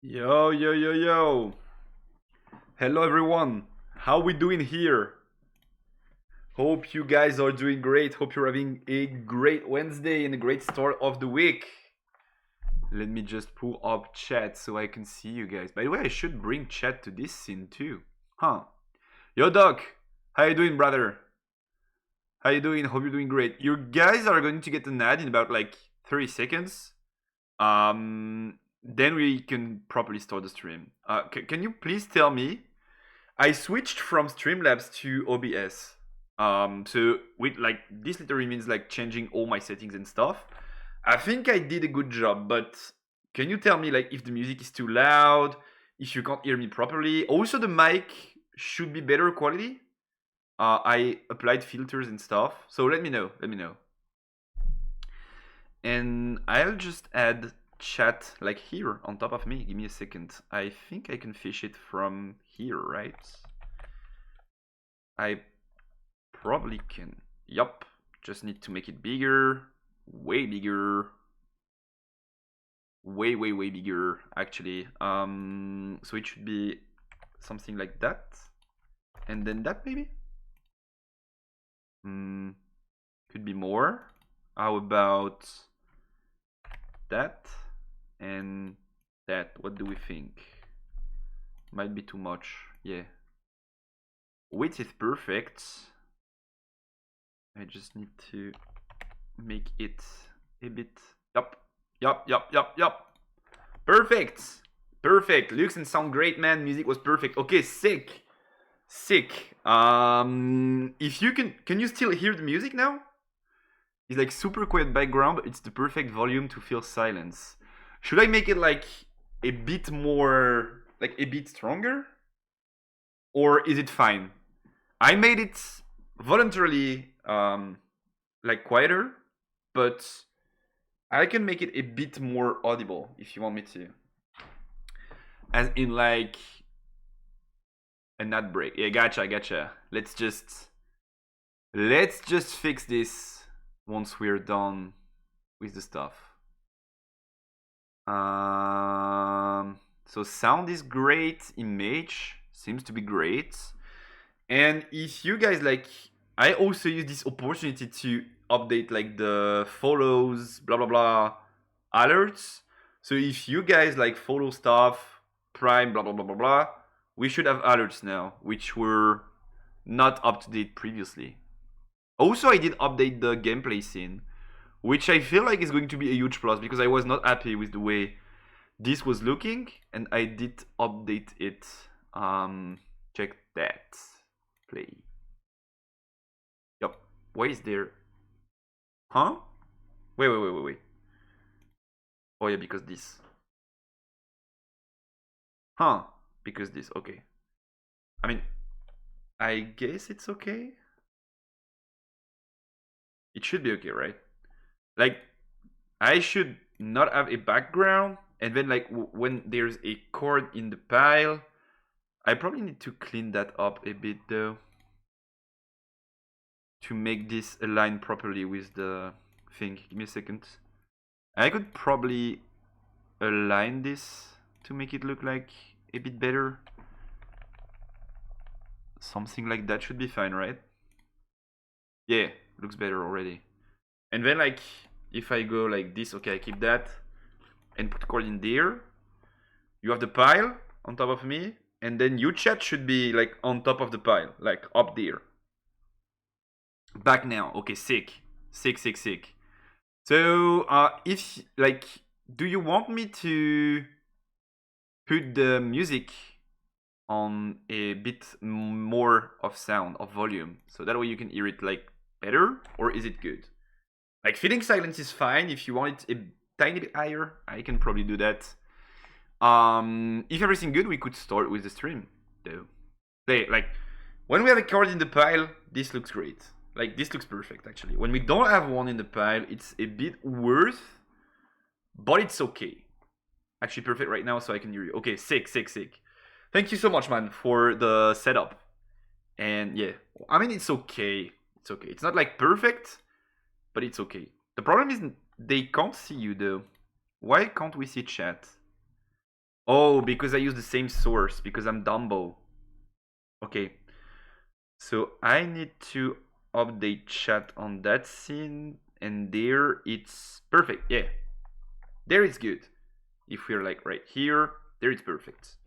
Yo, yo, yo, yo. Hello, everyone. How we doing here? Hope you guys are doing great. Hope you're having a great Wednesday and a great start of the week. Let me just pull up chat so I can see you guys. By the way, I should bring chat to this scene too. Huh. Yo, Doc. How you doing, brother? How you doing? Hope you're doing great. You guys are going to get an ad in about like 30 seconds. Then we can properly start the stream. Can you please tell me? I switched from Streamlabs to OBS. So with like this literally means like changing all my settings and stuff. I think I did a good job, but can you tell me like if the music is too loud, if you can't hear me properly? Also, the mic should be better quality. I applied filters and stuff, so let me know. Let me know. And I'll just add chat like here on top of me. Give me a second. I think I can fish it from here, right? I probably can. Yup. Just need to make it bigger. Way bigger. Way, way, way bigger, actually. So it should be something like that. And then that, maybe? Could be more. How about that and that? What do we think? Might be too much. Yeah. Width is perfect. I just need to make it a bit. Yup. Yup. Perfect. Perfect. Looks and sound great, man. Music was perfect. Okay, sick. Sick. If you can you still hear the music now? It's like super quiet background. It's the perfect volume to feel silence. Should I make it like a bit more, like a bit stronger? Or is it fine? I made it voluntarily like quieter, but I can make it a bit more audible if you want me to. As in like an ad break. Yeah, gotcha. Let's just fix this once we're done with the stuff. So sound is great, image seems to be great. And if you guys like, I also use this opportunity to update like the follows, blah blah blah, alerts. So if you guys like follow stuff, Prime, blah blah blah blah blah, we should have alerts now, which were not up to date previously. Also, I did update the gameplay scene, which I feel like is going to be a huge plus because I was not happy with the way this was looking, and I did update it. Check that. Play. Yup. Why is there? Huh? Wait. Oh yeah, because this. Huh? Because this. Okay. I mean, I guess it's okay. It should be okay, right? Like, I should not have a background, and then like when there's a chord in the pile, I probably need to clean that up a bit though, to make this align properly with the thing. Give me a second. I could probably align this to make it look like a bit better. Something like that should be fine, right? Yeah, looks better already. And then like, if I go like this, okay, I keep that and put chord in there. You have the pile on top of me, and then your chat should be like on top of the pile, like up there. Back now. Okay, sick. So, if like, do you want me to put the music on a bit more of sound, of volume, so that way you can hear it like better, or is it good? Like, feeling silence is fine. If you want it a tiny bit higher, I can probably do that. If everything good, we could start with the stream, though. Like, when we have a card in the pile, this looks great. Like, this looks perfect, actually. When we don't have one in the pile, it's a bit worse, but it's okay. Actually, perfect right now, so I can hear you. Okay, sick. Thank you so much, man, for the setup. And yeah, I mean, it's okay. It's okay. It's not like perfect, but it's okay. The problem is they can't see you, though. Why can't we see chat? Oh, because I use the same source, because I'm Dumbo. Okay. So I need to update chat on that scene, and there it's perfect. Yeah. There it's good. If we're like right here, there it's perfect.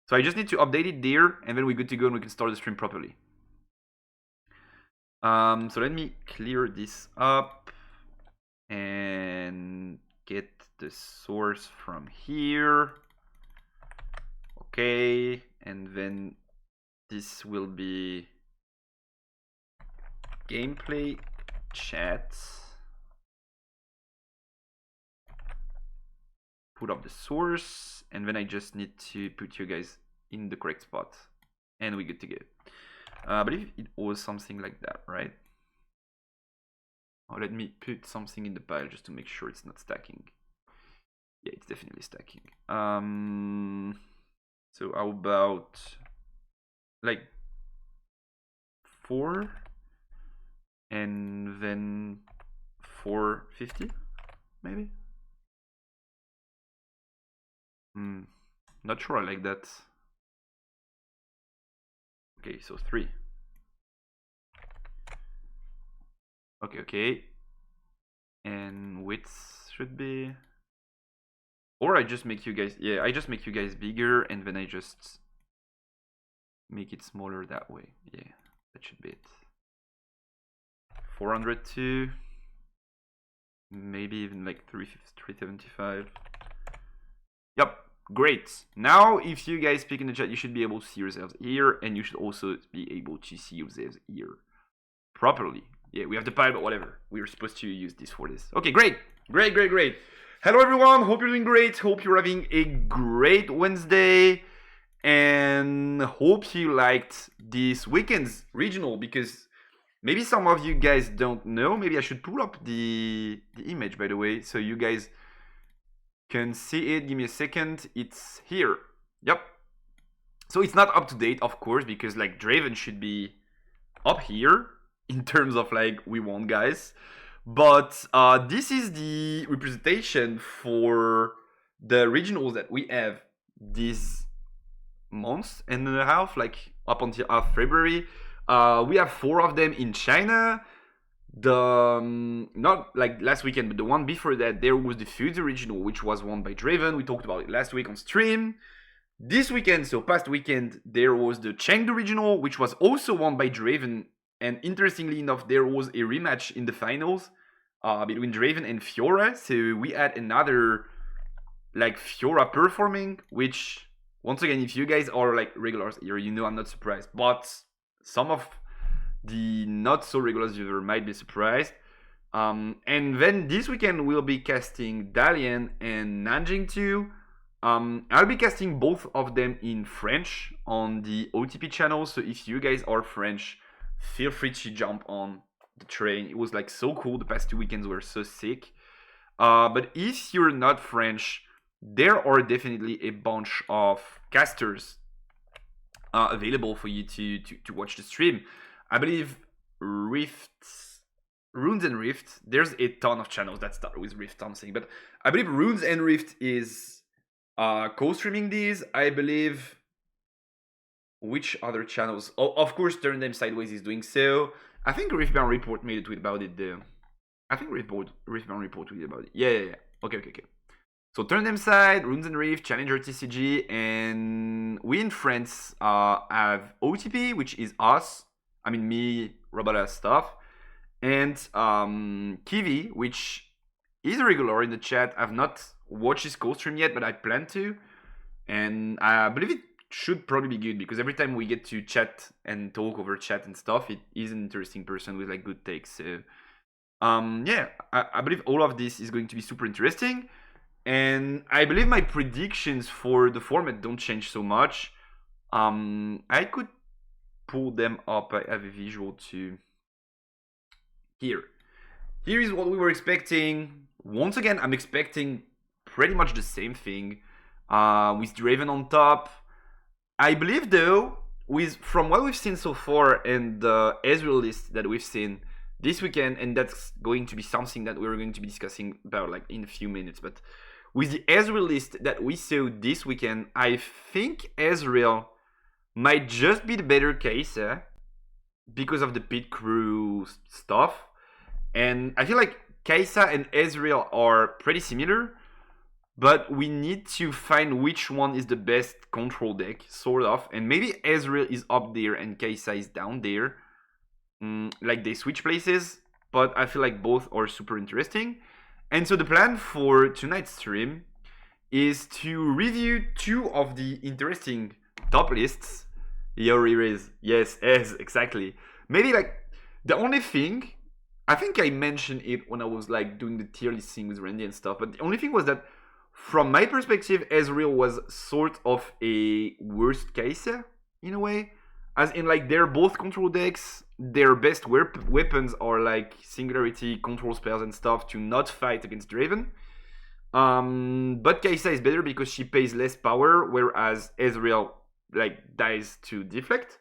So I just need to update it there, and then we're good to go and we can start the stream properly. So let me clear this up and get the source from here. Okay, and then this will be gameplay chat. Put up the source, and then I just need to put you guys in the correct spot, and we're good to go. I believe it was something like that, right? Oh, let me put something in the pile just to make sure it's not stacking. Yeah, it's definitely stacking. So how about like 4 and then 450 maybe? Not sure I like that. Okay, so 3. Okay. And width should be, or I just make you guys, yeah, I just make you guys bigger and then I just make it smaller that way. Yeah, that should be it. 402, maybe even like 375. Yep, great. Now if you guys speak in the chat, you should be able to see yourselves here, and you should also be able to see yourselves here properly. Yeah, we have the pile, but whatever. We were supposed to use this for this. Okay, great. Hello everyone, hope you're doing great. Hope you're having a great Wednesday, and hope you liked this weekend's regional, because maybe some of you guys don't know. Maybe I should pull up the image, by the way, so you guys can see it. Give me a second. It's here. Yep. So it's not up to date, of course, because like Draven should be up here in terms of like we won, guys. But this is the representation for the regionals that we have this month and a half, like up until February. We have 4 of them in China. The not like last weekend, but the one before that, there was the Fuzi regional, which was won by Draven. We talked about it last week on stream. This weekend, so past weekend, there was the Chengdu regional, which was also won by Draven. And interestingly enough, there was a rematch in the finals between Draven and Fiora. So we had another like Fiora performing, which once again, if you guys are like regulars here, you know I'm not surprised. But some of the not so regular viewer might be surprised. And then this weekend we'll be casting Dalian and Nanjing 2. I'll be casting both of them in French on the OTP channel. So if you guys are French, feel free to jump on the train. It was like so cool. The past 2 weekends were so sick. But if you're not French, there are definitely a bunch of casters available for you to watch the stream. I believe Runes and Rift, there's a ton of channels that start with Rift something, but I believe Runes and Rift is co-streaming these. I believe, which other channels? Oh, of course, Turn Them Sideways is doing so. I think Riftbound Report made a tweet about it though. I think Riftbound Report tweeted about it. Yeah. Okay. So Turn Them Side, Runes and Rift, Challenger TCG, and we in France have OTP, which is us. I mean me, Robala stuff, and Kiwi, which is a regular in the chat. I've not watched his co-stream yet, but I plan to, and I believe it should probably be good because every time we get to chat and talk over chat and stuff, it is an interesting person with like good takes. So yeah, I believe all of this is going to be super interesting, and I believe my predictions for the format don't change so much. I could pull them up. I have a visual too. Here is what we were expecting. Once again, I'm expecting pretty much the same thing with Draven on top. I believe though, from what we've seen so far and the Ezreal list that we've seen this weekend, and that's going to be something that we're going to be discussing about like in a few minutes, but with the Ezreal list that we saw this weekend, I think Ezreal might just be the better case because of the pit crew stuff. And I feel like Kai'Sa and Ezreal are pretty similar, but we need to find which one is the best control deck, sort of. And maybe Ezreal is up there and Kai'Sa is down there. Like they switch places, but I feel like both are super interesting. And so the plan for tonight's stream is to review two of the interesting top lists. Yori yes, exactly. Maybe like the only thing, I think I mentioned it when I was like doing the tier list thing with Randy and stuff, but the only thing was that from my perspective, Ezreal was sort of a worst case in a way. As in, like, they're both control decks. Their best weapons are like singularity, control spells, and stuff to not fight against Draven. But Kai'Sa is better because she pays less power, whereas Ezreal like dies to deflect.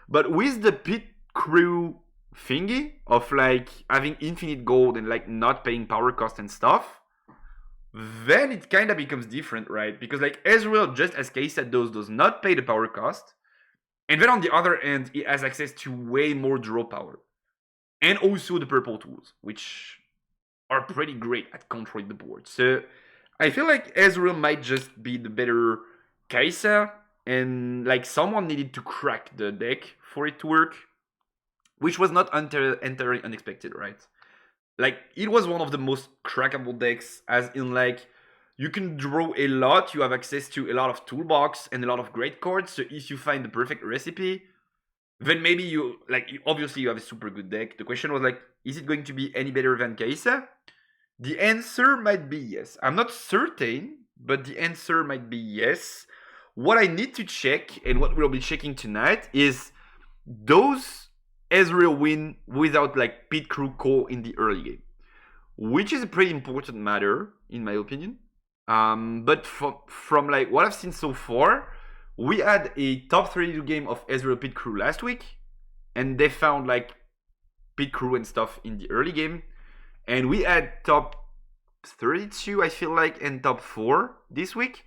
But with the pit crew thingy of like having infinite gold and like not paying power cost and stuff, then it kind of becomes different, right? Because like Ezreal, just as Kai'Sa does not pay the power cost. And then on the other end, it has access to way more draw power. And also the purple tools, which are pretty great at controlling the board. So I feel like Ezreal might just be the better Kai'Sa. And like someone needed to crack the deck for it to work. Which was not entirely unexpected, right? Like it was one of the most crackable decks, as in like you can draw a lot, you have access to a lot of toolbox and a lot of great cards, so if you find the perfect recipe, then maybe you, like, obviously you have a super good deck. The question was like, is it going to be any better than Kai'Sa? The answer might be yes. I'm not certain, but the answer might be yes. What I need to check, and what we'll be checking tonight, is those Ezreal win without like pit crew core in the early game, which is a pretty important matter in my opinion. But from like what I've seen so far, we had a top 32 game of Ezreal pit crew last week, and they found like pit crew and stuff in the early game, and we had top 32 I feel like and top 4 this week,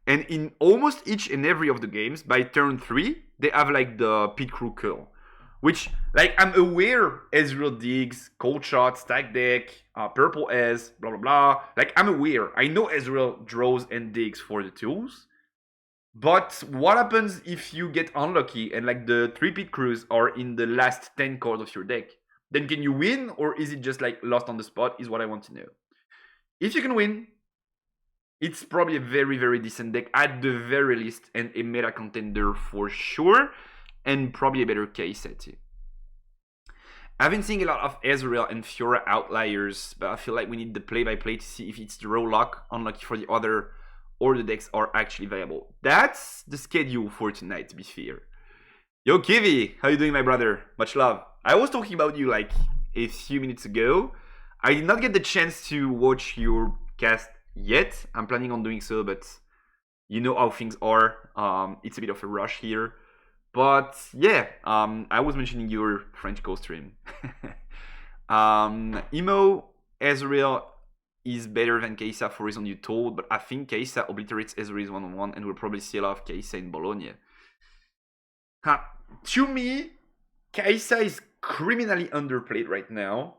and in almost each and every of the games by turn 3 they have like the pit crew curl. Which, like, I'm aware Ezreal digs, cold shot, stack deck, purple S, blah blah blah. Like, I'm aware. I know Ezreal draws and digs for the tools. But what happens if you get unlucky and like the 3 pit crews are in the last 10 cards of your deck? Then can you win, or is it just like lost on the spot, is what I want to know. If you can win, it's probably a very, very decent deck at the very least, and a meta contender for sure. And probably a better case too. I've been seeing a lot of Ezreal and Fiora outliers, but I feel like we need the play-by-play to see if it's draw luck, unlucky for the other, or the decks are actually viable. That's the schedule for tonight, to be fair. Yo, Kiwi, how you doing, my brother? Much love. I was talking about you like a few minutes ago. I did not get the chance to watch your cast yet. I'm planning on doing so, but you know how things are. It's a bit of a rush here. But yeah, I was mentioning your French Coast stream. Emo Ezreal is better than Kai'Sa for reason you told, but I think Kai'Sa obliterates Ezreal's 1-on-1 and will probably see a lot of Kai'Sa in Bologna. To me, Kai'Sa is criminally underplayed right now.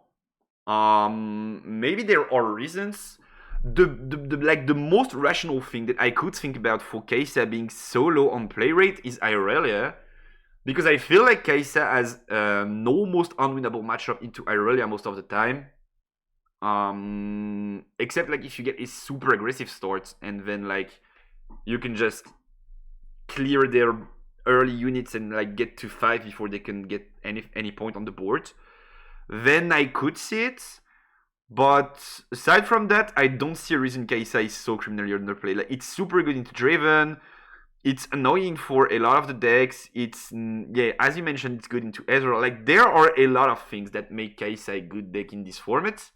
Maybe there are reasons. The most rational thing that I could think about for Kai'Sa being so low on play rate is Irelia. Because I feel like Kai'Sa has an almost unwinnable matchup into Irelia most of the time. Except like if you get a super aggressive start and then like you can just clear their early units and like get to 5 before they can get any point on the board. Then I could see it. But aside from that, I don't see a reason Kai'Sa is so criminally underplayed. Like, it's super good into Draven. It's annoying for a lot of the decks. It's, yeah, as you mentioned, it's good into Ezreal. Like, there are a lot of things that make Kai'Sa a good deck in this format.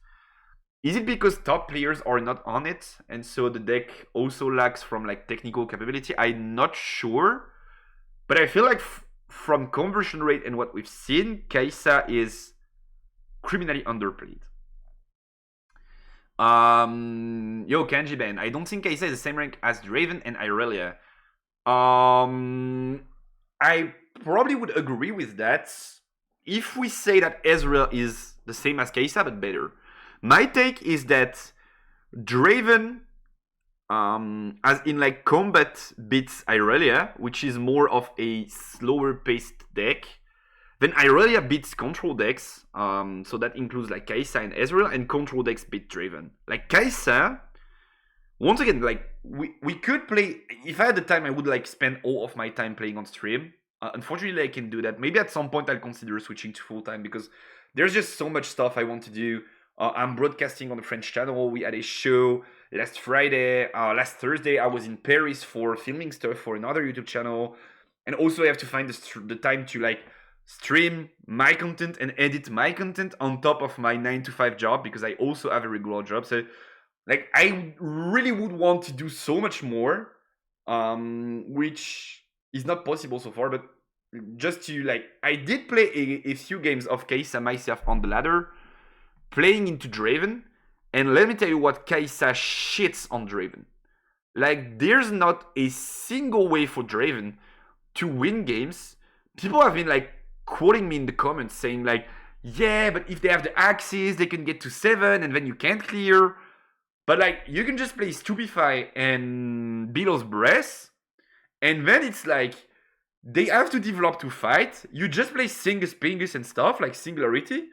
Is it because top players are not on it, and so the deck also lacks from, like, technical capability? I'm not sure. But I feel like from conversion rate and what we've seen, Kai'Sa is criminally underplayed. Yo, Kanji Ben. I don't think Kaisa is the same rank as Draven and Irelia. I probably would agree with that if we say that Ezreal is the same as Kaisa but better. My take is that Draven, as in like combat beats Irelia, which is more of a slower paced deck. Then Irelia beats control decks, so that includes like Kaisa and Ezreal, and control decks beat Draven. Like Kaisa, once again, like we could play. If I had the time, I would like spend all of my time playing on stream. Unfortunately, I can do that. Maybe at some point I'll consider switching to full time because there's just so much stuff I want to do. I'm broadcasting on the French channel. We had a show last Friday. Last Thursday, I was in Paris for filming stuff for another YouTube channel, and also I have to find the time to like stream my content and edit my content on top of my 9 to 5 job because I also have a regular job. So like I really would want to do so much more, which is not possible so far. But just to like, I did play a few games of Kaisa myself on the ladder, playing into Draven, and let me tell you what, Kaisa shits on Draven. Like there's not a single way for Draven to win games. People have been like quoting me in the comments saying like, yeah, but if they have the axes, they can get to 7 and then you can't clear. But like you can just play Stupefy and Billow's Breath, and then it's like they have to develop to fight. You just play Singus Pingus and stuff like Singularity,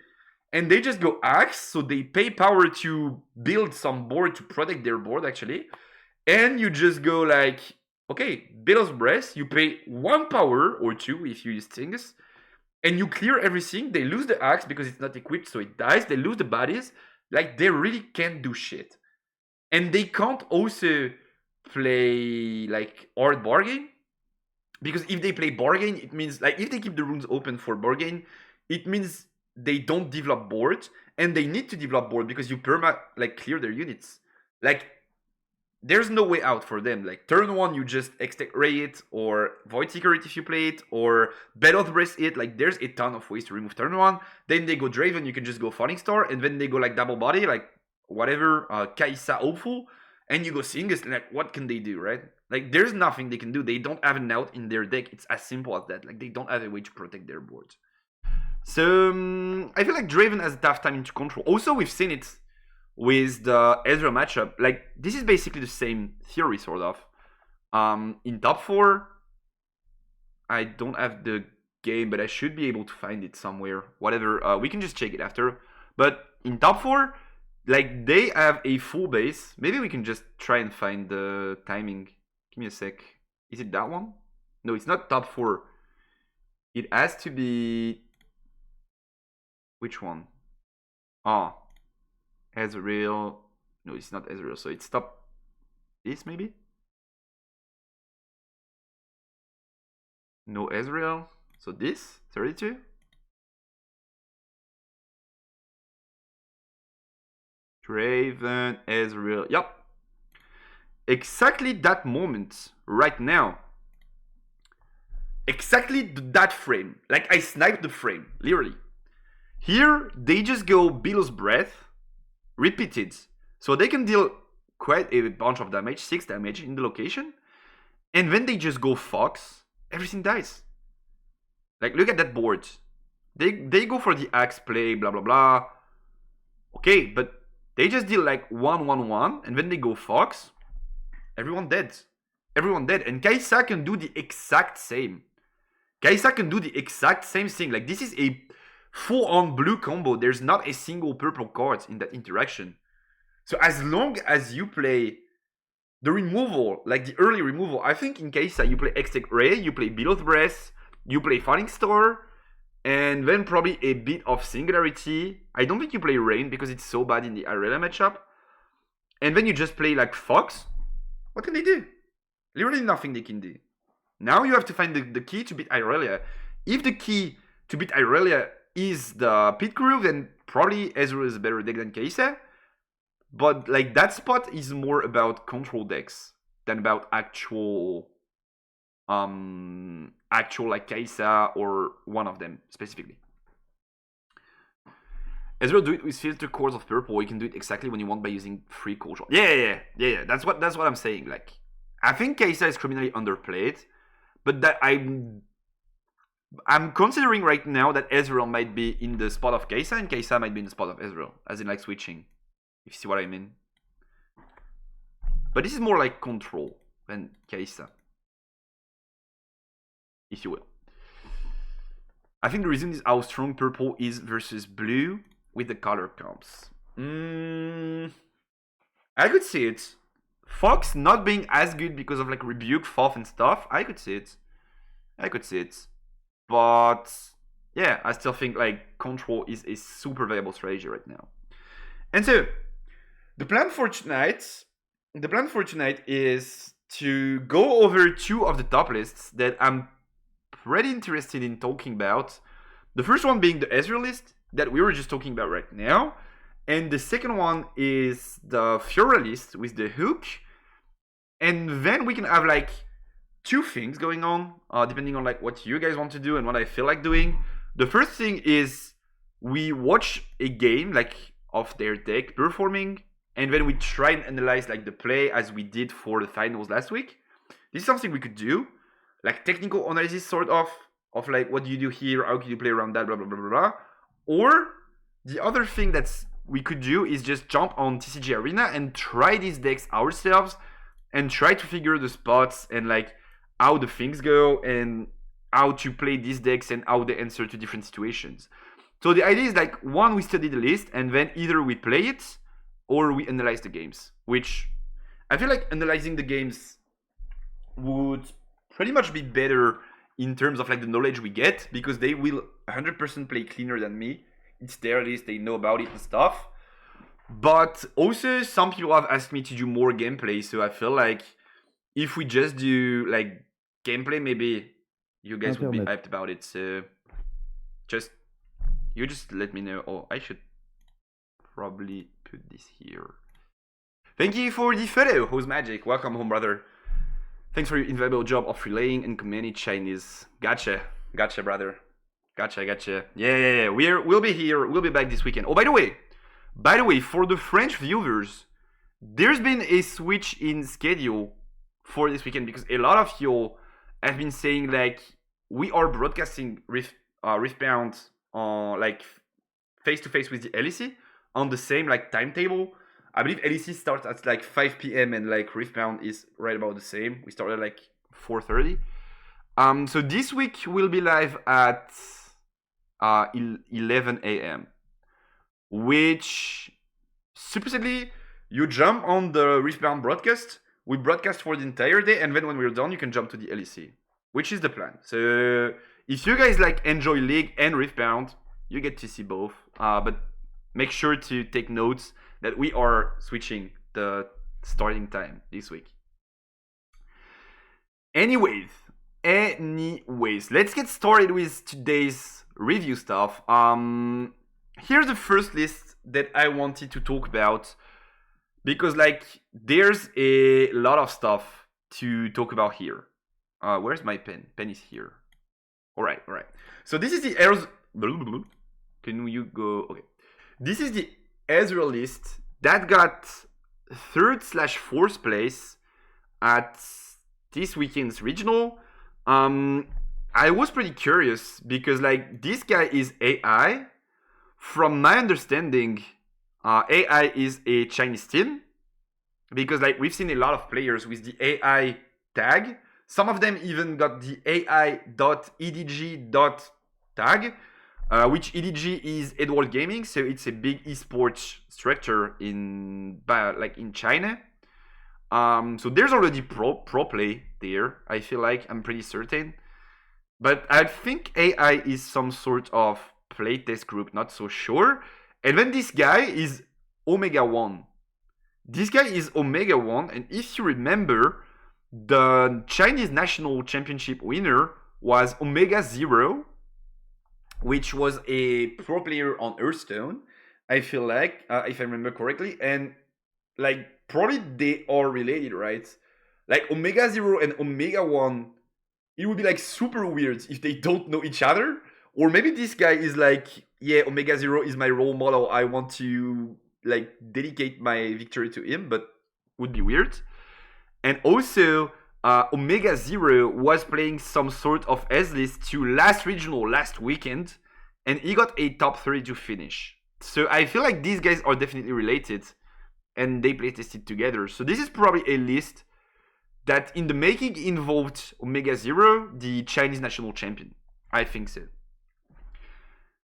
and they just go axe, so they pay power to build some board to protect their board actually. And you just go like, okay, Billow's Breath, you pay 1 power or 2 if you use Singus, and you clear everything. They lose the axe because it's not equipped, so it dies. They lose the bodies. Like they really can't do shit. And they can't also play like hard bargain, because if they play bargain, it means like if they keep the runes open for bargain, it means they don't develop board, and they need to develop board because you perma like clear their units. Like there's no way out for them. Like turn 1 you just Extech Ray it, or Void Seeker it if you play it, or Battle Breast it. Like there's a ton of ways to remove turn 1. Then they go Draven, you can just go Falling Star, and then they go like double body, like whatever, Kaisa Hopeful, and you go Singus. Like what can they do, right? Like there's nothing they can do. They don't have an out in their deck. It's as simple as that. Like they don't have a way to protect their board. So I feel like Draven has a tough time into control. Also, we've seen it with the Ezreal matchup. Like this is basically the same theory, sort of. In top 4, I don't have the game, but I should be able to find it somewhere. Whatever, we can just check it after. But in top 4, like they have a full base. Maybe we can just try and find the timing. Give me a sec. Is it that one? No, it's not top 4. It has to be... Which one? Ah, Ezreal. No, it's not Ezreal. So it's top... This maybe? No Ezreal. So this? 32? Draven, Ezreal. Yep. Exactly that moment, right now. Exactly that frame. Like I sniped the frame, literally. Here, they just go Billow's Breath, repeated. So they can deal quite a bunch of damage, 6 damage in the location. And then they just go Fox, everything dies. Like look at that board. They go for the axe play, blah blah blah. Okay, but they just deal like 1-1-1, and then they go Fox. Everyone dead. Everyone dead. And Kaisa can do the exact same. Kaisa can do the exact same thing. Like this is a full-on blue combo. There's not a single purple card in that interaction. So as long as you play the removal, like the early removal, I think in Kaisa you play Extech Ray, you play Billow's Breath, you play Falling Star, and then probably a bit of Singularity. I don't think you play Rain because it's so bad in the Irelia matchup. And then you just play like Fox. What can they do? Literally nothing they can do. Now you have to find the key to beat Irelia. If the key to beat Irelia is the Pit Crew, then probably Ezreal is a better deck than Kaisa. But like that spot is more about control decks than about actual like Kaisa or one of them specifically. Ezreal do it with filter cores of purple. You can do it exactly when you want by using free control. Yeah. That's what I'm saying. Like, I think Kai'Sa is criminally underplayed, but that I'm considering right now that Ezreal might be in the spot of Kai'Sa and Kai'Sa might be in the spot of Ezreal, as in like switching. If you see what I mean. But this is more like control than Kai'Sa, if you will. I think the reason is how strong purple is versus blue with the color comps. I could see it. Fox not being as good because of like rebuke, FOF and stuff. I could see it. But yeah, I still think like control is a super viable strategy right now. And so the plan for tonight is to go over two of the top lists that I'm pretty interested in talking about. The first one being the Ezreal list that we were just talking about right now. And the second one is the Fiora list with the hook. And then we can have like two things going on, depending on like what you guys want to do and what I feel like doing. The first thing is we watch a game like of their deck performing, and then we try and analyze like the play as we did for the finals last week. This is something we could do, like technical analysis sort of like what do you do here, how can you play around that, blah blah blah blah blah. Or the other thing that's we could do is just jump on TCG Arena and try these decks ourselves and try to figure the spots and like how the things go and how to play these decks and how they answer to different situations. So the idea is like, one, we study the list and then either we play it or we analyze the games, which I feel like analyzing the games would pretty much be better in terms of like the knowledge we get, because they will 100% play cleaner than me. It's their list, they know about it and stuff. But also some people have asked me to do more gameplay, so I feel like if we just do like gameplay, maybe you guys would be hyped about it. So just let me know. Oh, I should probably put this here. Thank you for the follow, Who's Magic. Welcome home, brother. Thanks for your invaluable job of relaying and commanding Chinese. Gotcha, brother. Gotcha. Yeah. We'll be here. We'll be back this weekend. Oh, by the way, for the French viewers, there's been a switch in schedule for this weekend because a lot of you have been saying like we are broadcasting Riftbound on like face to face with the LEC on the same like timetable. I believe LEC starts at like 5 p.m. and like Riftbound is right about the same. We started like 4:30. So this week we'll be live at 11 a.m. Which supposedly you jump on the Riftbound broadcast. We broadcast for the entire day, and then when we're done, you can jump to the LEC, which is the plan. So if you guys like enjoy League and Riftbound, you get to see both. But make sure to take notes that we are switching the starting time this week. Anyways, let's get started with today's review stuff. Here's the first list that I wanted to talk about because like there's a lot of stuff to talk about here. Where's my pen? Pen is here. All right. So this is the Can you go? Okay. This is the Ezreal list that got 3rd/4th place at this weekend's regional. I was pretty curious because like this guy is AI. From my understanding, AI is a Chinese team because like we've seen a lot of players with the AI tag. Some of them even got the AI.edg.tag, which EDG is Edward Gaming, so it's a big esports structure in China. So there's already pro play there. I feel like I'm pretty certain, but I think AI is some sort of playtest group, not so sure. And then this guy is Omega 1. This guy is Omega 1, and if you remember, the Chinese national championship winner was Omega 0, which was a pro player on Hearthstone, I feel like, if I remember correctly. And like probably they are related, right? Like Omega 0 and Omega 1, it would be like super weird if they don't know each other. Or maybe this guy is like yeah, Omega Zero is my role model. I want to like dedicate my victory to him, but would be weird. And also, Omega Zero was playing some sort of S list to last regional last weekend, and he got a top 3 to finish. So I feel like these guys are definitely related, and they play tested together. So this is probably a list that in the making involved Omega Zero, the Chinese national champion. I think so.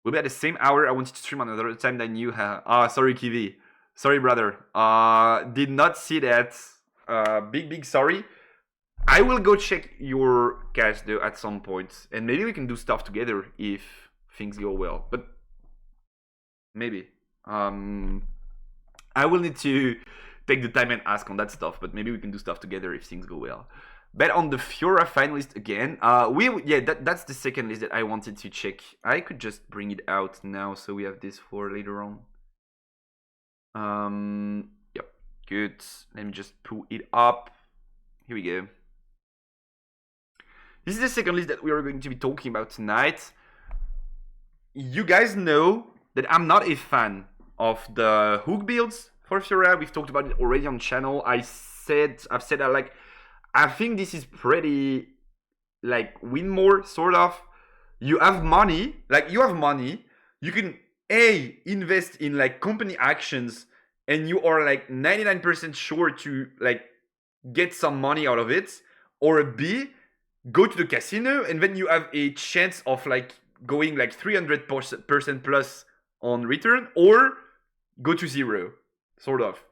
We'll be at the same hour. I wanted to stream another time than you have. Sorry, Kiwi. Sorry, brother. Did not see that. Big sorry. I will go check your cash though at some point, and maybe we can do stuff together if things go well. But maybe. I will need to take the time and ask on that stuff, but maybe we can do stuff together if things go well. Bet on the Fiora finalist again. That's the second list that I wanted to check. I could just bring it out now, so we have this for later on. Yep, good. Let me just pull it up. Here we go. This is the second list that we are going to be talking about tonight. You guys know that I'm not a fan of the hook builds for Fiora. We've talked about it already on channel. I've said that like I think this is pretty like win more sort of. You have money, you can invest in like company actions, and you are like 99% sure to like get some money out of it, or B, go to the casino, and then you have a chance of like going like 300% plus on return, or go to zero, sort of.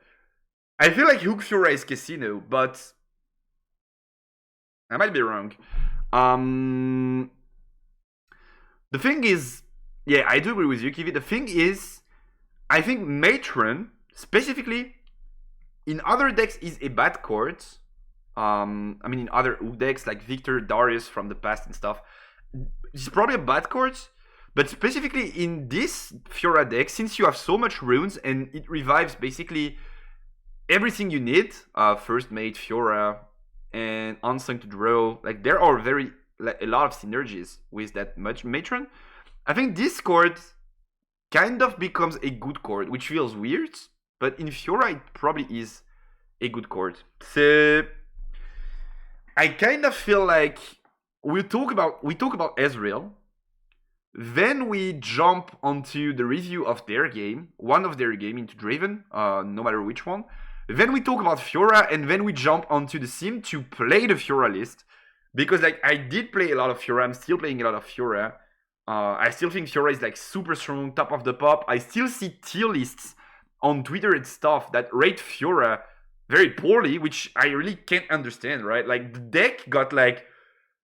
I feel like Hook Fiora is casino, but I might be wrong. The thing is, yeah, I do agree with you, Kiwi. The thing is, I think Matron, specifically, in other decks is a bad card. I mean, in other decks like Victor, Darius from the past and stuff, it's probably a bad card. But specifically in this Fiora deck, since you have so much runes and it revives basically everything you need, First Mate, Fiora, and Unsung to draw, like there are a lot of synergies with that much Matron. I think this card kind of becomes a good card, which feels weird, but in Fiora it probably is a good card. So I kind of feel like we talk about Ezreal, then we jump onto the review of their game, one of their game into Draven, no matter which one. Then we talk about Fiora, and then we jump onto the sim to play the Fiora list. Because like I did play a lot of Fiora, I'm still playing a lot of Fiora. I still think Fiora is like super strong, top of the pop. I still see tier lists on Twitter and stuff that rate Fiora very poorly, which I really can't understand, right? Like the deck got like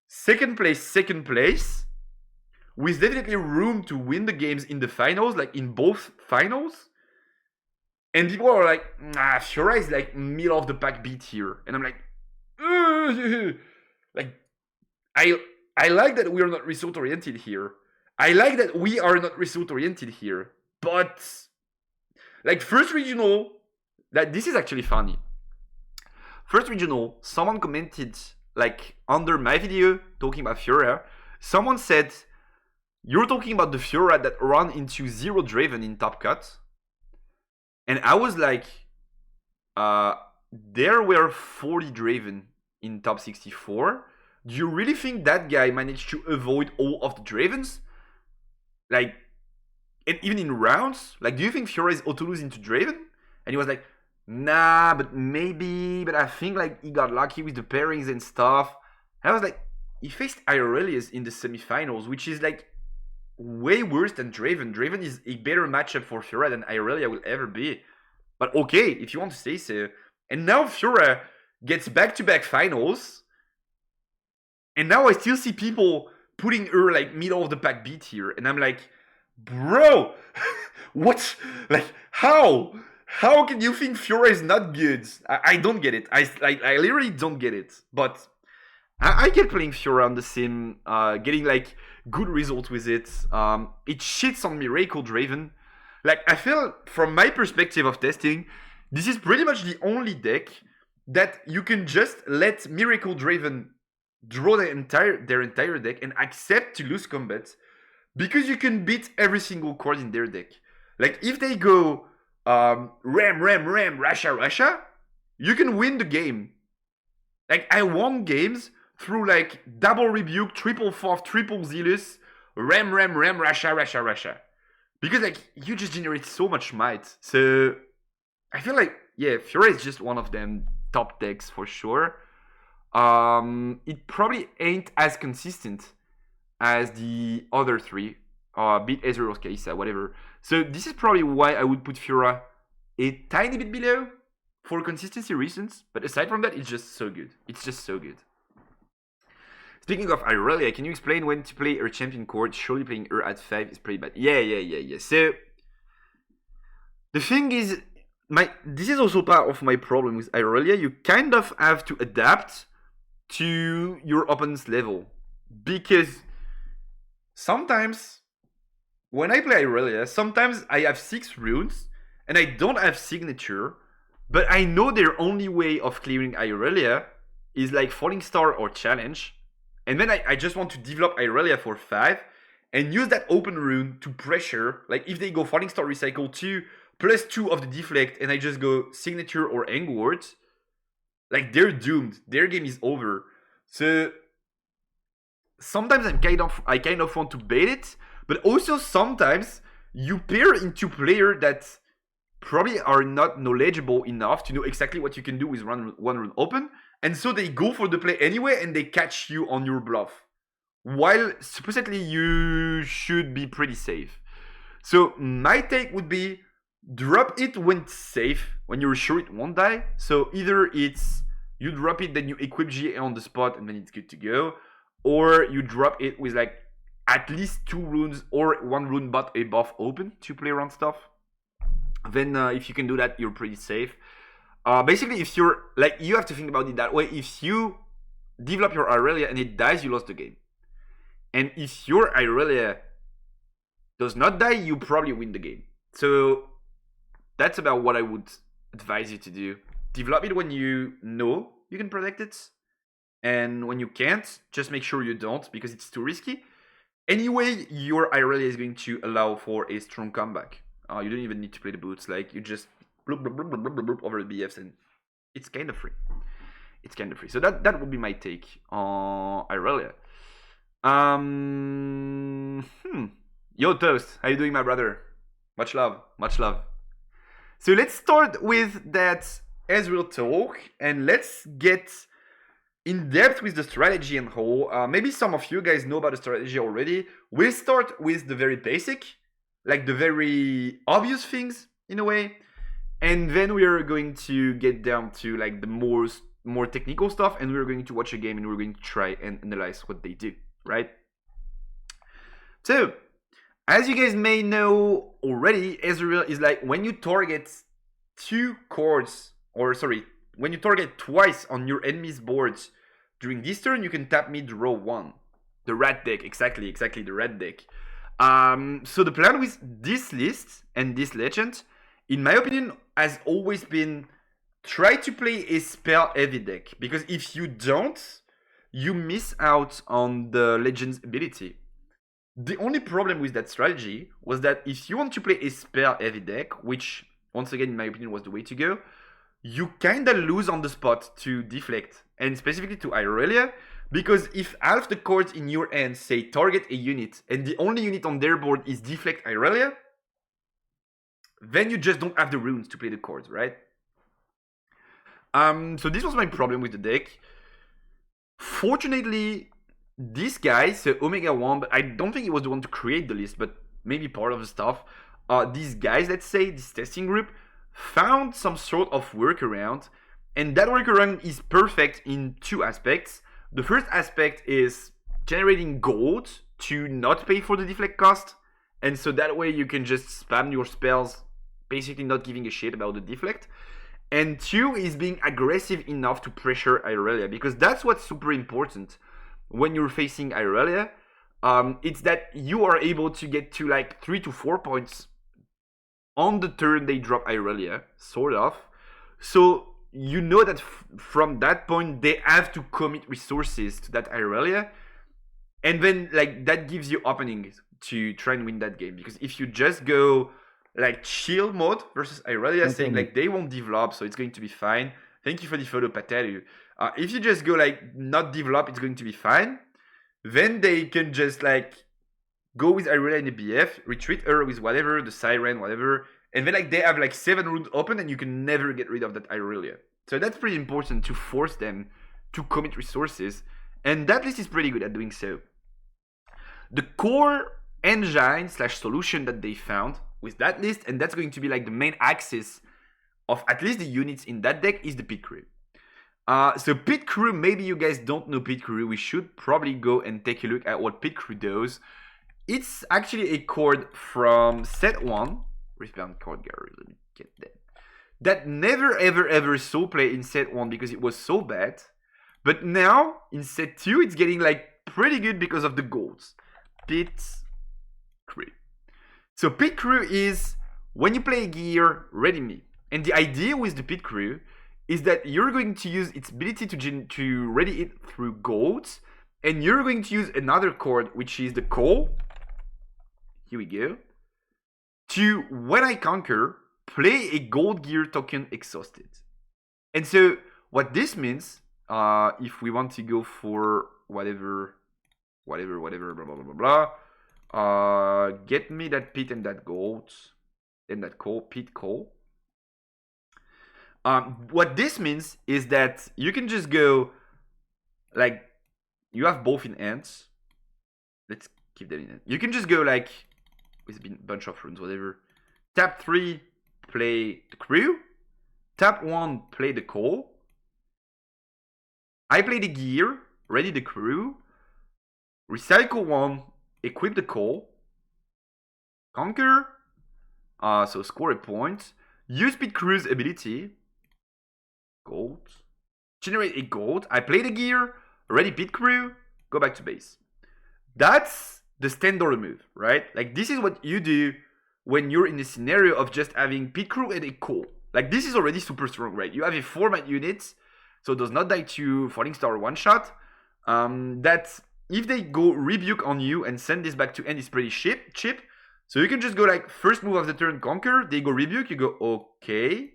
second place, with definitely room to win the games in the finals, like in both finals. And people are like, nah, Fiora is like middle of the pack beat here. And I'm like, like, I like that we're not result oriented here. I like that we are not result oriented here. But like first regional, that this is actually funny. First regional, someone commented like under my video talking about Fiora, someone said, you're talking about the Fiora that run into 0 Draven in top cut. And I was like, there were 40 Draven in top 64. Do you really think that guy managed to avoid all of the Dravens? Like, and even in rounds? Like, do you think Fiora is auto-lose into Draven? And he was like, nah, but maybe, but I think like he got lucky with the pairings and stuff. And I was like, he faced Irelia in the semifinals, which is like way worse than Draven. Draven is a better matchup for Fiora than Irelia will ever be. But okay, if you want to say so. And now Fiora gets back-to-back finals. And now I still see people putting her like middle of the pack beat here. And I'm like, bro, what? Like, how? How can you think Fiora is not good? I don't get it. I literally don't get it. But I kept playing Fiora on the sim, getting like good results with it. It shits on Miracle Draven. Like, I feel from my perspective of testing, this is pretty much the only deck that you can just let Miracle Draven draw their entire deck and accept to lose combat because you can beat every single card in their deck. Like if they go Ram, Russia, you can win the game. Like I won games through like double rebuke, triple fourth, triple zealous, Ram, Russia. Because like you just generate so much might. So I feel like yeah, Fiora is just one of them top decks for sure. It probably ain't as consistent as the other three, beat Ezreal, Kaisa, whatever. So this is probably why I would put Fiora a tiny bit below for consistency reasons. But aside from that, it's just so good. It's just so good. Speaking of Irelia, can you explain when to play her champion card? Surely playing her at 5 is pretty bad. Yeah. So the thing is, this is also part of my problem with Irelia. You kind of have to adapt to your opponent's level. Because sometimes when I play Irelia, sometimes I have 6 runes and I don't have signature, but I know their only way of clearing Irelia is like Falling Star or Challenge. And then I just want to develop Irelia for 5 and use that open rune to pressure. Like if they go Falling Star Recycle 2 plus 2 of the deflect and I just go Signature or Angward, like they're doomed. Their game is over. So sometimes I kind of want to bait it, but also sometimes you pair into player that probably are not knowledgeable enough to know exactly what you can do with one rune open, and so they go for the play anyway and they catch you on your bluff. While supposedly you should be pretty safe. So my take would be drop it when it's safe, when you're sure it won't die. So either it's you drop it, then you equip GA on the spot and then it's good to go, or you drop it with like at least 2 runes or 1 rune but a buff open to play around stuff. Then if you can do that, you're pretty safe. Basically, if you're like, you have to think about it that way. If you develop your Irelia and it dies, you lost the game. And if your Irelia does not die, you probably win the game. So that's about what I would advise you to do. Develop it when you know you can protect it. And when you can't, just make sure you don't, because it's too risky. Anyway, your Irelia is going to allow for a strong comeback. You don't even need to play the boots. Like, you just bloop, bloop, bloop, bloop, bloop, bloop, over the BFs, and it's kind of free. It's kind of free. So that would be my take on Irelia. Yo, Toast, how you doing, my brother? Much love, much love. So let's start with that Ezreal talk, and let's get in depth with the strategy and whole. Maybe some of you guys know about the strategy already. We'll start with the very basic, like the very obvious things in a way, and then we are going to get down to like the more technical stuff, and we're going to watch a game and we're going to try and analyze what they do, right? So as you guys may know already, Ezreal is like when you target 2 cards, or sorry, when you target twice on your enemy's boards during this turn, you can tap mid row 1. The red deck, exactly the red deck. So the plan with this list and this legend, in my opinion, has always been try to play a spell heavy deck, because if you don't, you miss out on the legend's ability. The only problem with that strategy was that if you want to play a spell heavy deck, which once again in my opinion was the way to go, you kinda lose on the spot to deflect, and specifically to Irelia, because if half the cards in your hand say target a unit and the only unit on their board is deflect Irelia, then you just don't have the runes to play the cards, right? So this was my problem with the deck. Fortunately, this guy, so Omega 1, but I don't think he was the one to create the list, but maybe part of the stuff. These guys, let's say, this testing group, found some sort of workaround, and that workaround is perfect in 2 aspects. The first aspect is generating gold to not pay for the deflect cost, and so that way you can just spam your spells, basically not giving a shit about the deflect. And 2 is being aggressive enough to pressure Irelia, because that's what's super important when you're facing Irelia. It's that you are able to get to like 3 to 4 points on the turn they drop Irelia, sort of. So you know that from that point they have to commit resources to that Irelia, and then like that gives you openings to try and win that game. Because if you just go like chill mode versus Irelia saying like they won't develop, so it's going to be fine. Thank you for the photo, Pataru. If you just go like not develop, it's going to be fine. Then they can just like go with Irelia in the BF, retreat her with whatever, the Siren, whatever, and then like they have like 7 runes open and you can never get rid of that Irelia. So that's pretty important to force them to commit resources, and that list is pretty good at doing so. The core engine / solution that they found with that list, and that's going to be like the main axis of at least the units in that deck, is the Pit Crew. So Pit Crew, maybe you guys don't know Pit Crew, we should probably go and take a look at what Pit Crew does. It's actually a chord from set 1, Wristband Chord Gallery, let me get that never ever saw play in set 1 because it was so bad. But now, in set 2, it's getting like pretty good because of the golds. Pit Crew. So Pit Crew is, when you play a gear, ready me. And the idea with the Pit Crew is that you're going to use its ability to ready it through golds. And you're going to use another chord, which is the call. Here we go. To, when I conquer, play a gold gear token exhausted. And so, what this means, if we want to go for whatever, blah, blah, blah, blah, get me that pit and that gold, and that call, pit call. What this means is that you can just go, like, you have both in hands. Let's keep them in hand. You can just go, like, with a bunch of runes, whatever. Tap 3, play the crew. Tap 1, play the call. I play the gear, ready the crew. Recycle 1, equip the call. Conquer. So score a point. Use Pit Crew's ability. Gold. Generate a gold. I play the gear, ready Pit Crew, go back to base. That's the standard move, right? Like, this is what you do when you're in the scenario of just having Pit Crew and a call. Like, this is already super strong, right? You have a format unit, so does not die to Falling Star one shot. That if they go rebuke on you and send this back to end is pretty cheap. So you can just go like first move of the turn, conquer. They go rebuke, you go okay.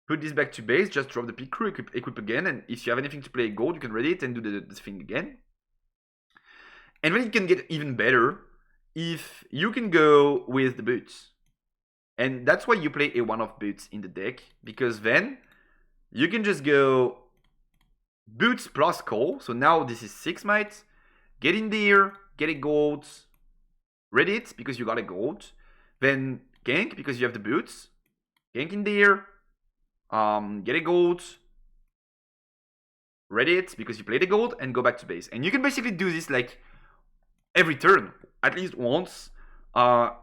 Put this back to base, just drop the Pit Crew, equip again, and if you have anything to play gold, you can ready it and do the thing again. And then it can get even better if you can go with the boots. And that's why you play a one-off boots in the deck, because then you can just go boots plus call. So now this is 6 might. Get in there, get a gold, ready it because you got a gold. Then gank because you have the boots. Gank in there, get a gold, ready it because you play the gold, and go back to base. And you can basically do this like every turn, at least once.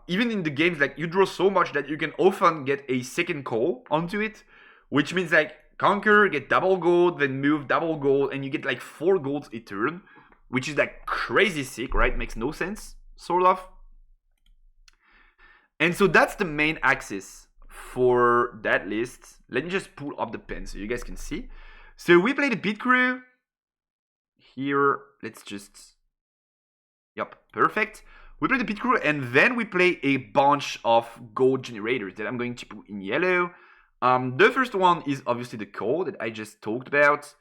Even in the games, like you draw so much that you can often get a second call onto it, which means like conquer, get double gold, then move double gold, and you get like 4 golds a turn, which is like crazy sick, right? Makes no sense, sort of. And so that's the main axis for that list. Let me just pull up the pen so you guys can see. So we play the Pit Crew. Here, let's just... Yep, perfect. We play the Pit Crew, and then we play a bunch of gold generators that I'm going to put in yellow. The first one is obviously the call that I just talked about.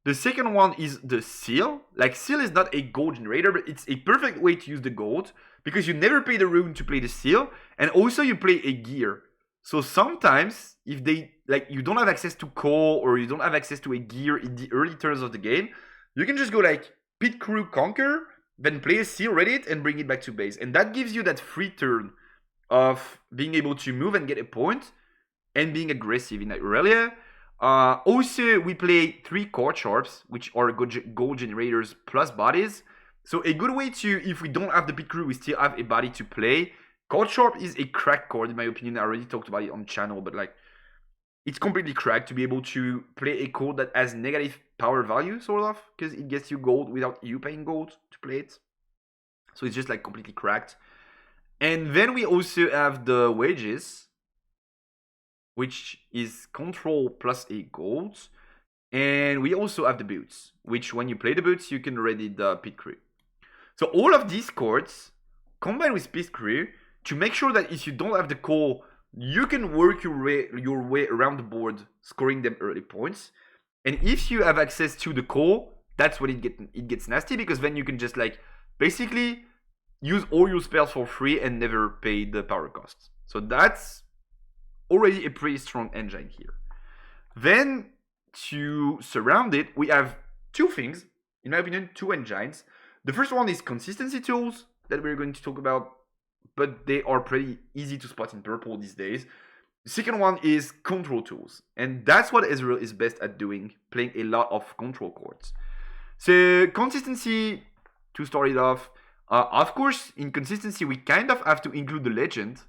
The second one is the seal. Like, seal is not a gold generator, but it's a perfect way to use the gold, because you never pay the rune to play the seal, and also you play a gear. So sometimes, if they, like, you don't have access to call, or you don't have access to a gear in the early turns of the game, you can just go like, Pit Crew conquer, then play a seal, ready it, and bring it back to base. And that gives you that free turn of being able to move and get a point, and being aggressive in Irelia. Also, we play 3 core sharps, which are gold generators plus bodies. So a good way to, if we don't have the Pit Crew, we still have a body to play. Core sharp is a cracked card, in my opinion. I already talked about it on the channel, but like, it's completely cracked to be able to play a card that has negative power value, sort of, because it gets you gold without you paying gold to play it. So it's just like completely cracked. And then we also have the wages, which is control plus a gold. And we also have the boots, which when you play the boots, you can ready the Pit Crew. So all of these cards combine with Pit Crew to make sure that if you don't have the call, you can work your way around the board, scoring them early points. And if you have access to the call, that's when it gets nasty, because then you can just like basically use all your spells for free and never pay the power costs. So that's already a pretty strong engine here. Then to surround it, we have two things, in my opinion, two engines. The first one is consistency tools that we're going to talk about, but they are pretty easy to spot in purple these days. The second one is control tools, and that's what Ezreal is best at doing, playing a lot of control cards. So consistency, to start it off, of course, in consistency we kind of have to include the legend,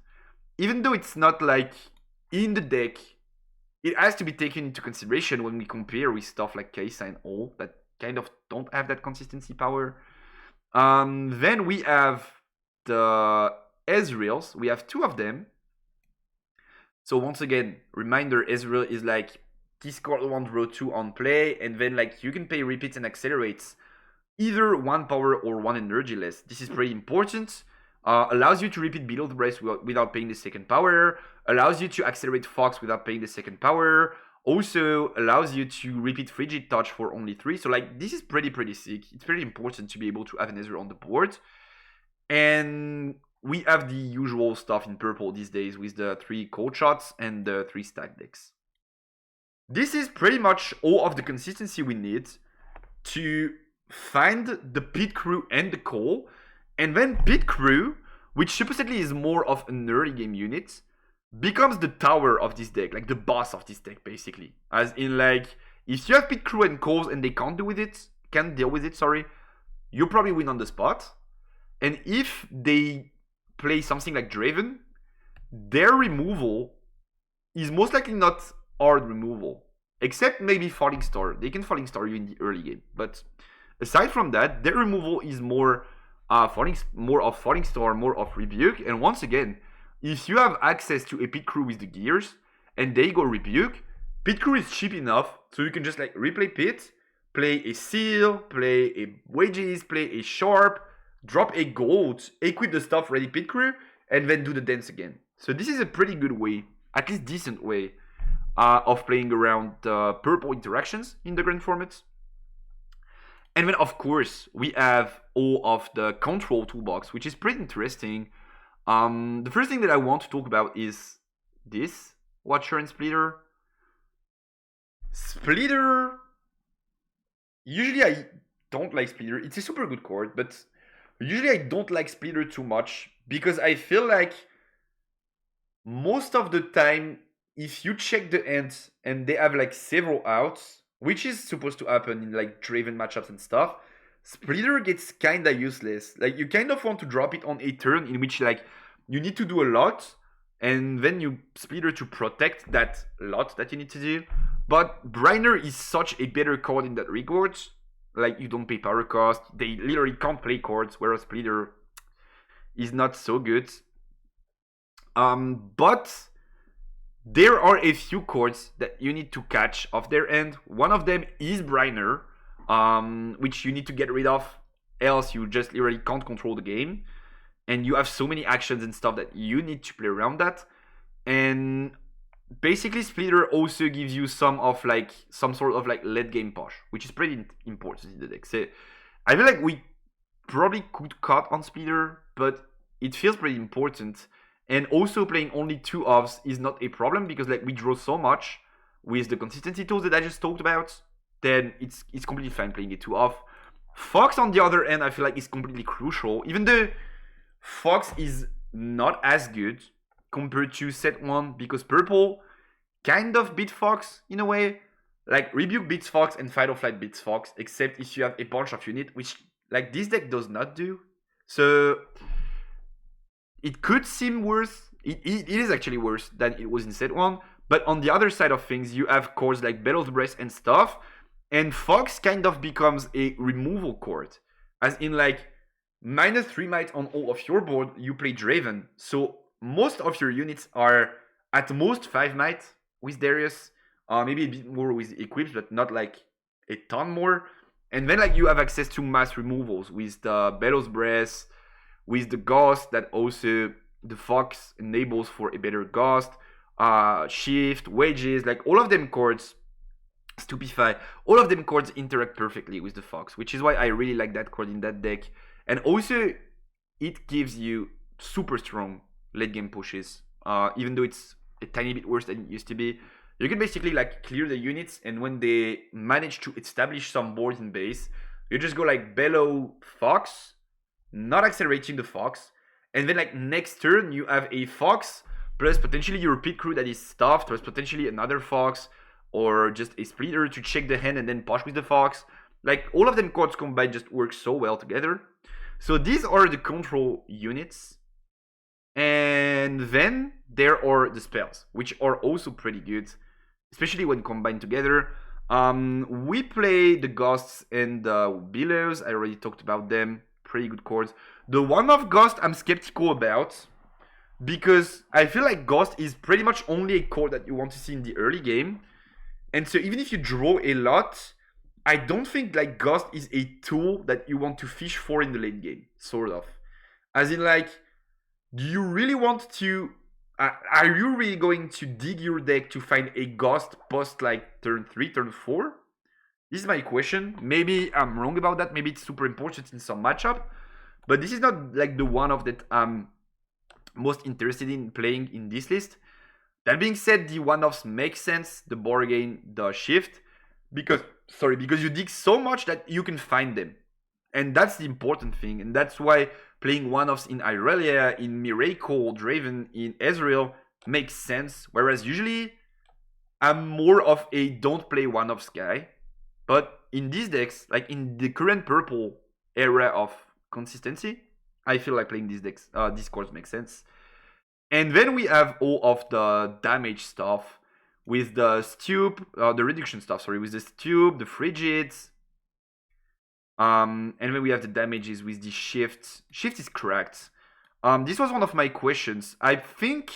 even though it's not like in the deck. It has to be taken into consideration when we compare with stuff like Kai'Sa and all that kind of don't have that consistency power. Then we have the Ezreals. We have two of them. So once again, reminder, Ezreal is like discard 1, draw 2 on play, and then like you can pay repeats and accelerates either 1 power or 1 energy less. This is pretty important. Allows you to repeat below the breast without paying the second power. Allows you to accelerate Fox without paying the second power. Also allows you to repeat Frigid Touch for only 3. So like this is pretty sick. It's very important to be able to have an Ezreal on the board. And we have the usual stuff in purple these days with the 3 cold shots and the 3 stack decks. This is pretty much all of the consistency we need to find the Pit Crew and the call. And then Pit Crew, which supposedly is more of an early game unit, becomes the tower of this deck, like the boss of this deck, basically. As in, like, if you have Pit Crew and calls and they can't deal with it, you probably win on the spot. And if they play something like Draven, their removal is most likely not hard removal, except maybe Falling Star. They can Falling Star you in the early game, but aside from that, their removal is more of Falling Star, more of Rebuke. And once again, if you have access to a Pit Crew with the gears and they go Rebuke, Pit Crew is cheap enough so you can just like replay Pit, play a Seal, play a Wages, play a Sharp, drop a Gold, equip the stuff ready Pit Crew, and then do the dance again. So this is a pretty good way, at least decent way, of playing around purple interactions in the grand formats. And then, of course, we have all of the control toolbox, which is pretty interesting. The first thing that I want to talk about is this Watcher and Splitter. Splitter, usually I don't like Splitter. It's a super good card, but usually I don't like Splitter too much because I feel like most of the time, if you check the end and they have like several outs, which is supposed to happen in like Draven matchups and stuff, Splitter gets kinda useless. Like you kind of want to drop it on a turn in which like you need to do a lot, and then you Splitter to protect that lot that you need to do. But Briner is such a better card in that regard. Like you don't pay power cost, they literally can't play cards, whereas Splitter is not so good. But there are a few cards that you need to catch off their end. One of them is Briner, which you need to get rid of, else you just literally can't control the game. And you have so many actions and stuff that you need to play around that. And basically Splitter also gives you some sort of like late game push, which is pretty important in the deck. So I feel like we probably could cut on Splitter, but it feels pretty important. And also playing only 2 offs is not a problem because like we draw so much with the consistency tools that I just talked about, then it's completely fine playing a 2 off. Fox on the other end I feel like is completely crucial, even though Fox is not as good compared to set 1 because purple kind of beat Fox in a way. Like Rebuke beats Fox and Fight or Flight beats Fox, except if you have a bunch of units, which like this deck does not do. So it could seem worse. It is actually worse than it was in set 1. But on the other side of things, you have cards like Battle's Breast and stuff. And Fox kind of becomes a removal card. As in like, -3 might on all of your board, you play Draven. So most of your units are at most 5 might with Darius. Maybe a bit more with Equips, but not like a ton more. And then like you have access to mass removals with the Battle's Breast, with the Ghost that also the Fox enables for a better Ghost, Shift, Wages, like all of them cards, Stupefy, all of them cards interact perfectly with the Fox, which is why I really like that card in that deck. And also, it gives you super strong late game pushes, even though it's a tiny bit worse than it used to be. You can basically like clear the units, and when they manage to establish some boards in base, you just go like Bellow Fox, not accelerating the Fox, and then like next turn you have a Fox plus potentially your pit crew that is stuffed, plus potentially another Fox, or just a splitter to check the hand and then push with the Fox. Like all of them cards combined just work so well together. So these are the control units. And then there are the spells, which are also pretty good, especially when combined together. We play the Ghosts and the Billows. I already talked about them. Pretty good cards. The one-off Ghost I'm skeptical about, because I feel like Ghost is pretty much only a card that you want to see in the early game. And so even if you draw a lot, I don't think like Ghost is a tool that you want to fish for in the late game, sort of. As in like, do you really want to, are you really going to dig your deck to find a Ghost post like turn 3, turn 4? This is my question. Maybe I'm wrong about that. Maybe it's super important in some matchup. But this is not like the one of that I'm most interested in playing in this list. That being said, the one-offs make sense, the bargain, the shift, because you dig so much that you can find them. And that's the important thing. And that's why playing one-offs in Irelia, in Miracle, Draven, in Ezreal makes sense. Whereas usually, I'm more of a don't play one-offs guy. But in these decks, like in the current purple era of consistency, I feel like playing these decks, these cards make sense. And then we have all of the damage stuff with the the reduction stuff, with the Stube, the Frigids. And then we have the damages with the Shift. Shift is correct. This was one of my questions. I think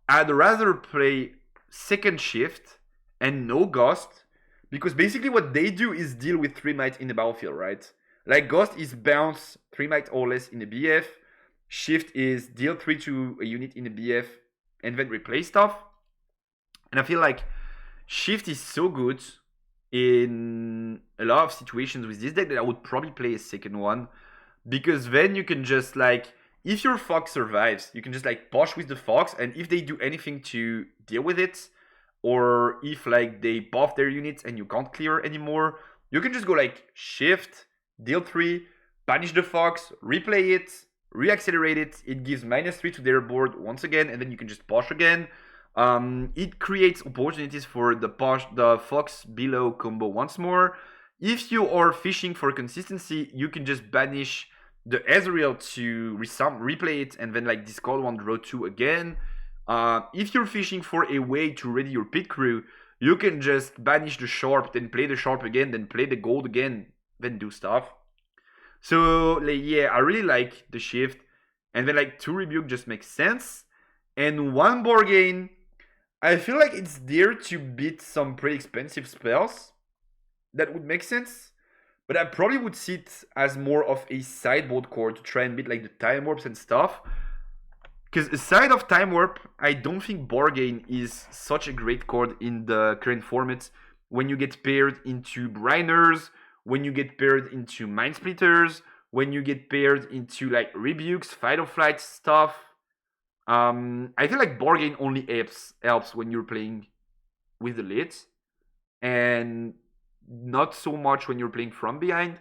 I'd rather play second Shift and no Ghost, because basically what they do is deal with 3 might in the battlefield, right? Like Ghost is bounce 3 might or less in the BF. Shift is deal 3 to a unit in the BF and then replace stuff. And I feel like Shift is so good in a lot of situations with this deck that I would probably play a second one. Because then you can just like, if your Fox survives, you can just like push with the Fox, and if they do anything to deal with it, or if like they buff their units and you can't clear anymore, you can just go like Shift, deal 3, banish the Fox, replay it, reaccelerate it. It gives -3 to their board once again, and then you can just push again. It creates opportunities for the Fox Below combo once more. If you are fishing for consistency, you can just banish the Ezreal to replay it and then like discard 1, draw 2 again. If you're fishing for a way to ready your pit crew, you can just banish the Sharp, then play the Sharp again, then play the Gold again, then do stuff. So like, yeah, I really like the Shift, and then like 2 Rebuke just makes sense. And 1 bargain, I feel like it's there to beat some pretty expensive spells. That would make sense. But I probably would see it as more of a sideboard card to try and beat like the Time Warps and stuff. Because aside of Time Warp, I don't think Bargain is such a great card in the current format. When you get paired into Briners, when you get paired into Mind Splitters, when you get paired into like Rebukes, Fight or Flight stuff. I feel like Bargain only helps when you're playing with the lids, and not so much when you're playing from behind.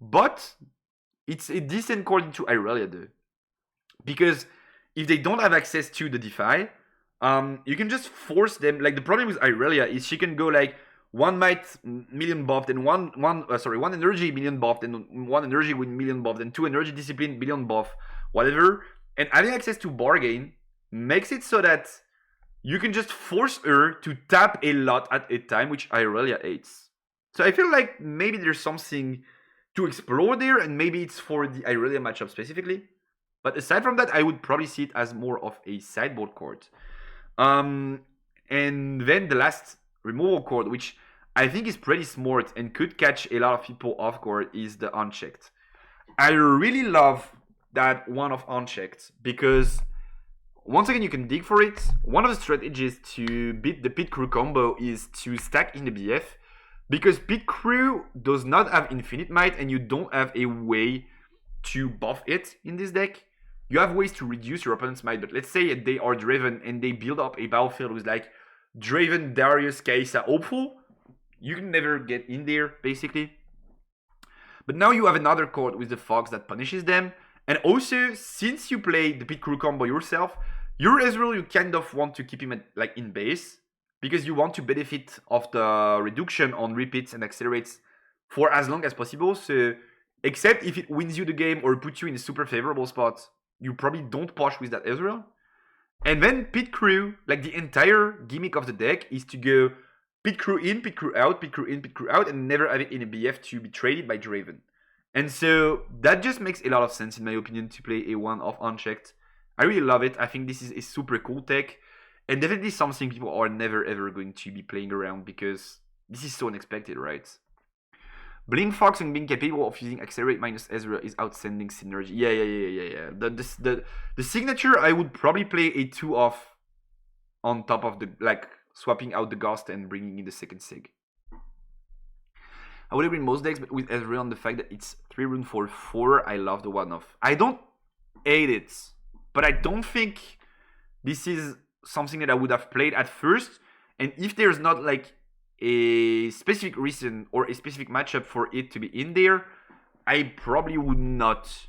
But it's a decent card into Irelia though, because if they don't have access to the DeFi, you can just force them. Like the problem with Irelia is she can go like 1 might million buffed and one energy million buffed and 1 energy with million buffed and 2 energy discipline million buff, whatever. And having access to Bargain makes it so that you can just force her to tap a lot at a time, which Irelia hates. So I feel like maybe there's something to explore there, and maybe it's for the Irelia matchup specifically. But aside from that, I would probably see it as more of a sideboard card. And then the last removal card, which I think is pretty smart and could catch a lot of people off guard, is the Unchecked. I really love that one of unchecked, because once again you can dig for it. One of the strategies to beat the Pit Crew combo is to stack in the BF, because Pit Crew does not have infinite might and you don't have a way to buff it in this deck. You have ways to reduce your opponent's might, but let's say they are Draven and they build up a battlefield with like Draven, Darius, Kaisa, Hopeful. You can never get in there, basically. But now you have another card with the Fox that punishes them. And also, since you play the Pit Crew combo yourself, your Ezreal, you kind of want to keep him at, like in base, because you want to benefit of the reduction on repeats and accelerates for as long as possible. So, except if it wins you the game or puts you in a super favorable spot, you probably don't push with that Ezreal. And then Pit Crew, like the entire gimmick of the deck is to go Pit Crew in, Pit Crew out, Pit Crew in, Pit Crew out, and never have it in a BF to be traded by Draven. And so that just makes a lot of sense in my opinion to play a one of unchecked. I really love it. I think this is a super cool tech. And definitely something people are never ever going to be playing around because this is so unexpected, right? Blink Fox and being capable of using Accelerate minus Ezra is outstanding synergy. Yeah. The signature, I would probably play a 2-off on top of the, like, swapping out the Ghost and bringing in the second Sig. I would agree in most decks, but with Ezreal on the fact that it's 3 rune for 4, I love the 1-off. I don't hate it, but I don't think this is something that I would have played at first. And if there's not like a specific reason or a specific matchup for it to be in there, I probably would not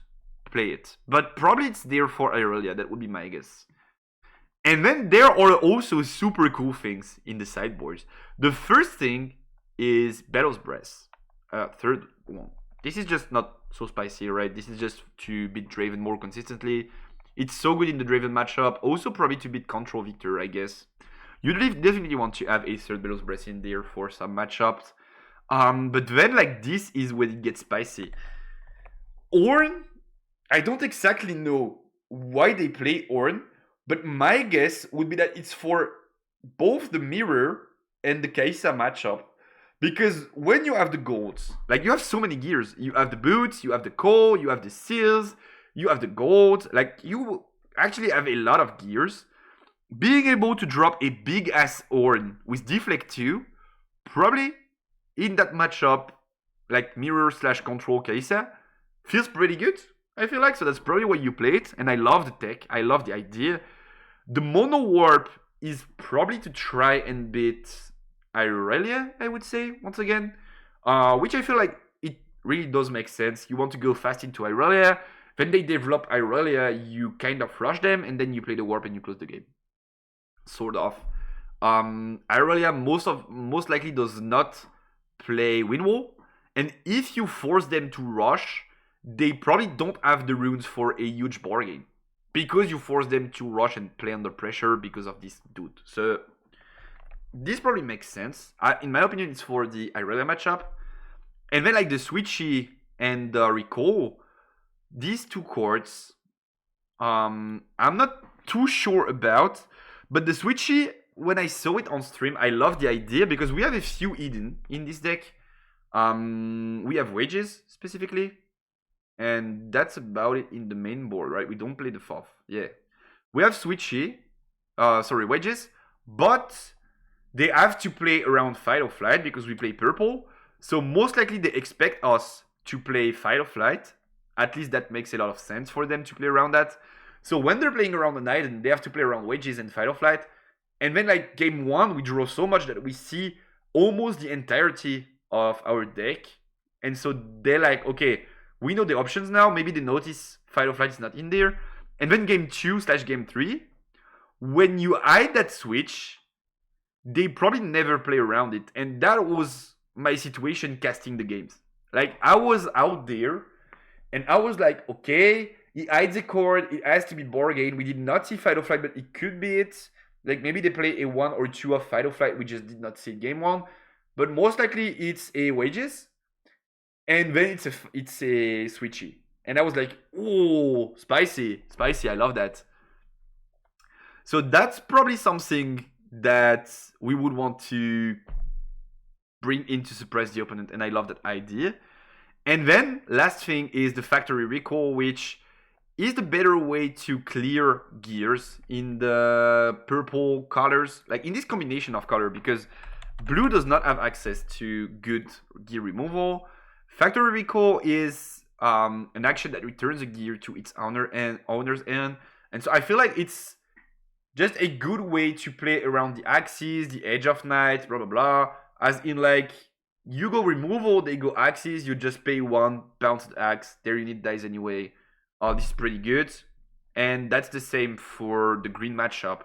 play it. But probably it's there for Irelia, that would be my guess. And then there are also super cool things in the sideboards. The first thing is Battle's Breath. Third one. This is just not so spicy, right? This is just to beat Draven more consistently. It's so good in the Draven matchup. Also probably to beat Control Victor, I guess. You definitely want to have a third Battle's Breath in there for some matchups. But then like this is when it gets spicy. Ornn, I don't exactly know why they play Ornn, but my guess would be that it's for both the Mirror and the Kaisa matchup. Because when you have the golds, like you have so many gears. You have the boots, you have the coal, you have the seals, you have the gold. Like you actually have a lot of gears. Being able to drop a big ass Ornn with Deflect 2, probably in that matchup, like Mirror / Control Kaisa, feels pretty good, I feel like. So that's probably why you play it. And I love the tech. I love the idea. The Mono Warp is probably to try and beat Irelia, I would say, once again. Which I feel like it really does make sense. You want to go fast into Irelia. When they develop Irelia, you kind of rush them. And then you play the Warp and you close the game. Sort of. Irelia most likely does not play Windwall. And if you force them to rush, they probably don't have the runes for a huge bargain. Because you force them to rush and play under pressure because of this dude. So this probably makes sense. In my opinion, it's for the Irelia matchup. And then like the Switchy and the Recall, these two cards, I'm not too sure about. But the Switchy, when I saw it on stream, I love the idea because we have a few Eden in this deck. We have Wages specifically. And that's about it in the main board, right? We don't play the FOF. Yeah. We have Switchy. Wages. But they have to play around Fight or Flight because we play purple. So most likely they expect us to play Fight or Flight. At least that makes a lot of sense for them to play around that. So when they're playing around an Iden, they have to play around Wages and Fight or Flight. And then like game 1, we draw so much that we see almost the entirety of our deck. And so they're like, okay, we know the options now. Maybe they notice Fight or Flight is not in there. And then game 2 / game 3, when you hide that switch, they probably never play around it. And that was my situation casting the games. Like I was out there and I was like, okay, he hides a card, it has to be bargain. We did not see Fight or Flight, but it could be it. Like maybe they play a 1 or 2 of Fight or Flight, we just did not see game 1. But most likely it's a Wages. And then it's a Switchy. And I was like, oh, spicy, I love that. So that's probably something that we would want to bring in to suppress the opponent. And I love that idea. And then last thing is the Factory Recall, which is the better way to clear gears in the purple colors, like in this combination of color, because blue does not have access to good gear removal. Factory recall is an action that returns a gear to its owner's end, and so I feel like it's just a good way to play around the axis, the edge of night, blah blah blah. As in, like, you go removal, they go axis, you just pay one bounced axe, their unit dies anyway. This is pretty good. And that's the same for the green matchup.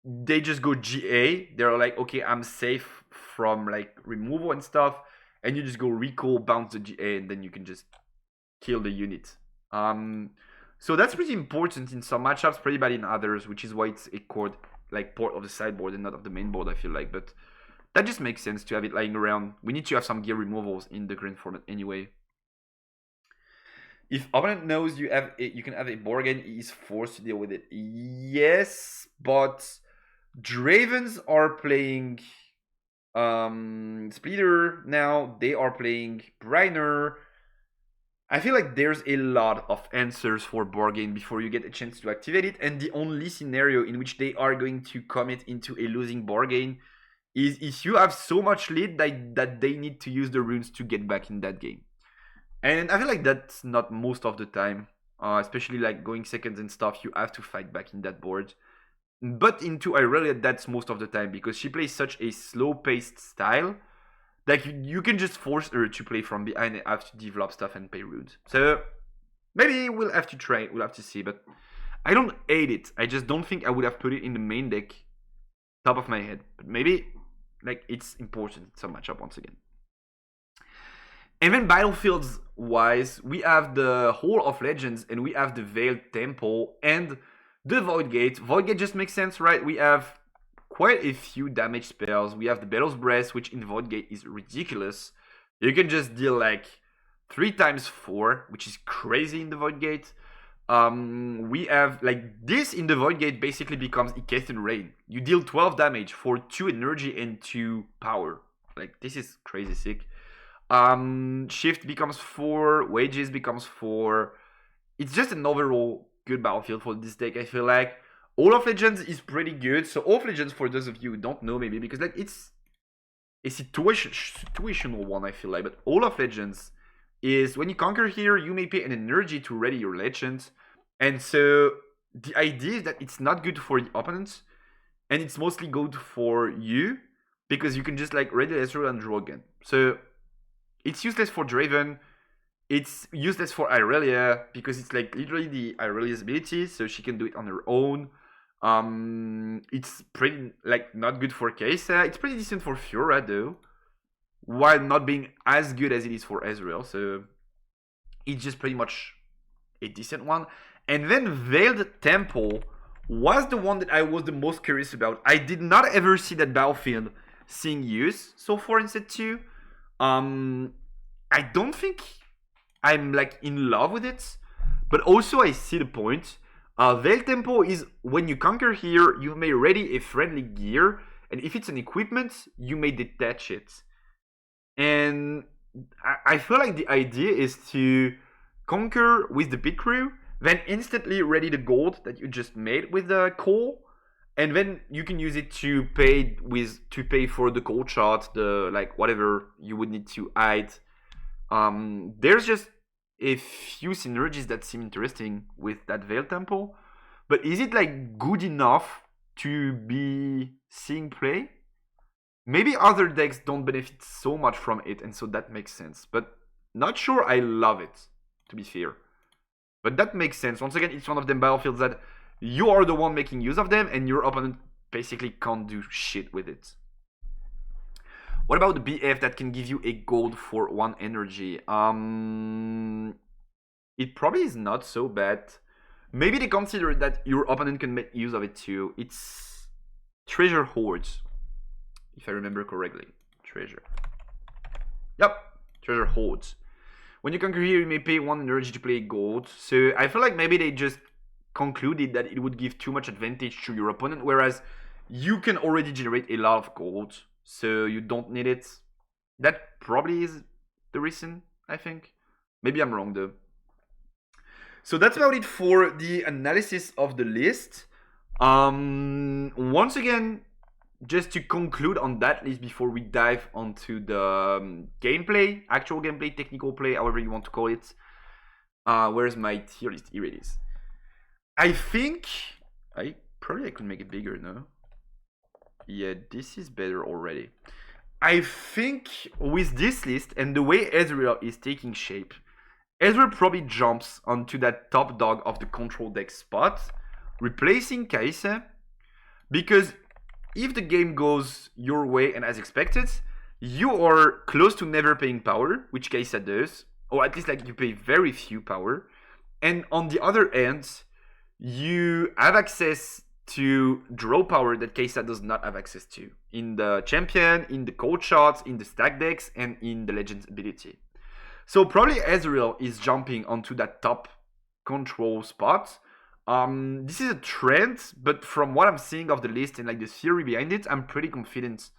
They just go GA, they're like, okay, I'm safe from like removal and stuff, and you just go recall, bounce the GA, and then you can just kill the unit. So that's pretty important in some matchups, pretty bad in others, which is why it's a chord, like port of the sideboard and not of the main board, I feel like. But that just makes sense to have it lying around. We need to have some gear removals in the green format anyway. If opponent knows you can have a board game, he is forced to deal with it. Yes, but Dravens are playing Splitter now. They are playing Briner. I feel like there's a lot of answers for board game before you get a chance to activate it, and the only scenario in which they are going to commit into a losing board game is if you have so much lead that they need to use the runes to get back in that game. And I feel like that's not most of the time, especially like going seconds and stuff, you have to fight back in that board. But into Irelia, that's most of the time, because she plays such a slow-paced style that you can just force her to play from behind and have to develop stuff and pay runes. So maybe we'll have to try, we'll have to see, but I don't hate it. I just don't think I would have put it in the main deck, top of my head. But maybe, like, it's important, it's a matchup once again. And then battlefields wise, we have the Hall of Legends and we have the Veiled Temple and the Void Gate. Void Gate just makes sense, right? We have quite a few damage spells. We have the Bellow's Breath, which in Void Gate is ridiculous. You can just deal like 3 times 4, which is crazy in the Void Gate. We have like this in the Void Gate basically becomes Icathan Rain. You deal 12 damage for 2 energy and 2 power. Like, this is crazy sick. Shift becomes 4, Wages becomes 4. It's just an overall good battlefield for this deck, I feel like. All of Legends is pretty good. So All of Legends, for those of you who don't know maybe, because like it's a situational one, I feel like. But All of Legends is when you conquer here, you may pay an energy to ready your legend. And so the idea is that it's not good for the opponents, and it's mostly good for you, because you can just like ready Ezreal and draw again. So it's useless for Draven. It's useless for Irelia because it's like literally the Irelia's ability, so she can do it on her own. It's pretty like not good for Kai'Sa. It's pretty decent for Fiora though, while not being as good as it is for Ezreal. So it's just pretty much a decent one. And then Veiled Temple was the one that I was the most curious about. I did not ever see that battlefield seeing use so far in set 2. I don't think I'm like in love with it, but also I see the point. Veil Tempo is when you conquer here, you may ready a friendly gear, and if it's an equipment, you may detach it. And I feel like the idea is to conquer with the pit crew, then instantly ready the gold that you just made with the coal, and then you can use it to pay for the gold shot, the like whatever you would need to hide. There's just a few synergies that seem interesting with that Veil Temple, but is it like good enough to be seeing play? Maybe other decks don't benefit so much from it, and so that makes sense. But not sure I love it, to be fair. But that makes sense. Once again, it's one of them battlefields that you are the one making use of them, and your opponent basically can't do shit with it. What about the BF that can give you a gold for 1 energy? It probably is not so bad. Maybe they consider that your opponent can make use of it too. It's Treasure Hoards, if I remember correctly. Treasure. Yep, Treasure Hoards. When you conquer here, you may pay 1 energy to play gold. So I feel like maybe they just concluded that it would give too much advantage to your opponent, whereas you can already generate a lot of gold, so you don't need it. That probably is the reason, I think. Maybe I'm wrong though. So that's about it for the analysis of the list. Once again, just to conclude on that list before we dive onto the gameplay, actual gameplay, technical play, however you want to call it. Where's my tier list? Here it is. I think I could make it bigger, no? Yeah, this is better already. I think with this list and the way Ezreal is taking shape, Ezreal probably jumps onto that top dog of the control deck spot, replacing Kai'Sa, because if the game goes your way and as expected, you are close to never paying power, which Kai'Sa does, or at least like you pay very few power, and on the other end, you have access to draw power that Kai'Sa does not have access to in the champion, in the cold shots, in the stack decks, and in the Legends ability. So probably Ezreal is jumping onto that top control spot. This is a trend, but from what I'm seeing of the list and like the theory behind it, I'm pretty confident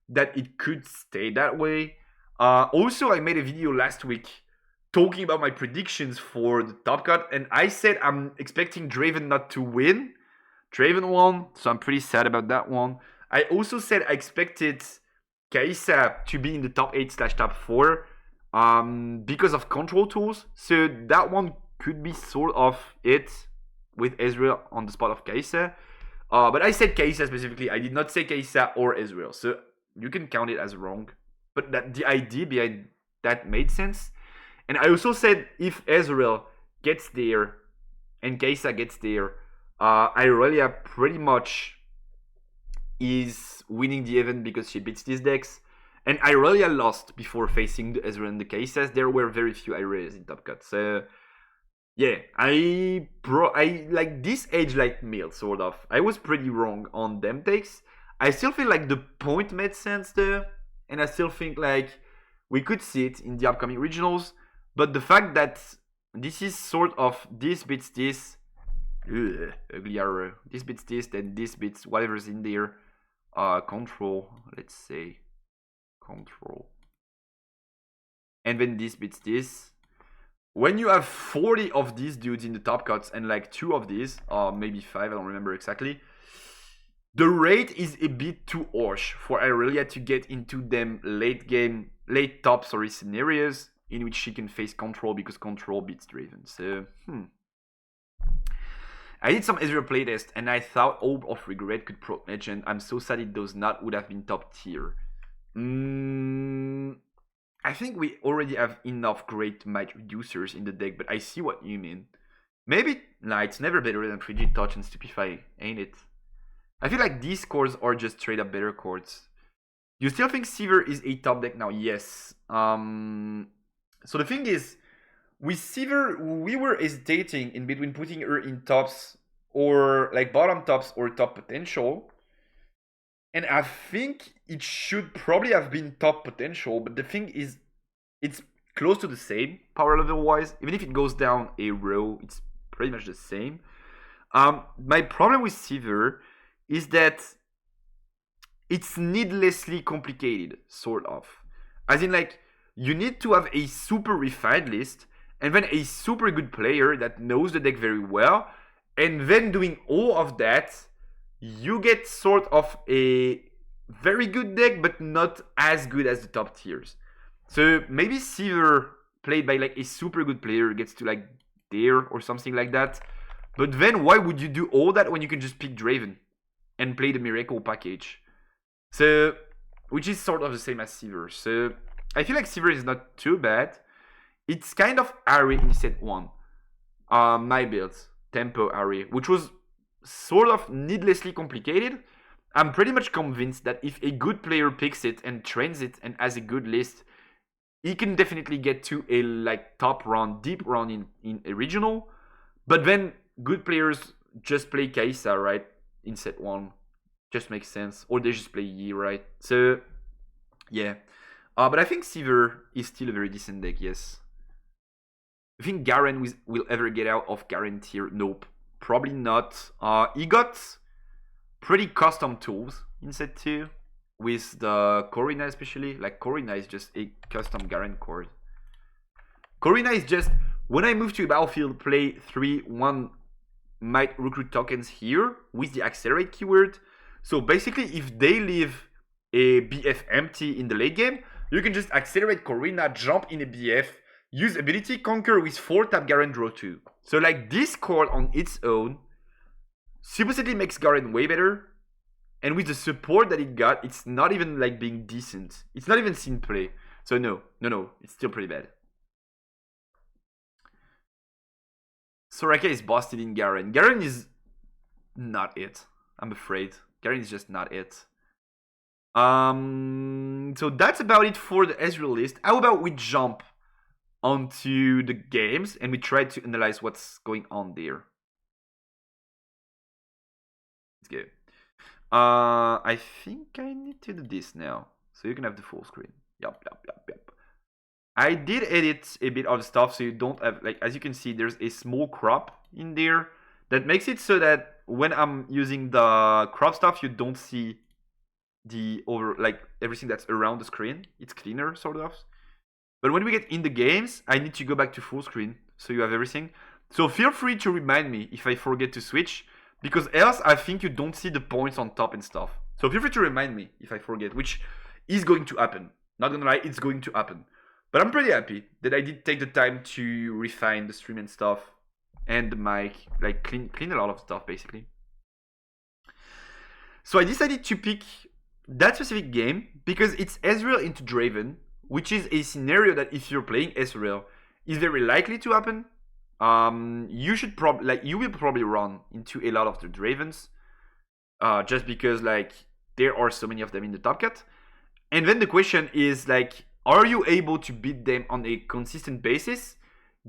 that it could stay that way. Also, I made a video last week talking about my predictions for the top cut, and I said I'm expecting Draven not to win. Draven won, so I'm pretty sad about that one. I also said I expected Kai'Sa to be in the top 8/top 4 because of control tools. So that one could be sort of it with Ezreal on the spot of Kai'Sa. But I said Kai'Sa specifically. I did not say Kai'Sa or Ezreal. So you can count it as wrong. But that the idea behind that made sense. And I also said if Ezreal gets there and Kai'Sa gets there, Irelia pretty much is winning the event because she beats these decks. And Irelia lost before facing the Ezreal and the Kai'Sas. There were very few Irelias in top cut. So yeah, I like this age like meal sort of. I was pretty wrong on them takes. I still feel like the point made sense there, and I still think like we could see it in the upcoming regionals. But the fact that this is sort of this beats this, ugly arrow. This beats this, then this beats whatever's in there. Control, let's say control, and then this beats this. When you have 40 of these dudes in the top cuts and like 2 of these, maybe 5, I don't remember exactly, the rate is a bit too harsh for Irelia to get into them late top scenarios in which she can face control because control beats Draven. So, I did some Ezreal playtest and I thought Orb of Regret could proc Legend. I'm so sad it does not, would have been top tier. I think we already have enough great might reducers in the deck, but I see what you mean. Maybe, nah, it's never better than Frigid Touch and Stupefy, ain't it? I feel like these cards are just straight up better cards. You still think Sivir is a top deck now? Yes. So the thing is, with Sivir, we were hesitating in between putting her in tops or like bottom tops or top potential. And I think it should probably have been top potential, but the thing is, it's close to the same power level wise. Even if it goes down a row, it's pretty much the same. My problem with Sivir is that it's needlessly complicated, sort of. As in, like, you need to have a super refined list, and then a super good player that knows the deck very well, and then doing all of that, you get sort of a very good deck, but not as good as the top tiers. So maybe Sivir played by like a super good player gets to like there or something like that. But then why would you do all that when you can just pick Draven and play the Miracle package? So, which is sort of the same as Sivir. So I feel like Sivir is not too bad. It's kind of Ari in set 1. My build, Tempo Ari, which was sort of needlessly complicated. I'm pretty much convinced that if a good player picks it and trains it and has a good list, he can definitely get to a like top run, deep run in a regional. But then good players just play Kai'Sa, right? In set 1. Just makes sense. Or they just play Yi, right? So, yeah. But I think Sivir is still a very decent deck, yes. I think Garen will ever get out of Garen tier? Nope. Probably not. He got pretty custom tools in set 2 with the Corina especially. Like Corina is just a custom Garen card. Corina is just When I move to a battlefield, play 3-1 might recruit tokens here with the accelerate keyword. So basically, if they leave a BF empty in the late game, you can just accelerate Corina, jump in a BF, use ability conquer with 4 tap Garen draw 2. So like this card on its own supposedly makes Garen way better. And with the support that it got, it's not even like being decent. It's not even seen play. So no, it's still pretty bad. Soraka is busted in Garen. Garen is not it, I'm afraid. Garen is just not it. So that's about it for the Ezreal list. How about we jump onto the games and we try to analyze what's going on there. Let's go. I think I need to do this now. So you can have the full screen. Yep. I did edit a bit of stuff so you don't have, like, as you can see, there's a small crop in there that makes it so that when I'm using the crop stuff, you don't see the everything that's around the screen. It's cleaner, sort of. But when we get in the games, I need to go back to full screen so you have everything. So feel free to remind me if I forget to switch, because else I think you don't see the points on top and stuff. So feel free to remind me if I forget, which is going to happen. Not gonna lie, it's going to happen. But I'm pretty happy that I did take the time to refine the stream and stuff, and the mic, like clean a lot of stuff basically. So I decided to pick that specific game because it's Ezreal into Draven, which is a scenario that if you're playing Ezreal is very likely to happen. You will probably run into a lot of the Dravens, just because like there are so many of them in the top cut. And then the question is like, are you able to beat them on a consistent basis?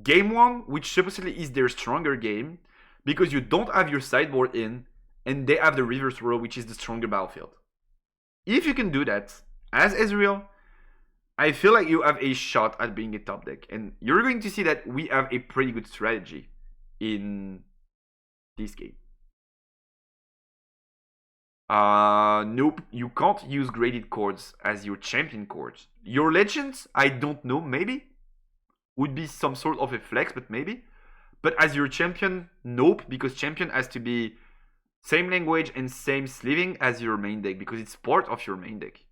Game 1, which supposedly is their stronger game, because you don't have your sideboard in, and they have the reverse row, which is the stronger battlefield. If you can do that as Ezreal, I feel like you have a shot at being a top deck. And you're going to see that we have a pretty good strategy in this game. Nope, you can't use graded chords as your champion chords. Your legends, I don't know, maybe? Would be some sort of a flex, but maybe. But as your champion, nope, because champion has to be same language and same sleeving as your main deck, because it's part of your main deck.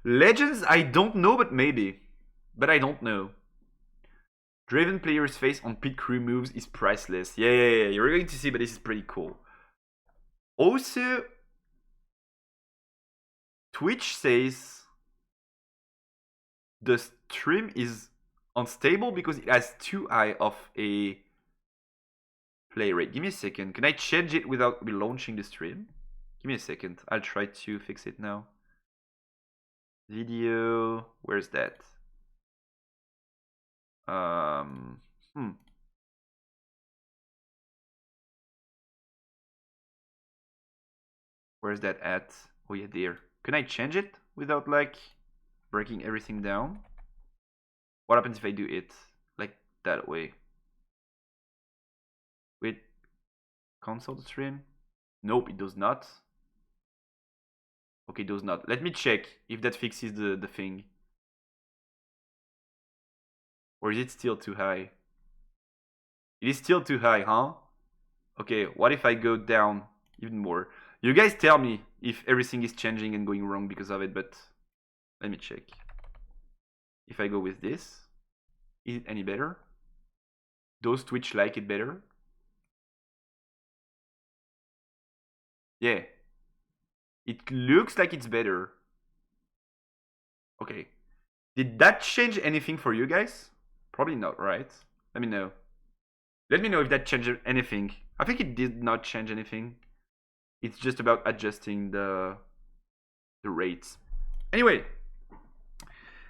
Legends, I don't know, but maybe. But I don't know. Draven player's face on pit crew moves is priceless. Yeah, you're going to see, but this is pretty cool. Also, Twitch says the stream is unstable because it has too high of a play rate. Give me a second. Can I change it without relaunching the stream? Give me a second. I'll try to fix it now. Video. Where's that? Where's that at? Oh yeah, there. Can I change it without like breaking everything down? What happens if I do it like that way? Wait, cancel the stream? Nope, it does not. Okay, it does not. Let me check if that fixes the thing. Or is it still too high? It is still too high, huh? Okay, what if I go down even more? You guys tell me if everything is changing and going wrong because of it, but let me check. If I go with this, is it any better? Does Twitch like it better? Yeah. It looks like it's better. Okay. Did that change anything for you guys? Probably not, right? Let me know. Let me know if that changed anything. I think it did not change anything. It's just about adjusting the rates. Anyway,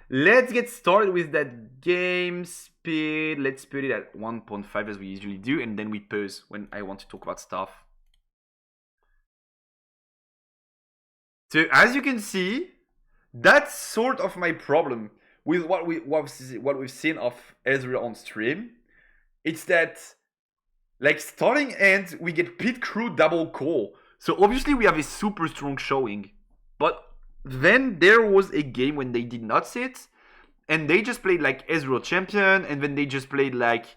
let's get started with that game speed. Let's put it at 1.5 as we usually do, and then we pause when I want to talk about stuff. So as you can see, that's sort of my problem with what we've seen of Ezreal on stream. It's that, like, starting end, we get pit crew double call. So obviously we have a super strong showing. But then there was a game when they did not see it. and they just played like Ezreal champion, and then they just played like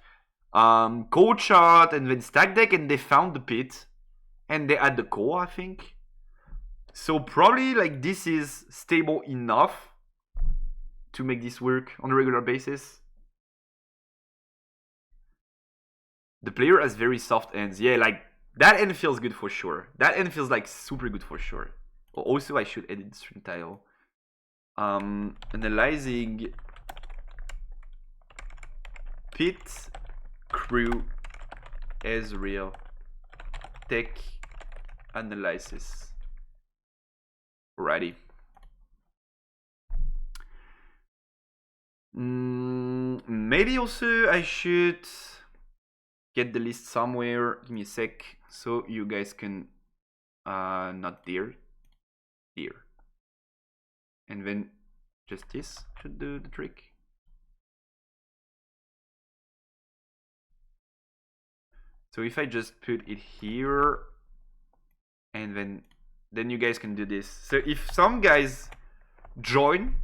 cold shot, and then stack deck, and they found the pit, and they had the core, I think. So probably like this is stable enough to make this work on a regular basis. The player has very soft ends. Yeah, like that end feels good for sure. That end feels like super good for sure. Also, I should edit the string tile. Analyzing pit crew Ezreal tech analysis. Alrighty. Maybe also I should get the list somewhere. Give me a sec so you guys can not there. And then just this should do the trick. So if I just put it here, and then you guys can do this. So if some guys join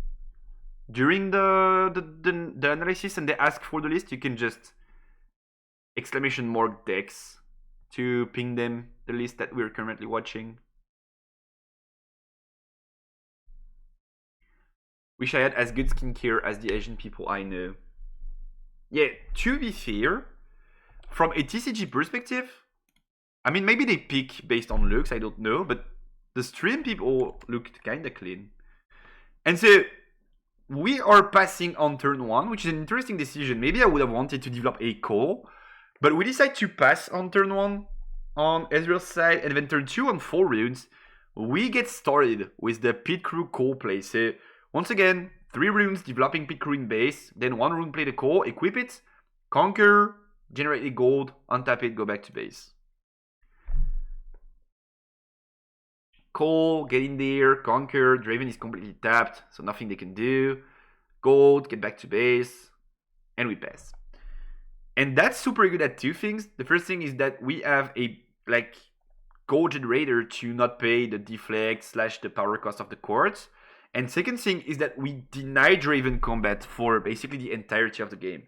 during the analysis and they ask for the list, you can just exclamation mark decks to ping them the list that we're currently watching. Wish I had as good skincare as the Asian people I know. Yeah, to be fair, from a TCG perspective, I mean, maybe they pick based on looks, I don't know, but the stream people looked kinda clean. And so, we are passing on turn 1, which is an interesting decision. Maybe I would have wanted to develop a call, but we decide to pass on turn 1 on Ezreal's side, and then turn 2 on 4 runes, we get started with the Pit Crew call play. So, once again, 3 runes developing Pit Crew in base, then 1 rune play the call, equip it, conquer, generate a gold, untap it, go back to base. Call, get in there, conquer, Draven is completely tapped, so nothing they can do. Gold, get back to base, and we pass. And that's super good at 2 things. The first thing is that we have a gold generator to not pay the deflect / the power cost of the cards. And second thing is that we deny Draven combat for basically the entirety of the game.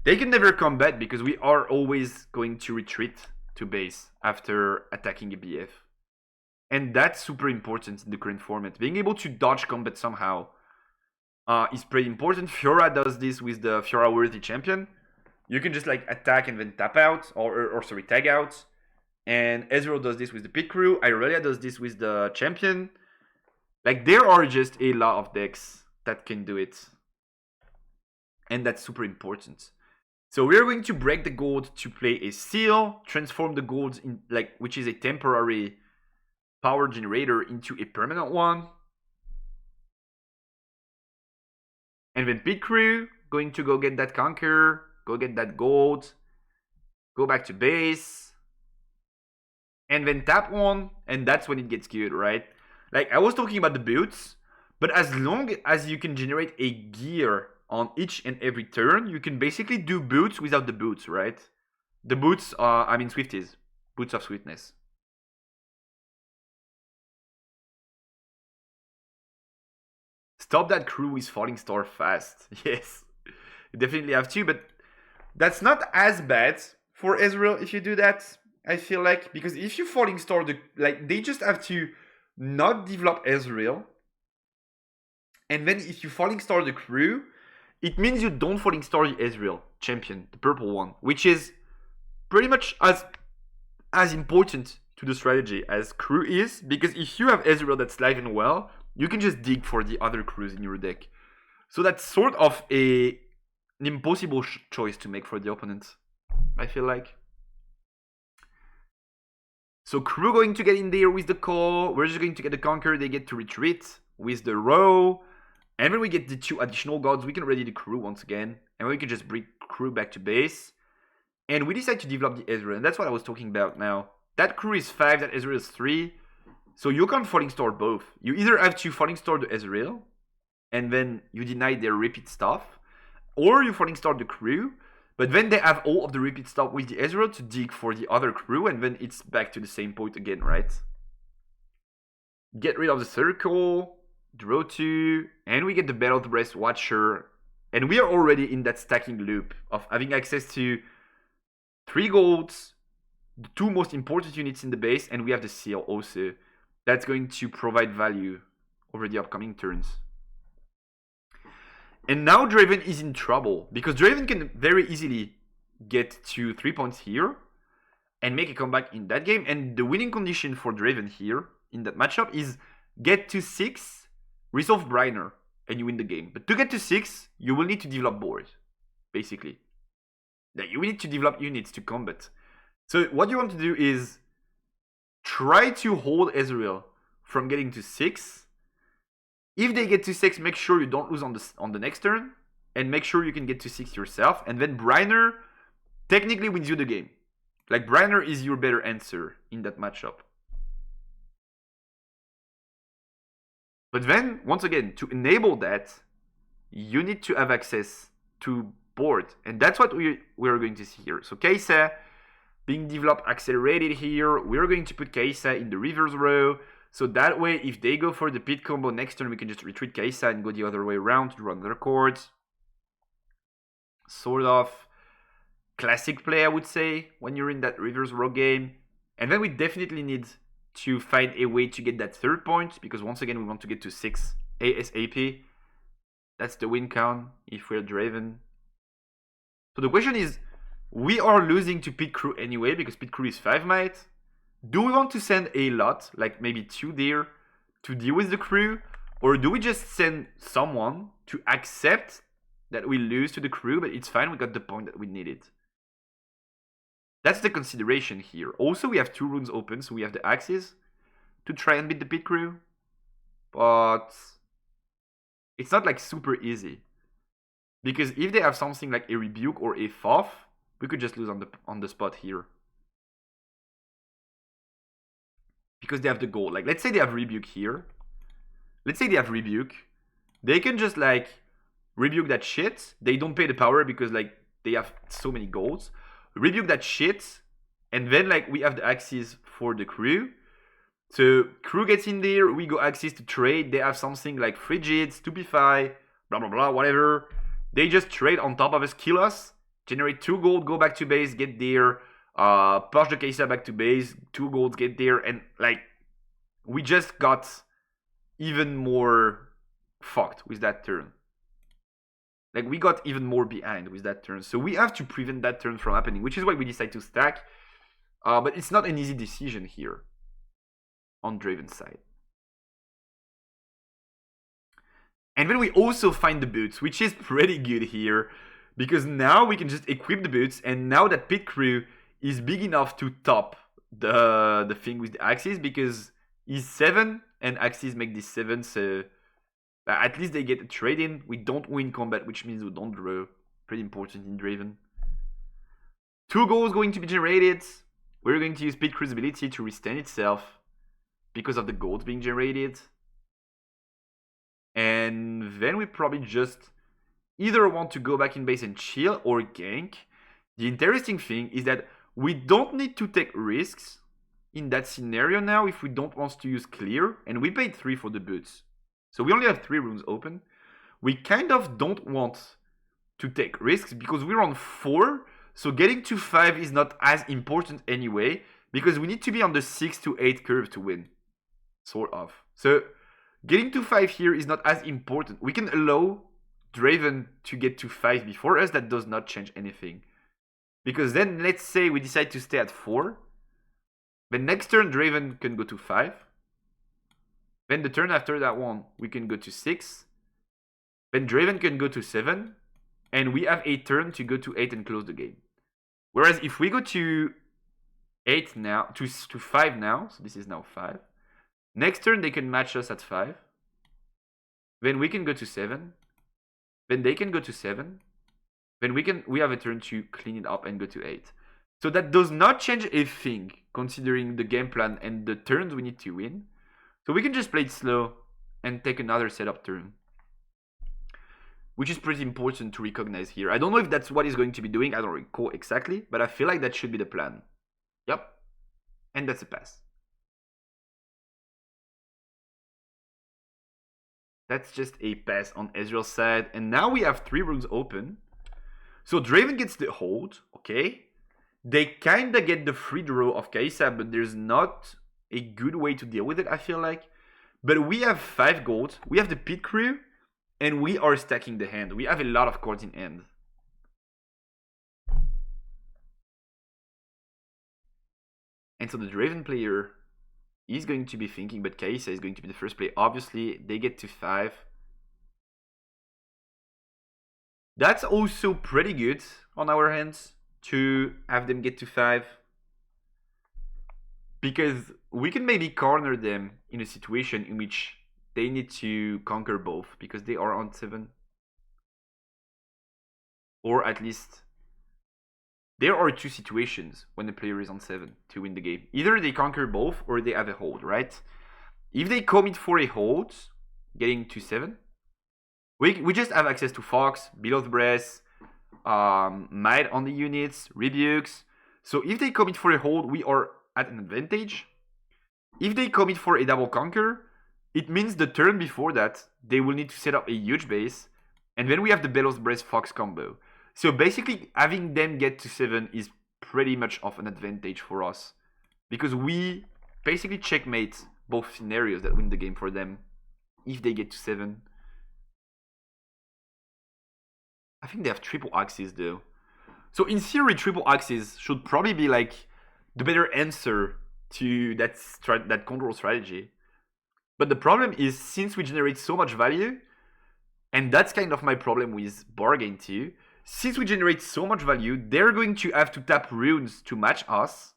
They can never combat because we are always going to retreat to base after attacking a BF. And that's super important in the current format. Being able to dodge combat somehow is pretty important. Fiora does this with the Fiora worthy champion. You can just attack and then tap out, or sorry, tag out. And Ezreal does this with the Pit Crew. Irelia does this with the champion. There are just a lot of decks that can do it. And that's super important. So we're going to break the gold to play a seal, transform the gold in which is a temporary power generator into a permanent one. And then Pit Crew, going to go get that conquer, go get that gold, go back to base, and then tap one, and that's when it gets good, right? I was talking about the boots, but as long as you can generate a gear on each and every turn, you can basically do boots without the boots, right? The boots, Swifties. Boots of Sweetness. Stop that crew with Falling Star fast. Yes, you definitely have to, but that's not as bad for Ezreal if you do that, I feel like. Because if you Falling Star, they just have to not develop Ezreal. And then if you Falling Star the crew, it means you don't Falling Star the Ezreal champion, the purple one, which is pretty much as important to the strategy as crew is, because if you have Ezreal that's live and well, you can just dig for the other crews in your deck. So that's sort of an impossible choice to make for the opponent, I feel like. So crew going to get in there with the call. We're just going to get the conquer. They get to retreat with the row. And when we get the 2 additional gods, we can ready the crew once again. And we can just bring crew back to base. And we decide to develop the Ezreal. And that's what I was talking about now. That crew is 5, that Ezreal is 3. So you can't Falling Star both. You either have to Falling Star the Ezreal, and then you deny their repeat stuff. Or you Falling Star the crew, but then they have all of the repeat stuff with the Ezreal to dig for the other crew, and then it's back to the same point again, right? Get rid of the circle. draw 2, and we get the Battle Breast Watcher. And we are already in that stacking loop of having access to 3 golds, the 2 most important units in the base, and we have the seal also. That's going to provide value over the upcoming turns. And now Draven is in trouble, because Draven can very easily get to 3 points here and make a comeback in that game. And the winning condition for Draven here in that matchup is get to 6, resolve Briner, and you win the game. But to get to 6, you will need to develop board, basically. You will need to develop units to combat. So what you want to do is try to hold Ezreal from getting to 6. If they get to 6, make sure you don't lose on the next turn, and make sure you can get to 6 yourself. And then Briner technically wins you the game. Like, Briner is your better answer in that matchup. But then, once again, to enable that, you need to have access to board. And that's what we're going to see here. So Kai'Sa being developed accelerated here. We're going to put Kai'Sa in the reverse row. So that way, if they go for the pit combo next turn, we can just retreat Kai'Sa and go the other way around to run their chords. Sort of classic play, I would say, when you're in that reverse row game. And then we definitely need to find a way to get that 3rd point, because once again, we want to get to 6 ASAP. That's the win count if we're Draven. So the question is, we are losing to pit crew anyway, because pit crew is 5 might. Do we want to send a lot, like maybe 2 there, to deal with the crew? Or do we just send someone to accept that we lose to the crew, but it's fine, we got the point that we needed? That's the consideration here. Also, we have 2 runes open, so we have the axes to try and beat the pit crew. But it's not like super easy. Because if they have something like a rebuke or a FOF, we could just lose on the spot here. Because they have the gold. Like, let's say they have rebuke here. Let's say they have rebuke. They can just like rebuke that shit. They don't pay the power because like they have so many golds. Rebuke that shit. And then like we have the axes for the crew. So crew gets in there. We go axes to trade. They have something like Frigid, Stupefy, blah blah blah, whatever. They just trade on top of us, kill us, generate 2 gold, go back to base, get there. Push the Kai'Sa back to base, 2 golds, get there, and like we just got even more fucked with that turn. Like we got even more behind with that turn. So we have to prevent that turn from happening, which is why we decide to stack. But it's not an easy decision here on Draven's side. And then we also find the boots, which is pretty good here, because now we can just equip the boots, and now that pit crew is big enough to top the thing with the axes, because he's 7 and axes make this 7, so at least they get a trade in. We don't win combat, which means we don't draw. Pretty important in Draven. 2 goals going to be generated. We're going to use pit crew's ability to restand itself because of the golds being generated. And then we probably just either want to go back in base and chill or gank. The interesting thing is that we don't need to take risks in that scenario now if we don't want to use clear. And we paid 3 for the boots. So we only have 3 runes open. We kind of don't want to take risks because we're on 4. So getting to 5 is not as important anyway, because we need to be on the 6 to 8 curve to win. Sort of. So getting to 5 here is not as important. We can allow Draven to get to 5 before us. That does not change anything. Because then, let's say we decide to stay at 4. Then next turn, Draven can go to 5. Then the turn after that one, we can go to 6. Then Draven can go to 7. And we have a turn to go to 8 and close the game. Whereas if we go to 8 now, to 5 now, so this is now 5. Next turn, they can match us at 5. Then we can go to 7. Then they can go to 7. Then we have a turn to clean it up and go to 8. So that does not change a thing, considering the game plan and the turns we need to win. So we can just play it slow and take another setup turn, which is pretty important to recognize here. I don't know if that's what he's going to be doing. I don't recall exactly, but I feel like that should be the plan. Yep. And that's a pass. That's just a pass on Ezreal's side. And now we have 3 runes open. So Draven gets the hold, okay. They kinda get the free draw of Kai'Sa, but there's not a good way to deal with it, I feel like. But we have 5 gold, we have the pit crew, and we are stacking the hand. We have a lot of cards in hand. And so the Draven player is going to be thinking, but Kai'Sa is going to be the first play. Obviously, they get to 5. That's also pretty good on our hands to have them get to 5. Because we can maybe corner them in a situation in which they need to conquer both because they are on 7. Or at least there are 2 situations when the player is on 7 to win the game. Either they conquer both or they have a hold, right? If they commit for a hold, getting to 7, we just have access to Fox, Below the Breath, Might on the units, Rebukes. So if they commit for a hold, we are at an advantage. If they commit for a double conquer, it means the turn before that, they will need to set up a huge base. And then we have the Bellows Breath Fox combo. So basically, having them get to 7 is pretty much of an advantage for us. Because we basically checkmate both scenarios that win the game for them. If they get to 7. I think they have triple axes though. So in theory, triple axes should probably be like the better answer to that control strategy. But the problem is, since we generate so much value, and that's kind of my problem with Bargain too, since we generate so much value, they're going to have to tap runes to match us,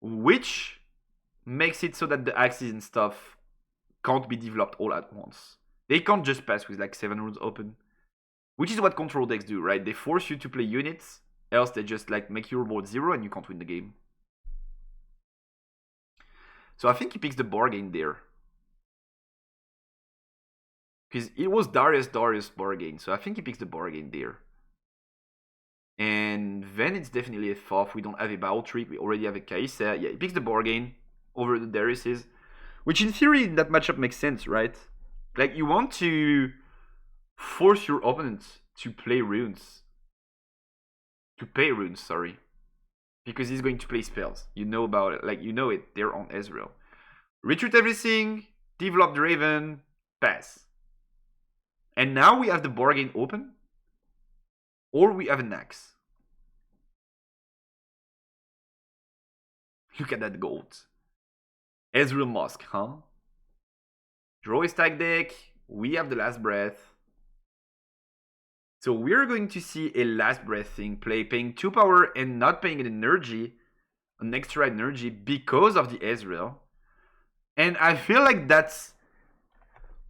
which makes it so that the axes and stuff can't be developed all at once. They can't just pass with like 7 runes open, which is what control decks do, right? They force you to play units, else they just like make your board 0 and you can't win the game. So I think he picks the bargain there. Because it was Darius bargain, so I think he picks the bargain there. And then it's definitely a Thoth. We don't have a battle trick, we already have a Kai'Sa. Yeah, he picks the bargain over the Darius's. Which in theory, that matchup makes sense, right? Like, you want to force your opponent to play runes. To pay runes, sorry. Because he's going to play spells. You know about it. Like, you know it. They're on Ezreal. Retreat everything. Develop Draven. Pass. And now we have the bargain open. Or we have an axe. Look at that gold. Ezreal Musk, huh? Draw a stack deck. We have the Last Breath. So we're going to see a Last Breath thing play, paying 2 power and not paying an energy, an extra energy because of the Ezreal. And I feel like that's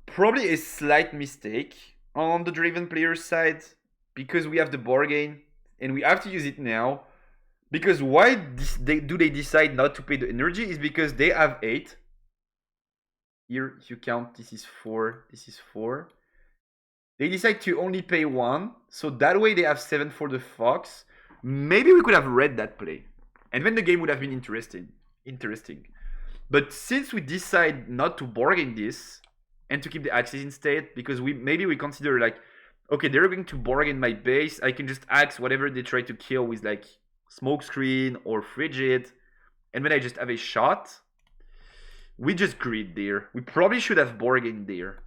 probably a slight mistake on the Draven player's side because we have the bargain and we have to use it now. Because why do they decide not to pay the energy is because they have 8. Here, if you count, this is 4, this is 4. They decide to only pay 1, so that way they have 7 for the Fox. Maybe we could have read that play, and then the game would have been interesting. But since we decide not to bargain this and to keep the axes instead, because maybe we consider like, okay, they're going to bargain my base, I can just axe whatever they try to kill with like Smokescreen or Frigid, and then I just have a shot. We just greed there. We probably should have bargained there.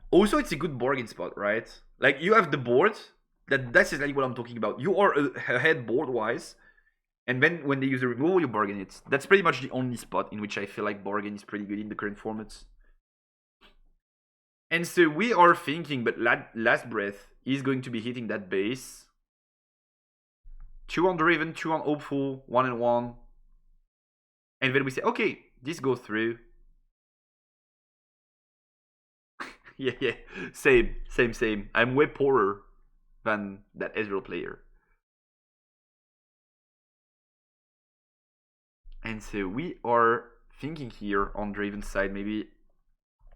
Also, it's a good bargain spot, right? Like, you have the board. That's exactly what I'm talking about. You are ahead board-wise. And then when they use the removal, you bargain it. That's pretty much the only spot in which I feel like bargain is pretty good in the current formats. And so we are thinking, but Last Breath is going to be hitting that base. 2 on Draven, 2 on Hopeful, 1 and 1. And then we say, okay, this goes through. Yeah. Same. I'm way poorer than that Ezreal player. And so we are thinking here on Draven's side, maybe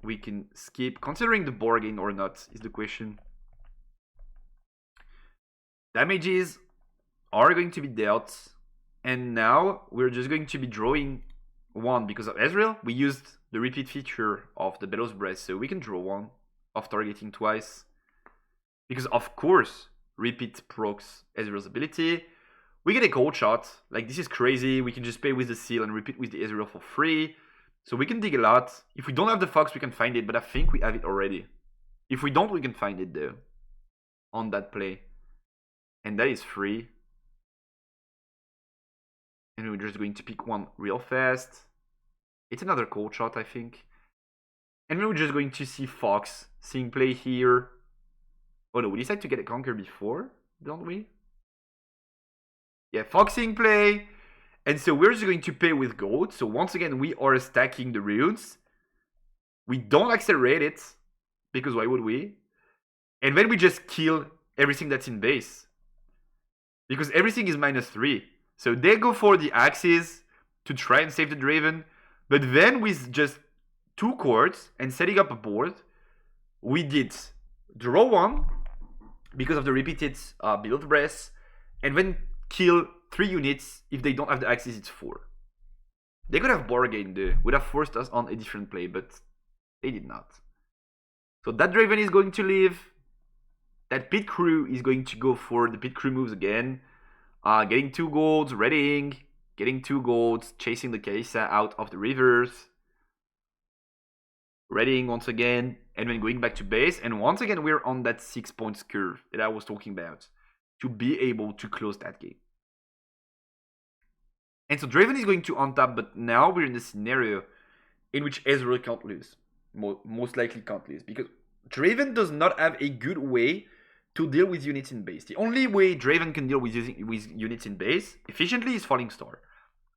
we can skip, considering the bargain or not, is the question. Damages are going to be dealt. And now we're just going to be drawing 1 because of Ezreal. We used the repeat feature of the Bellow's Breath, so we can draw one of targeting twice. Because of course, repeat procs Ezreal's ability. We get a cold shot. Like, this is crazy. We can just pay with the seal and repeat with the Ezreal for free. So we can dig a lot. If we don't have the Fox, we can find it, but I think we have it already. If we don't, we can find it though. On that play. And that is free. And we're just going to pick one real fast. It's another cold shot, I think. And then we're just going to see Fox seeing play here. Oh no, we decided to get a conquer before, don't we? Yeah, Fox seeing play. And so we're just going to pay with gold. So once again, we are stacking the runes. We don't accelerate it, because why would we? And then we just kill everything that's in base. Because everything is -3. So they go for the axes to try and save the Draven. But then with just 2 chords and setting up a board, we did draw 1 because of the repeated build breath, and then kill 3 units. If they don't have the axes, it's 4. They could have bargained though, would have forced us on a different play, but they did not. So that Draven is going to leave. That pit crew is going to go for the pit crew moves again. Getting 2 golds, readying, getting 2 golds, chasing the Kaisa out of the rivers. Readying once again, and then going back to base. And once again, we're on that 6 points curve that I was talking about to be able to close that game. And so Draven is going to untap, but now we're in a scenario in which Ezreal can't lose. Most likely can't lose, because Draven does not have a good way to deal with units in base. The only way Draven can deal with units in base efficiently is Falling Star.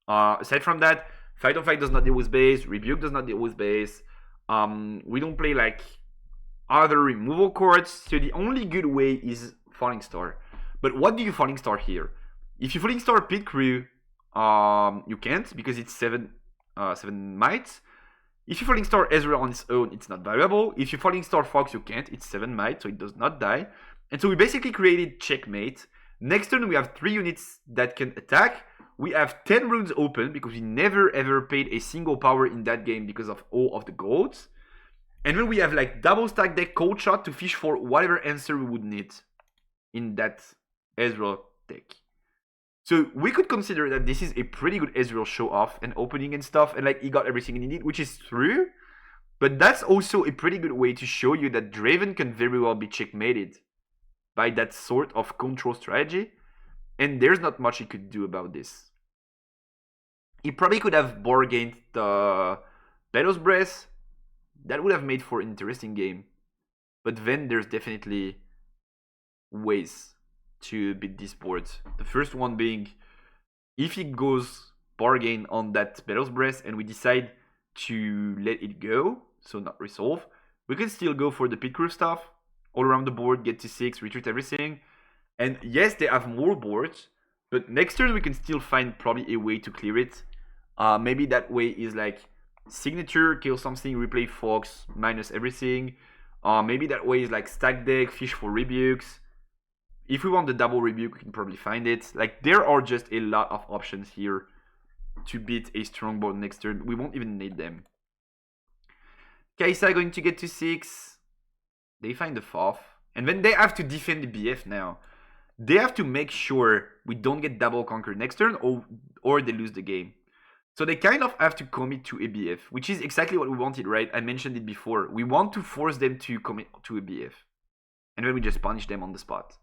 Aside from that, Fight on Fight does not deal with base, Rebuke does not deal with base. We don't play like other removal cards, so the only good way is Falling Star. But what do you Falling Star here? If you Falling Star Pit Crew, you can't, because it's 7 might. If you Falling Star Ezreal on its own, it's not viable. If you Falling Star Fox, you can't. It's 7 might, so it does not die. And so we basically created checkmate. Next turn, we have 3 units that can attack. We have 10 runes open, because we never ever paid a single power in that game because of all of the golds. And then we have like double stack deck cold shot to fish for whatever answer we would need in that Ezreal deck. So we could consider that this is a pretty good Ezreal show off and opening and stuff, and like he got everything he needed, which is true. But that's also a pretty good way to show you that Draven can very well be checkmated by that sort of control strategy. And there's not much he could do about this. He probably could have bargained the Bellow's Breath. That would have made for an interesting game. But then there's definitely ways to beat this board. The first one being, if he goes bargain on that Bellow's Breath and we decide to let it go, so not resolve, we can still go for the pit crew stuff all around the board, get to 6, retreat everything. And yes, they have more boards, but next turn we can still find probably a way to clear it. Maybe that way is like signature, kill something, replay Fox, minus everything. Maybe that way is like stack deck, fish for rebukes. If we want the double rebuke, we can probably find it. Like, there are just a lot of options here to beat a strong board next turn. We won't even need them. Kaisa going to get to 6. They find the 4th. And then they have to defend the BF now. They have to make sure we don't get double conquer next turn, or they lose the game. So they kind of have to commit to a BF, which is exactly what we wanted, right? I mentioned it before. We want to force them to commit to a BF. And then we just punish them on the spot.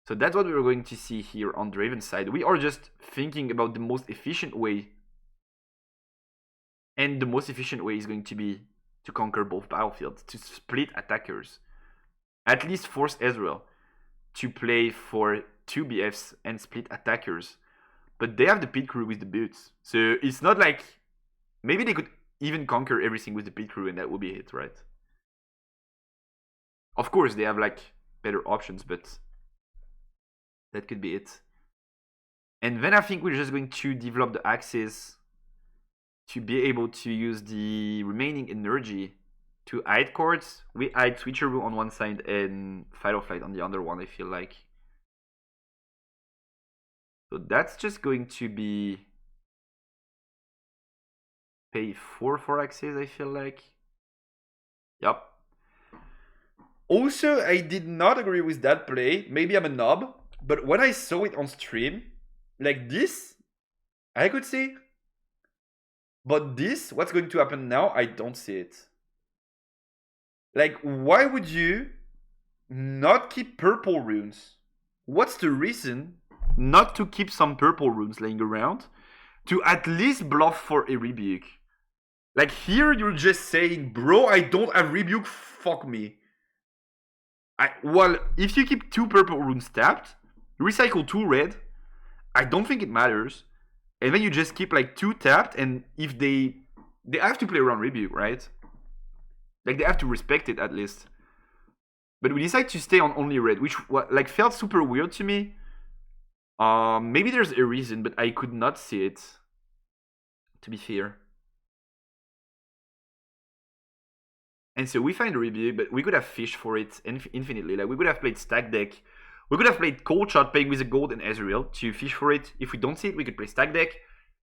So that's what we're going to see here on Draven's side. We are just thinking about the most efficient way. And the most efficient way is going to be to conquer both battlefields, to split attackers. At least force Ezreal to play for 2 BFs and split attackers. But they have the pit crew with the boots. So it's not like, maybe they could even conquer everything with the pit crew and that would be it, right? Of course, they have like better options, but that could be it. And then I think we're just going to develop the axes to be able to use the remaining energy to hide cards. We hide Switcheroo on one side and Fight or Flight on the other one, I feel like. So that's just going to be pay 4 for access, I feel like. Yep. Also, I did not agree with that play. Maybe I'm a knob, but when I saw it on stream, like this, I could see. But this, what's going to happen now, I don't see it. Like, why would you not keep purple runes? What's the reason not to keep some purple runes laying around to at least bluff for a rebuke? Like, here you're just saying, bro, I don't have rebuke, fuck me. Well, if you keep 2 purple runes tapped, recycle 2 red, I don't think it matters. And then you just keep like 2 tapped, and if they have to play around rebuke, right? Like, they have to respect it at least. But we decide to stay on only red, which like felt super weird to me. Maybe there's a reason, but I could not see it, to be fair. And so we find a rebuke, but we could have fished for it infinitely. Like, we could have played stack deck. We could have played cold shot, playing with a gold and Ezreal to fish for it. If we don't see it, we could play stack deck.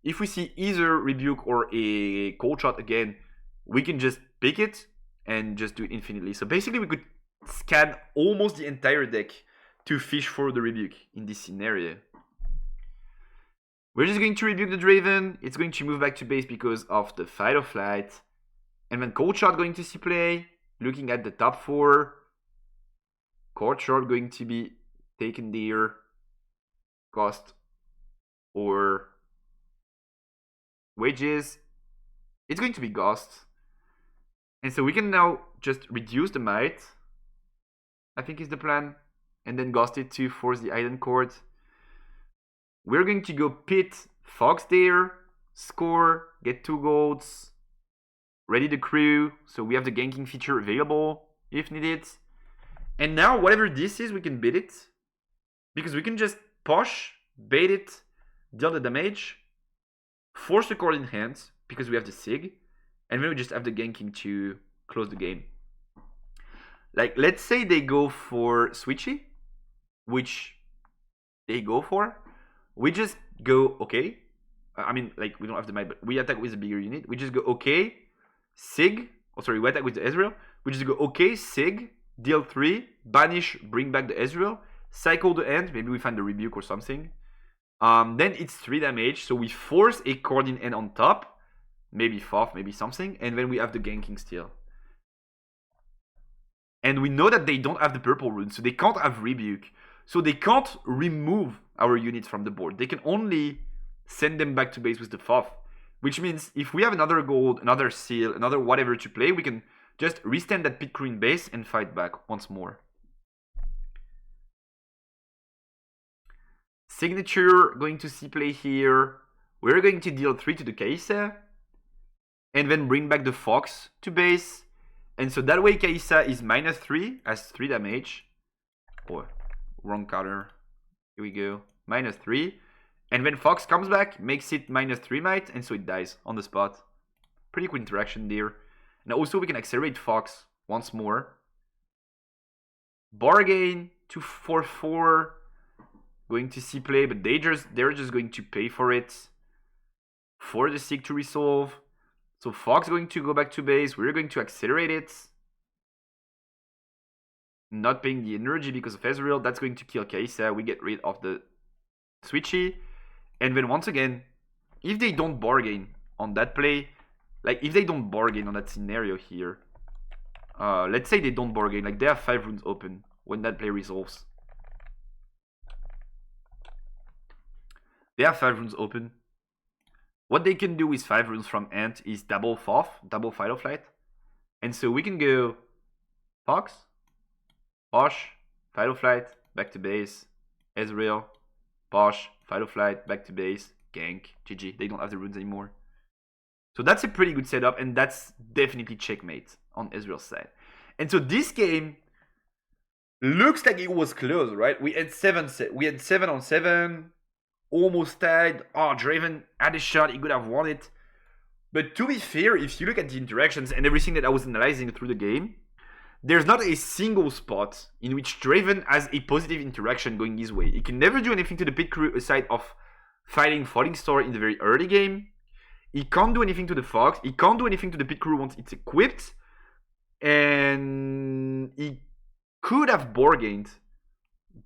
If we see either rebuke or a cold shot again, we can just pick it and just do it infinitely. So basically, we could scan almost the entire deck to fish for the rebuke in this scenario. We're just going to rebuke the Draven. It's going to move back to base because of the fight or flight. And then cold shot going to see play. Looking at the top 4. Cold shot going to be taken there. Cost or wages. It's going to be Ghost. And so we can now just reduce the might, I think is the plan. And then Ghost it to force the Iden Court. We're going to go pit Fox there. Score. Get 2 golds. Ready the crew, so we have the ganking feature available if needed. And now, whatever this is, we can bait it. Because we can just push, bait it, deal the damage, force the card in hand, because we have the Sig, and then we just have the ganking to close the game. Like, let's say they go for Switchy, which they go for. We just go, okay. I mean, like, we don't have the might, but we attack with a bigger unit. We just go, okay. Sig, we attack with the Ezreal. We just go, okay, Sig, deal 3, banish, bring back the Ezreal, cycle the end, maybe we find the rebuke or something. Then it's 3 damage, so we force a card in end on top, maybe Foff, maybe something, and then we have the ganking still. And we know that they don't have the purple rune, so they can't have rebuke. So they can't remove our units from the board. They can only send them back to base with the Foff. Which means if we have another gold, another seal, another whatever to play, we can just restand that pit crew in base and fight back once more. Signature going to see play here. We're going to deal 3 to the Kaisa. And then bring back the Fox to base. And so that way Kaisa is -3, has 3 damage. Oh, wrong counter. Here we go. -3. And when Fox comes back, makes it -3 might, and so it dies on the spot. Pretty cool interaction there. And also we can accelerate Fox once more. Bargain to 4/4. Going to see play, but they're just going to pay for it. For the Sig to resolve. So Fox going to go back to base. We're going to accelerate it. Not paying the energy because of Ezreal. That's going to kill Kaisa. We get rid of the Switchy. And then once again, if they don't bargain on that play, like if they don't bargain on that scenario here, let's say they don't bargain, like they have 5 runes open when that play resolves. They have 5 runes open. What they can do with 5 runes from Ant is double Foff, double Fight or Flight. And so we can go Fox, Posh, Fight or Flight, back to base, Ezreal, Posh, Fight or Flight, back to base, gank, GG. They don't have the runes anymore. So that's a pretty good setup, and that's definitely checkmate on Ezreal's side. And so this game looks like it was close, right? We had 7 on 7, almost tied. Oh, Draven had a shot, he could have won it. But to be fair, if you look at the interactions and everything that I was analyzing through the game, there's not a single spot in which Draven has a positive interaction going his way. He can never do anything to the pit crew aside of fighting Falling Star in the very early game. He can't do anything to the Fox. He can't do anything to the pit crew once it's equipped. And he could have bargained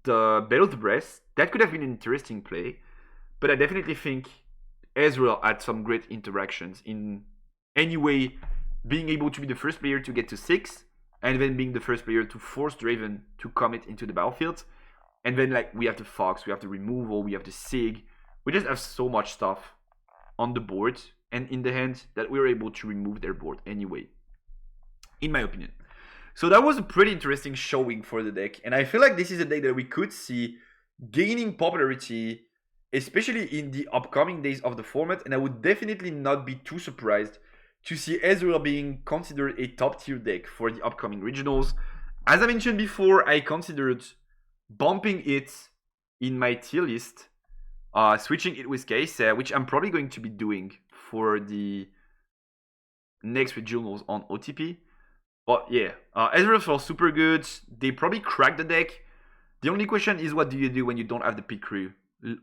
the Battle Breath. That could have been an interesting play. But I definitely think Ezreal had some great interactions in anyway being able to be the first player to get to 6, and then being the first player to force Draven to commit into the battlefield. And then like we have the Fox, we have the removal, we have the Sig. We just have so much stuff on the board and in the hand that we were able to remove their board anyway, in my opinion. So that was a pretty interesting showing for the deck, and I feel like this is a deck that we could see gaining popularity, especially in the upcoming days of the format, and I would definitely not be too surprised to see Ezreal being considered a top tier deck for the upcoming regionals. As I mentioned before, I considered bumping it in my tier list, switching it with Kai'Sa, which I'm probably going to be doing for the next regionals on OTP. But yeah, Ezreal felt super good. They probably cracked the deck. The only question is, what do you do when you don't have the pit crew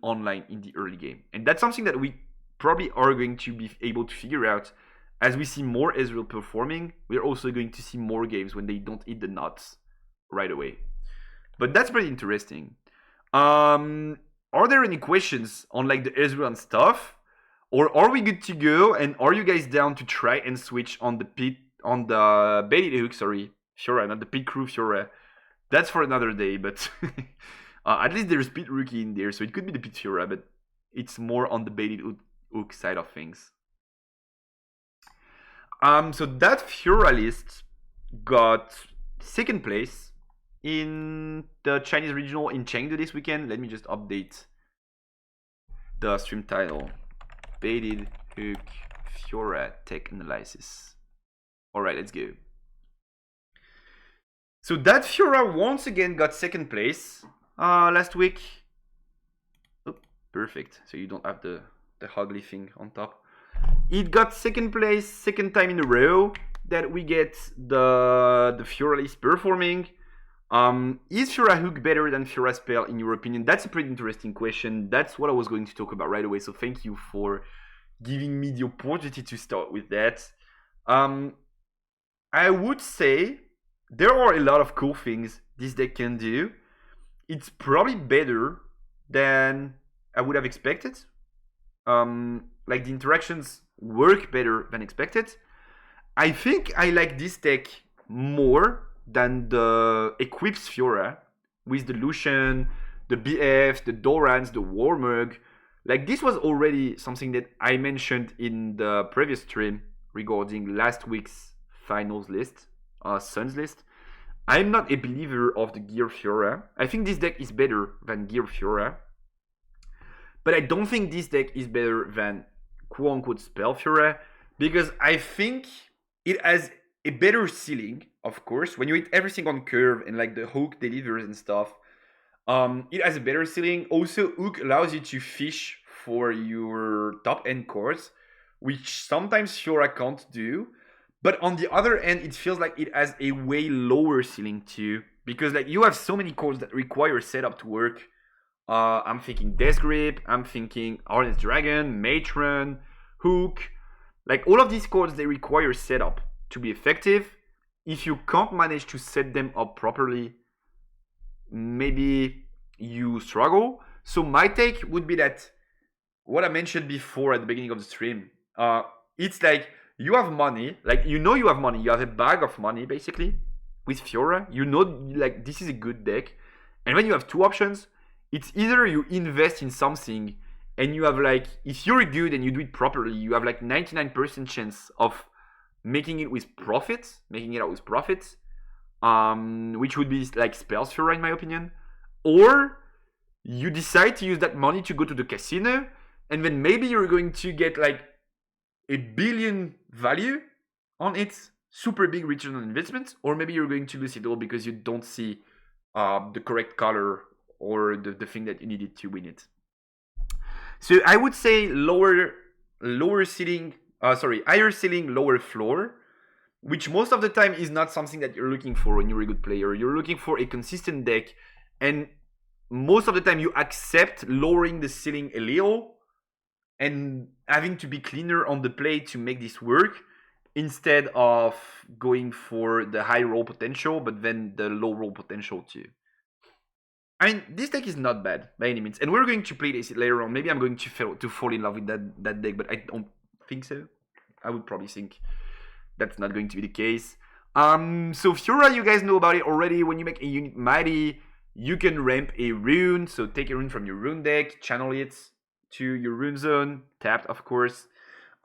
online in the early game? And that's something that we probably are going to be able to figure out as we see more Ezreal performing. We're also going to see more games when they don't eat the nuts right away. But that's pretty interesting. Are there any questions on like the Ezreal and stuff? Or are we good to go? And are you guys down to try and switch on the baited hook, Fiora, not the pit crew Fiora. That's for another day, but at least there's pit rookie in there, so it could be the pit Fiora, but it's more on the baited hook side of things. So that Fiora list got second place in the Chinese regional in Chengdu this weekend. Let me just update the stream title. Baited hook Fiora tech analysis. Alright, let's go. So that Fiora once again got second place last week. Oh, perfect. So you don't have the ugly thing on top. It got second place, second time in a row that we get the Fiora list performing. Is Fiora hook better than Fiora spell in your opinion? That's a pretty interesting question. That's what I was going to talk about right away. So thank you for giving me the opportunity to start with that. I would say there are a lot of cool things this deck can do. It's probably better than I would have expected. Like the interactions work better than expected. I think I like this deck more than the Equips Fiora with the Lucian, the BF, the Dorans, the Warmog. Like this was already something that I mentioned in the previous stream regarding last week's finals list, Suns list. I'm not a believer of the Gear Fiora. I think this deck is better than Gear Fiora. But I don't think this deck is better than quote-unquote Spell Fiora, because I think it has a better ceiling, of course. When you hit everything on curve and like the hook delivers and stuff, it has a better ceiling. Also, hook allows you to fish for your top-end cards, which sometimes Fiora can't do. But on the other end, it feels like it has a way lower ceiling too, because like you have so many cards that require setup to work. I'm thinking Death Grip, I'm thinking Harness Dragon, Matron, Hook. Like all of these cards, they require setup to be effective. If you can't manage to set them up properly, maybe you struggle. So my take would be that what I mentioned before at the beginning of the stream, it's like you have money, like you know you have money, you have a bag of money basically with Fiora. You know like this is a good deck. And when you have two options, it's either you invest in something and you have like, if you're good and you do it properly, you have like 99% chance of making it with profits, making it out with profits, which would be like Spells Fiora in my opinion. Or you decide to use that money to go to the casino, and then maybe you're going to get like a billion value on its super big return on investment, or maybe you're going to lose it all because you don't see the correct color or the thing that you needed to win it. So I would say higher ceiling, lower floor, which most of the time is not something that you're looking for when you're a good player. You're looking for a consistent deck, and most of the time you accept lowering the ceiling a little and having to be cleaner on the play to make this work instead of going for the high roll potential but then the low roll potential too. I mean, this deck is not bad by any means, and we're going to play this later on. Maybe I'm going to fall in love with that deck, but I don't think so. I would probably think that's not going to be the case. So Fiora, you guys know about it already. When you make a unit mighty, you can ramp a rune. So take a rune from your rune deck, channel it to your rune zone, tapped of course.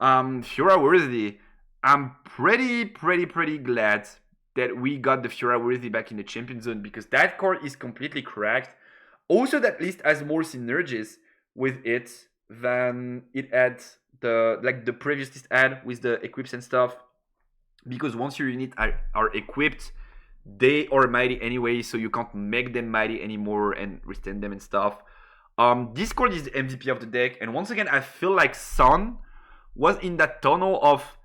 Fiora worthy. I'm pretty glad that we got the Fiora worthy back in the champion zone, because that card is completely cracked. Also, that list has more synergies with it than it had the previous list had with the equips and stuff. Because once your units are equipped, they are mighty anyway, so you can't make them mighty anymore and restand them and stuff. This card is the MVP of the deck, and once again, I feel like Sun was in that tunnel of,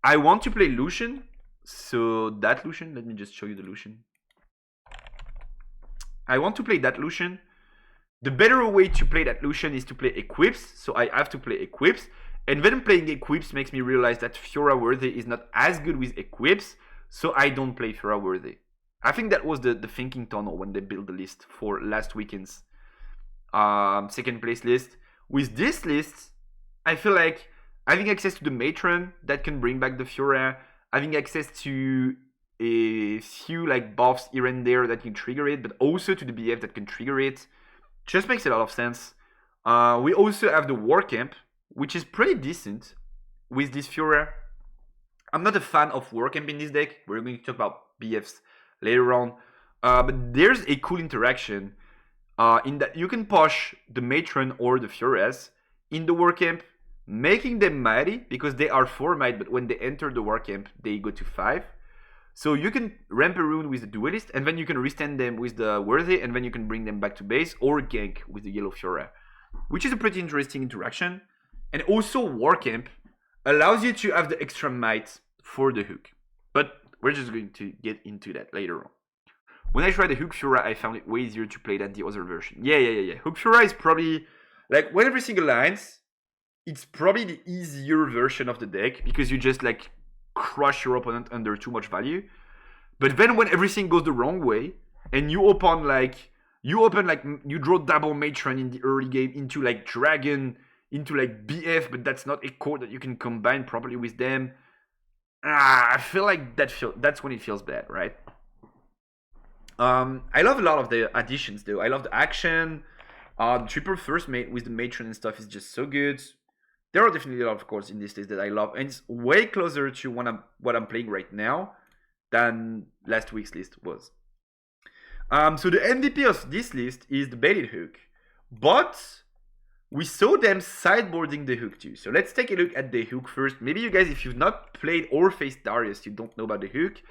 I want to play Lucian, so that Lucian, let me just show you the Lucian. I want to play that Lucian. The better way to play that Lucian is to play equips, so I have to play equips. And then playing equips makes me realize that Fiora worthy is not as good with equips, so I don't play Fiora worthy. I think that was the thinking tunnel when they built the list for last weekend's second place list. With this list, I feel like having access to the matron that can bring back the Fiora, having access to a few like buffs here and there that can trigger it, but also to the BF that can trigger it, just makes a lot of sense. We also have the War Camp, which is pretty decent with this Fiora. I'm not a fan of War Camp in this deck. We're going to talk about BFs later on. But there's a cool interaction in that you can push the Matron or the Fioras in the War Camp, making them mighty because they are 4 might, but when they enter the War Camp, they go to 5. So you can ramp a rune with the Duelist, and then you can restand them with the Worthy, and then you can bring them back to base, or gank with the Yellow Fiora, which is a pretty interesting interaction. And also War Camp allows you to have the extra might for the hook. But we're just going to get into that later on. When I tried the Hook Fiora, I found it way easier to play than the other version. Yeah. Hook Fiora is probably, like, when everything aligns, it's probably the easier version of the deck, because you just, like, crush your opponent under too much value. But then when everything goes the wrong way, and you draw double Matron in the early game into, like, Dragon, into, like, BF, but that's not a core that you can combine properly with them. I feel like that's when it feels bad, right? I love a lot of the additions, though. I love the action. The triple first mate with the Matron and stuff is just so good. There are definitely a lot of cards in this list that I love, and it's way closer to what I'm playing right now than last week's list was. So the MVP of this list is the Baited Hook, but we saw them sideboarding the Hook too. So let's take a look at the Hook first. Maybe you guys, if you've not played or faced Darius, you don't know about the Hook.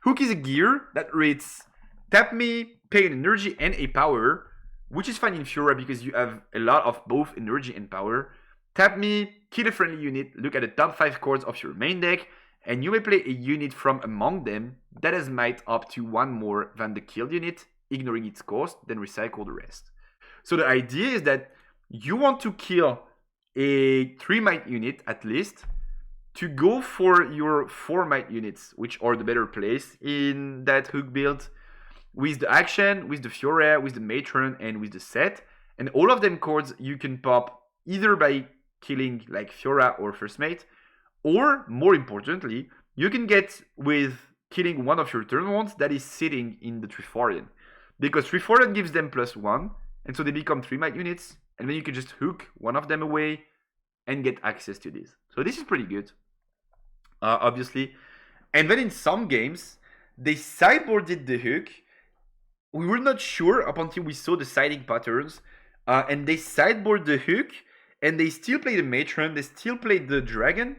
Hook is a gear that reads tap me, pay an energy and a power, which is fine in Fiora because you have a lot of both energy and power. Tap me, kill a friendly unit, look at the top 5 cards of your main deck, and you may play a unit from among them that has might up to 1 more than the killed unit, ignoring its cost, then recycle the rest. So the idea is that you want to kill a 3 might unit at least to go for your 4 might units, which are the better place in that Hook build, with the action, with the Fiora, with the Matron, and with the set. And all of them cards you can pop either by killing like Fiora or First Mate, or more importantly, you can get with killing one of your turn ones that is sitting in the Triforian. Because Triforian gives them +1, and so they become 3 might units, and then you can just hook one of them away and get access to this. So this is pretty good, obviously. And then in some games, they sideboarded the Hook. We were not sure up until we saw the siding patterns, and they sideboard the Hook, and they still play the Matron, they still play the Dragon,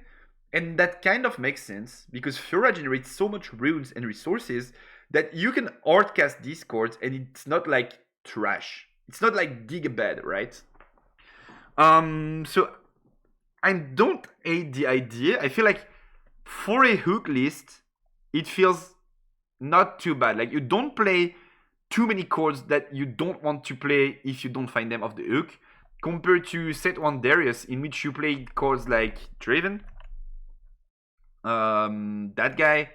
and that kind of makes sense, because Fiora generates so much runes and resources that you can hardcast these cards, and it's not like trash. It's not like Gigabad, right? So I don't hate the idea. I feel like for a Hook list, it feels not too bad. Like, you don't play too many cards that you don't want to play if you don't find them off the Hook. compared to set 1 Darius, in which you play cards like Draven, that guy,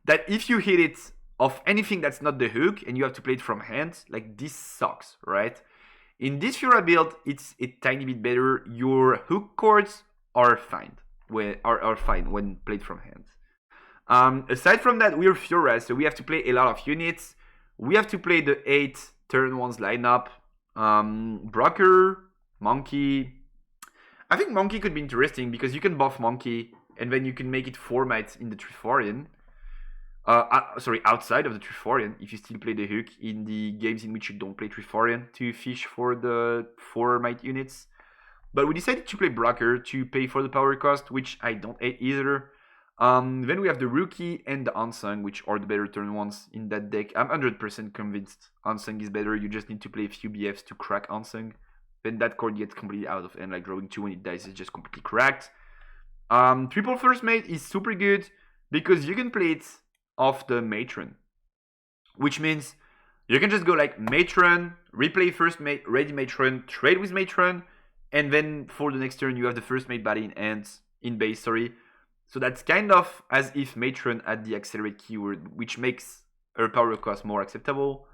that if you hit it of anything that's not the hook and you have to play it from hand, like this sucks, right? In this Fiora build, it's a tiny bit better. Your hook cards are fine are fine when played from hand. Aside from that, we're Fiora, so we have to play a lot of units. We have to play the 8 turn 1s lineup. Brocker, Monkey. I think Monkey could be interesting because you can buff Monkey and then you can make it 4 might in the Triforian. Sorry, outside of the Triforian, if you still play the hook in the games in which you don't play Triforian to fish for the 4 might units. But we decided to play Brocker to pay for the power cost, which I don't hate either. Then we have the Rookie and the Unsung, which are the better turn 1s in that deck. I'm 100% convinced Unsung is better. You just need to play a few BFs to crack Unsung. Then that card gets completely out of hand, like drawing 2 when it dies is just completely cracked. Triple First Mate is super good because you can play it off the Matron, which means you can just go like Matron, replay First Mate, ready Matron, trade with Matron, and then for the next turn you have the First Mate body in hand, in base, sorry. So that's kind of as if Matron had the accelerate keyword, which makes her power cost more acceptable.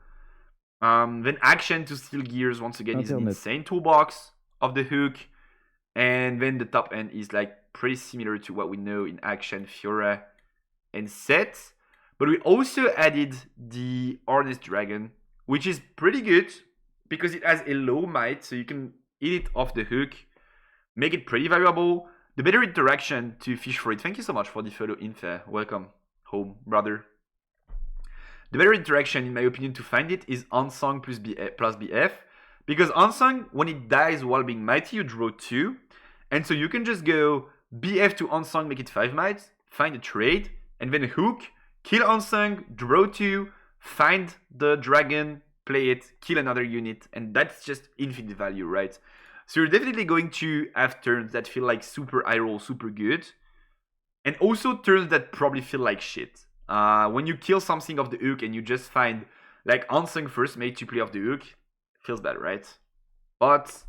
Then Action to steal gears once again is an insane toolbox of the hook. And then the top end is like pretty similar to what we know in Action, Fiora, and Set. But we also added the Harness Dragon, which is pretty good because it has a low might, so you can hit it off the hook, make it pretty valuable. The better interaction to fish for it. Thank you so much for the follow, Infe. Welcome home, brother. The better interaction, in my opinion, to find it is Unsung plus BF. Because Unsung, when it dies while being mighty, you draw 2. And so you can just go BF to Unsung, make it 5 might, find a trade, and then hook, kill Unsung, draw 2, find the dragon, play it, kill another unit, and that's just infinite value, right? So you're definitely going to have turns that feel like super high roll, super good. And also turns that probably feel like shit. When you kill something off the hook and you just find like Unsung First Mate to play off the hook, feels bad, right? But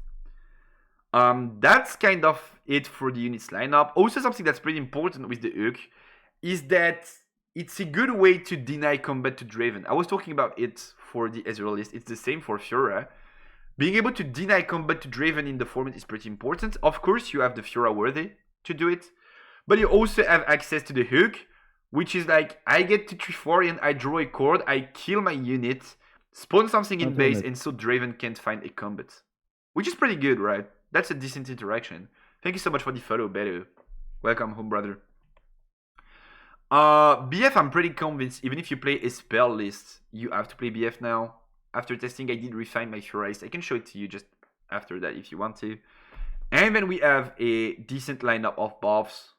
that's kind of it for the units lineup. Also something that's pretty important with the hook is that it's a good way to deny combat to Draven. I was talking about it for the Ezreal list. It's the same for Fiora. Being able to deny combat to Draven in the format is pretty important. Of course, you have the Fiora worthy to do it. But you also have access to the hook, which is like, I get to Triforian, I draw a card, I kill my unit, spawn something in base, and so Draven can't find a combat. Which is pretty good, right? That's a decent interaction. Thank you so much for the follow, Beto. Welcome home, brother. BF, I'm pretty convinced, even if you play a spell list, you have to play BF now. After testing, I did refine my Fiora list. I can show it to you just after that if you want to. And then we have a decent lineup of buffs.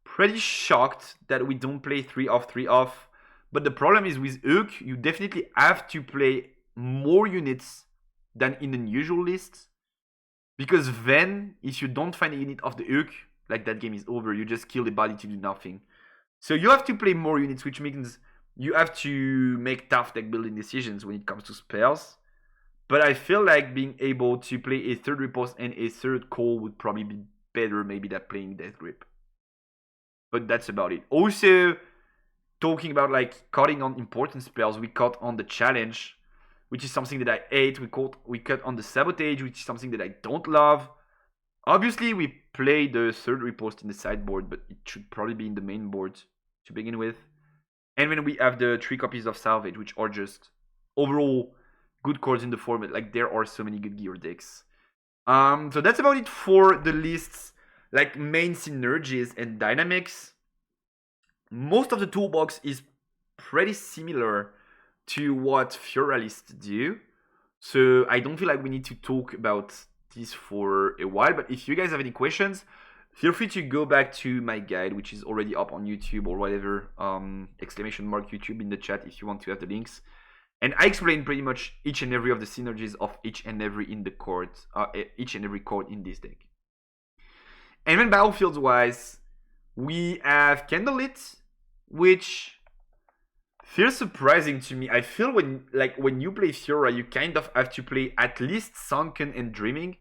Pretty shocked that we don't play 3 off, 3 off. But the problem is with Hook, you definitely have to play more units than in an usual list. Because then, if you don't find a unit off the Hook, like that game is over. You just kill the body to do nothing. So you have to play more units, which means you have to make tough deck building decisions when it comes to spells. But I feel like being able to play a third riposte and a third call would probably be better maybe than playing Death Grip. But that's about it. Also, talking about like cutting on important spells, we cut on the challenge, which is something that I hate. We cut on the sabotage, which is something that I don't love. Obviously, we play the third riposte in the sideboard, but it should probably be in the main board to begin with. And then we have the 3 copies of Salvage, which are just overall good cards in the format. Like, there are so many good gear decks. So that's about it for the lists, like main synergies and dynamics. Most of the toolbox is pretty similar to what Fiora lists do. So I don't feel like we need to talk about this for a while. But if you guys have any questions, feel free to go back to my guide, which is already up on YouTube or whatever, exclamation mark YouTube in the chat if you want to have the links. And I explain pretty much each and every of the synergies of each and every card in this deck. And then battlefields wise, we have Candlelit, which feels surprising to me. I feel when you play Fiora, you kind of have to play at least Sunken and Dreaming,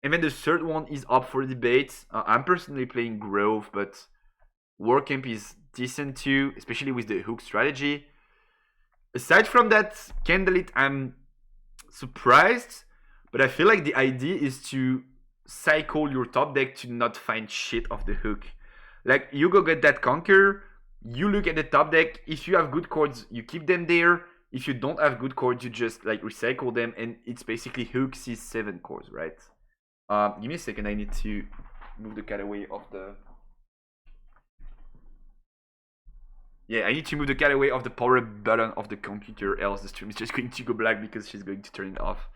and then the third one is up for debate. I'm personally playing Grove, but Warcamp is decent too, especially with the hook strategy. Aside from that, Candlelit, I'm surprised, but I feel like the idea is to cycle your top deck to not find shit off the hook. Like, you go get that Conquer, you look at the top deck. If you have good cards, you keep them there. If you don't have good cards, you just like recycle them, and it's basically hook C7 cards, right? Give me a second, I need to move the cat away of the... Yeah, I need to move the cat away of the power button of the computer, else the stream is just going to go black because she's going to turn it off.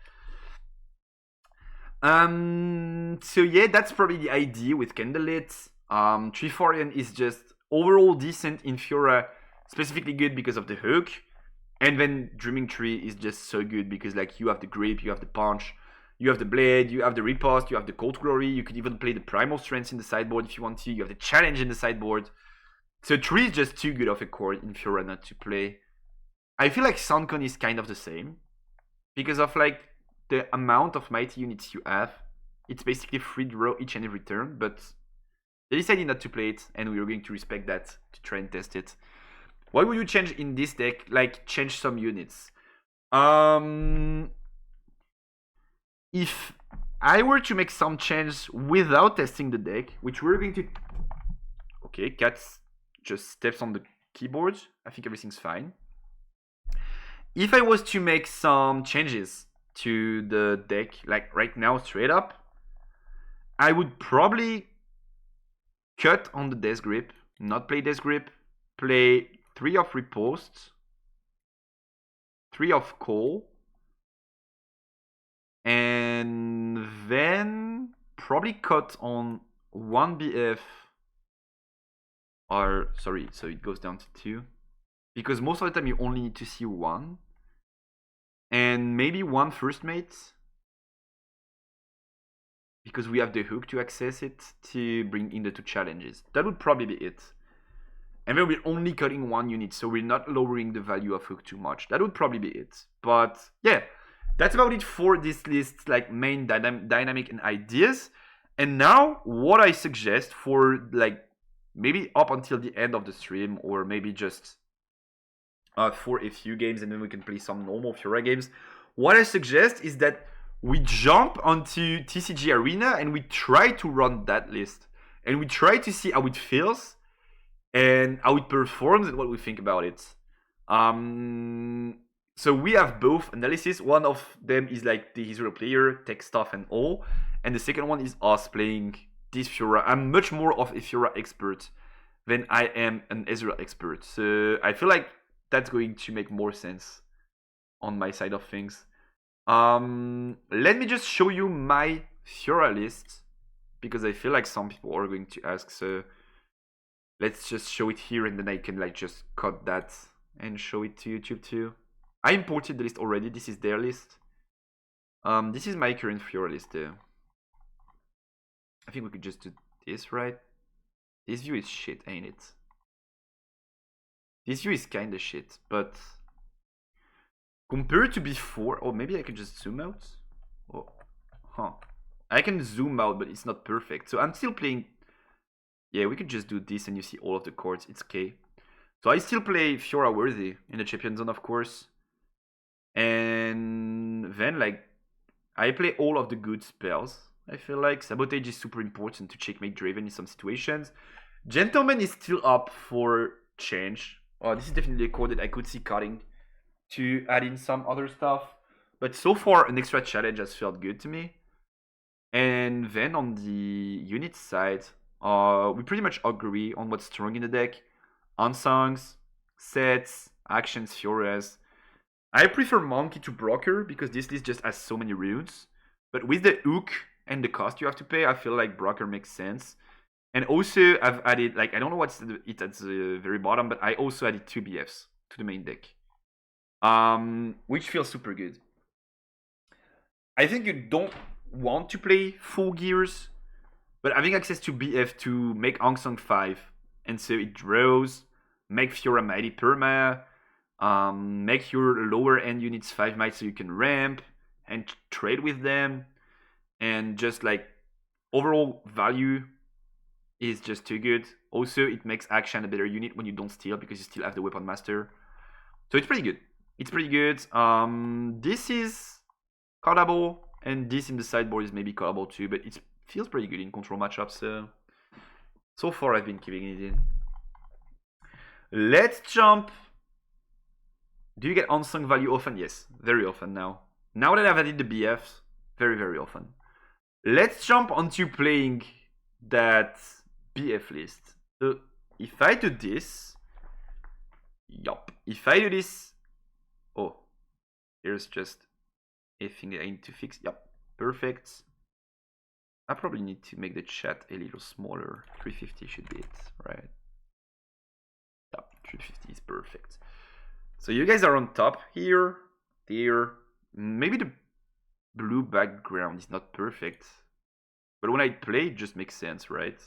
So yeah, that's probably the idea with Candlelit. Triforian is just overall decent in Fiora, specifically good because of the hook. And then Dreaming Tree is just so good because like you have the grip, you have the punch, you have the blade, you have the riposte, you have the cold glory, you could even play the primal strengths in the sideboard if you want to, you have the challenge in the sideboard. So Tree is just too good of a card in Fiora not to play. I feel like Suncon is kind of the same because of like the amount of mighty units you have. It's basically free draw each and every turn, but they decided not to play it, and we were going to respect that to try and test it. What would you change in this deck? Like, change some units. If I were to make some change without testing the deck, which we're going to... Okay, Cat just steps on the keyboard. I think everything's fine. If I was to make some changes to the deck, like right now, straight up, I would probably cut on the Death Grip, not play Death Grip, play 3 of Riposte, 3 of Call, and then probably cut on 1 BF, or sorry, so it goes down to 2, because most of the time you only need to see 1, and maybe 1 First Mate, because we have the hook to access it to bring in the 2 challenges. That would probably be it. And then we're only cutting 1 unit, so we're not lowering the value of hook too much. That would probably be it. But yeah, that's about it for this list, like main dynamic and ideas. And now what I suggest for like maybe up until the end of the stream, or maybe just for a few games, and then we can play some normal Fiora games. What I suggest is that we jump onto TCG Arena and we try to run that list. And we try to see how it feels and how it performs and what we think about it. So we have both analysis. One of them is like the Ezreal player, tech stuff and all. And the second one is us playing this Fiora. I'm much more of a Fiora expert than I am an Ezreal expert. So I feel like that's going to make more sense on my side of things. Let me just show you my Fiora list, because I feel like some people are going to ask. So let's just show it here, and then I can like just cut that and show it to YouTube too. I imported the list already. This is their list. This is my current Fiora list there. I think we could just do this, right? This view is shit, ain't it? This view is kinda shit, but compared to before, or maybe I can just zoom out. Oh, huh. I can zoom out, but it's not perfect. So I'm still playing. Yeah, we could just do this and you see all of the cards. It's okay. So I still play Fiora worthy in the champion zone, of course. And then like I play all of the good spells. I feel like Sabotage is super important to checkmate Draven in some situations. Gentleman is still up for change. Oh, this is definitely a card that I could see cutting to add in some other stuff. But so far, an extra challenge has felt good to me. And then on the unit side, we pretty much agree on what's strong in the deck. Unsongs, sets, actions, Fioras. I prefer Monkey to Broker because this list just has so many runes. But with the hook and the cost you have to pay, I feel like Broker makes sense. And also, I've added, like, I don't know what's it at the very bottom, but I also added 2 BFs to the main deck. Which feels super good. I think you don't want to play full gears, but having access to BF to make Angsong 5, and so it draws, make Fiora Mighty Perma, Make your lower end units 5 might so you can ramp and trade with them. And just like overall value is just too good. Also, it makes Akshan a better unit when you don't steal because you still have the Weapon Master. So it's pretty good. It's pretty good. This is callable, and this in the sideboard is maybe callable too, but it feels pretty good in control matchups. So far, I've been keeping it in. Let's jump. Do you get unsung value often? Yes, very often now. Now that I've added the BFs, very, very often. Let's jump onto playing that BF list. So if I do this, yup. If I do this, oh, here's just a thing that I need to fix. Yup, perfect. I probably need to make the chat a little smaller. 350 should be it, right? Yup, 350 is perfect. So you guys are on top here, there. Maybe the blue background is not perfect, but when I play, it just makes sense, right?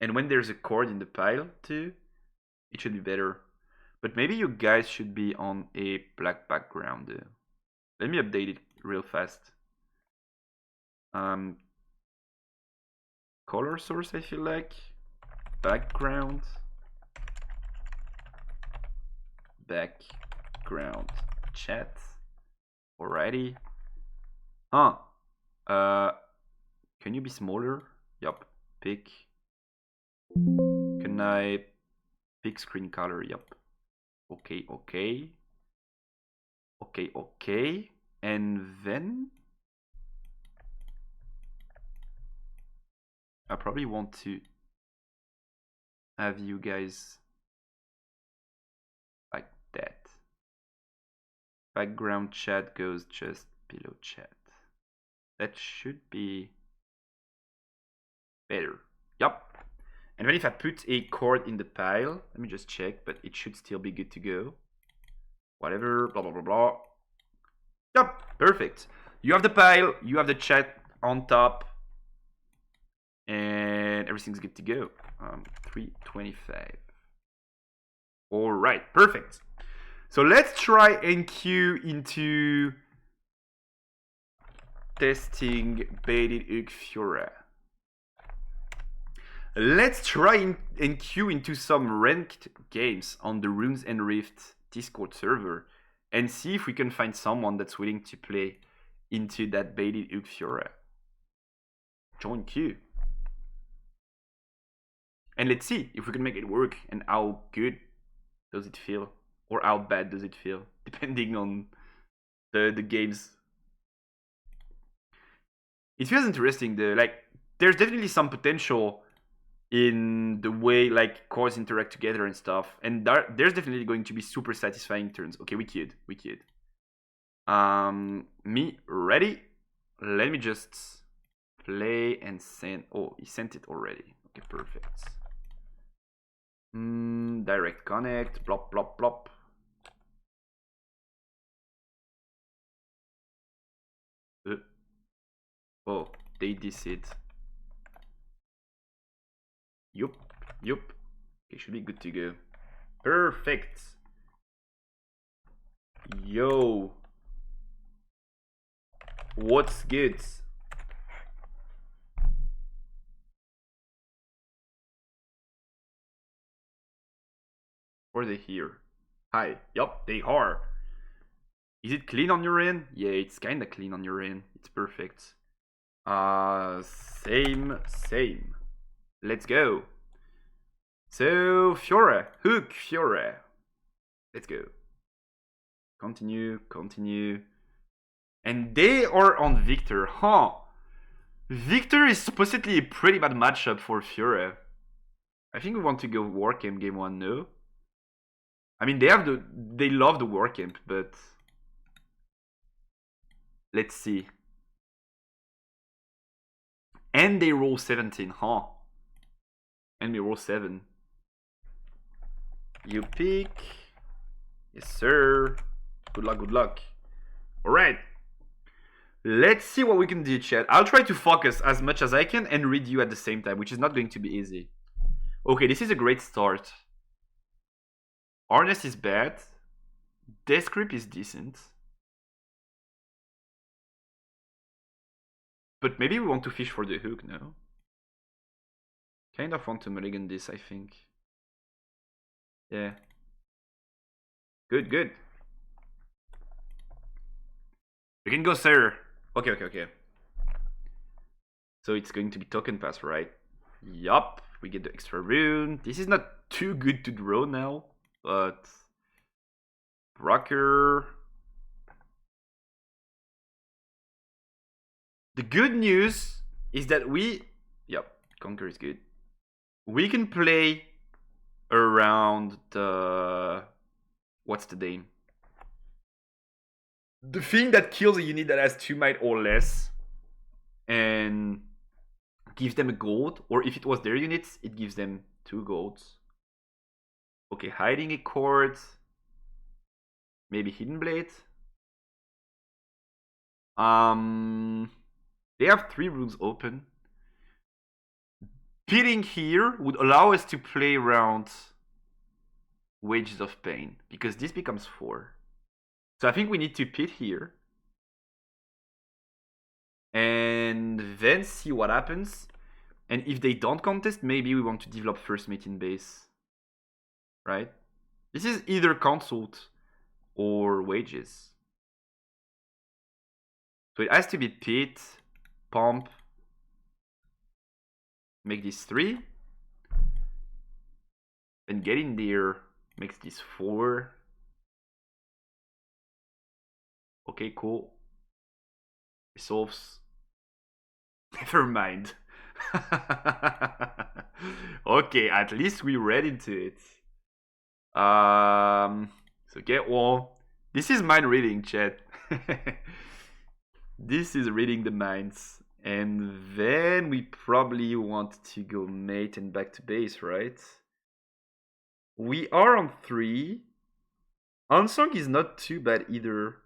And when there's a cord in the pile too, it should be better. But maybe you guys should be on a black background. Let me update it real fast. Color source, I feel like. Background. Background chat. Alrighty. Can you be smaller? Yup. Pick. Can I pick screen color? Yup. Okay, okay. Okay, okay. And then I probably want to have you guys like that. Background chat goes just below chat. That should be better. Yup. And then if I put a cord in the pile, let me just check, but it should still be good to go. Whatever, blah, blah, blah, blah. Yup, perfect. You have the pile, you have the chat on top, and everything's good to go. 325. All right, perfect. So let's try and queue into testing baited Ugg Fiora. Let's try and queue into some ranked games on the Runes and Rift Discord server and see if we can find someone that's willing to play into that baited Ugg Fiora. Join queue. And let's see if we can make it work and how good does it feel or how bad does it feel, depending on the games. It feels interesting. There's definitely some potential in the way like cores interact together and stuff, and there's definitely going to be super satisfying turns. Okay, we queued. Me ready? Let me just play and send. Oh, he sent it already. Okay, perfect. Direct connect. Blop blop blop. Oh, they diss it. Yup. Okay, should be good to go. Perfect. Yo. What's good? Or they here? Hi. Yup, they are. Is it clean on your end? Yeah, it's kinda clean on your end. It's perfect. Same. Let's go. So, Fiora. Hook Fiora. Let's go. Continue. And they are on Victor, huh? Victor is supposedly a pretty bad matchup for Fiora. I think we want to go Warcamp game 1, no? I mean, they love the Warcamp, but let's see. And they roll 17, huh? And we roll 7. You pick. Yes, sir. Good luck. Alright. Let's see what we can do, chat. I'll try to focus as much as I can and read you at the same time, which is not going to be easy. Okay, this is a great start. Harness is bad. Death Grip is decent. But maybe we want to fish for the hook, no? Kind of want to mulligan this, I think. Yeah. Good, good. We can go sir. Okay, okay, okay. So it's going to be token pass, right? Yup. We get the extra rune. This is not too good to draw now, but Rocker. The good news is that yep, Conquer is good. We can play around the, what's the name? The thing that kills a unit that has 2 might or less and gives them a gold, or if it was their units, it gives them 2 golds. Okay, hiding a cord. Maybe Hidden Blade. They have 3 runes open. Pitting here would allow us to play around Wages of Pain, because this becomes 4. So I think we need to pit here. And then see what happens. And if they don't contest, maybe we want to develop first mate in base. Right? This is either consult or wages. So it has to be pit, pump, make this 3. Then get in there, makes this 4. Okay, cool. Resolves. Never mind. Okay, at least we read into it. So get wall. This is mind reading, chat. This is reading the minds. And then we probably want to go mate and back to base, right? We are on 3. Unsung is not too bad either.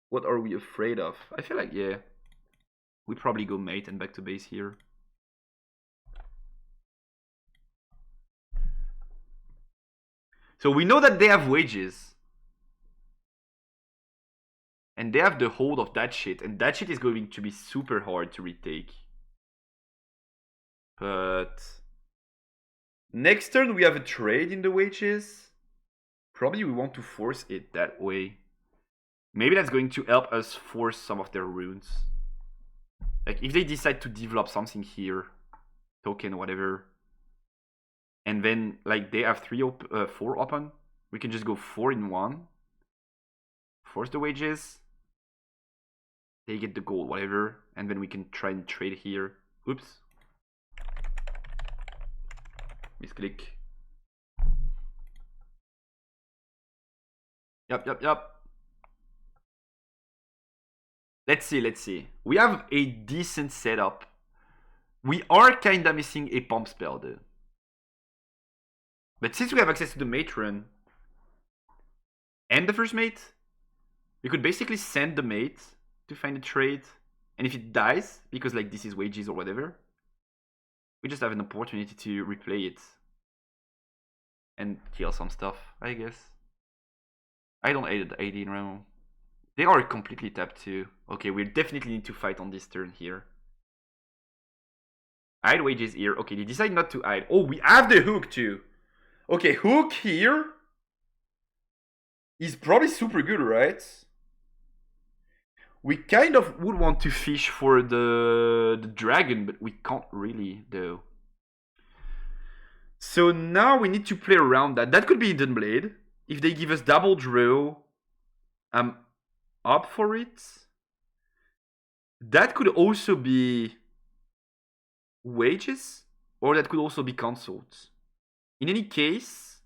What are we afraid of? I feel like, yeah, we probably go mate and back to base here. So we know that they have wages. And they have the hold of that shit. And that shit is going to be super hard to retake. But next turn we have a trade in the wages. Probably we want to force it that way. Maybe that's going to help us force some of their runes. Like if they decide to develop something here, token, whatever, and then like they have 4 open, we can just go 4 in 1. Force the wages. They get the gold, whatever, and then we can try and trade here. Oops. Misclick. Yup. Let's see. We have a decent setup. We are kinda missing a pump spell though. But since we have access to the matron and the first mate, we could basically send the mate to find a trade. And if it dies, because like this is wages or whatever, we just have an opportunity to replay it. And kill some stuff, I guess. I don't hate the 18 round. They are completely tapped too. Okay, we definitely need to fight on this turn here. Hide wages here. Okay, they decide not to hide. Oh, we have the hook too. Okay, hook here is probably super good, right? We kind of would want to fish for the dragon, but we can't really though. So now we need to play around that. That could be Hidden Blade. If they give us double draw, I'm up for it. That could also be wages, or that could also be consult. In any case,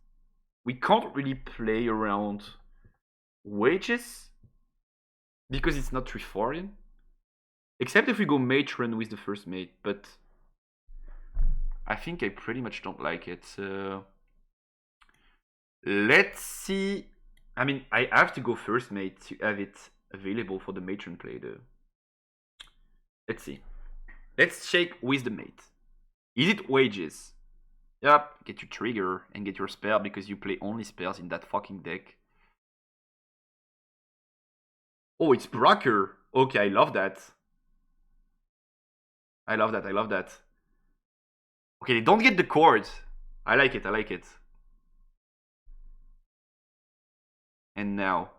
we can't really play around wages because it's not 3-4, except if we go matron with the first mate, but I think I pretty much don't like it. Let's see. I mean, I have to go first mate to have it available for the matron play though. Let's see. Let's check with the mate. Is it wages? Yep, get your trigger and get your spell because you play only spells in that fucking deck. Oh, it's Brocker. Okay, I love that. I love that, I love that. Okay, they don't get the chords. I like it, I like it. And now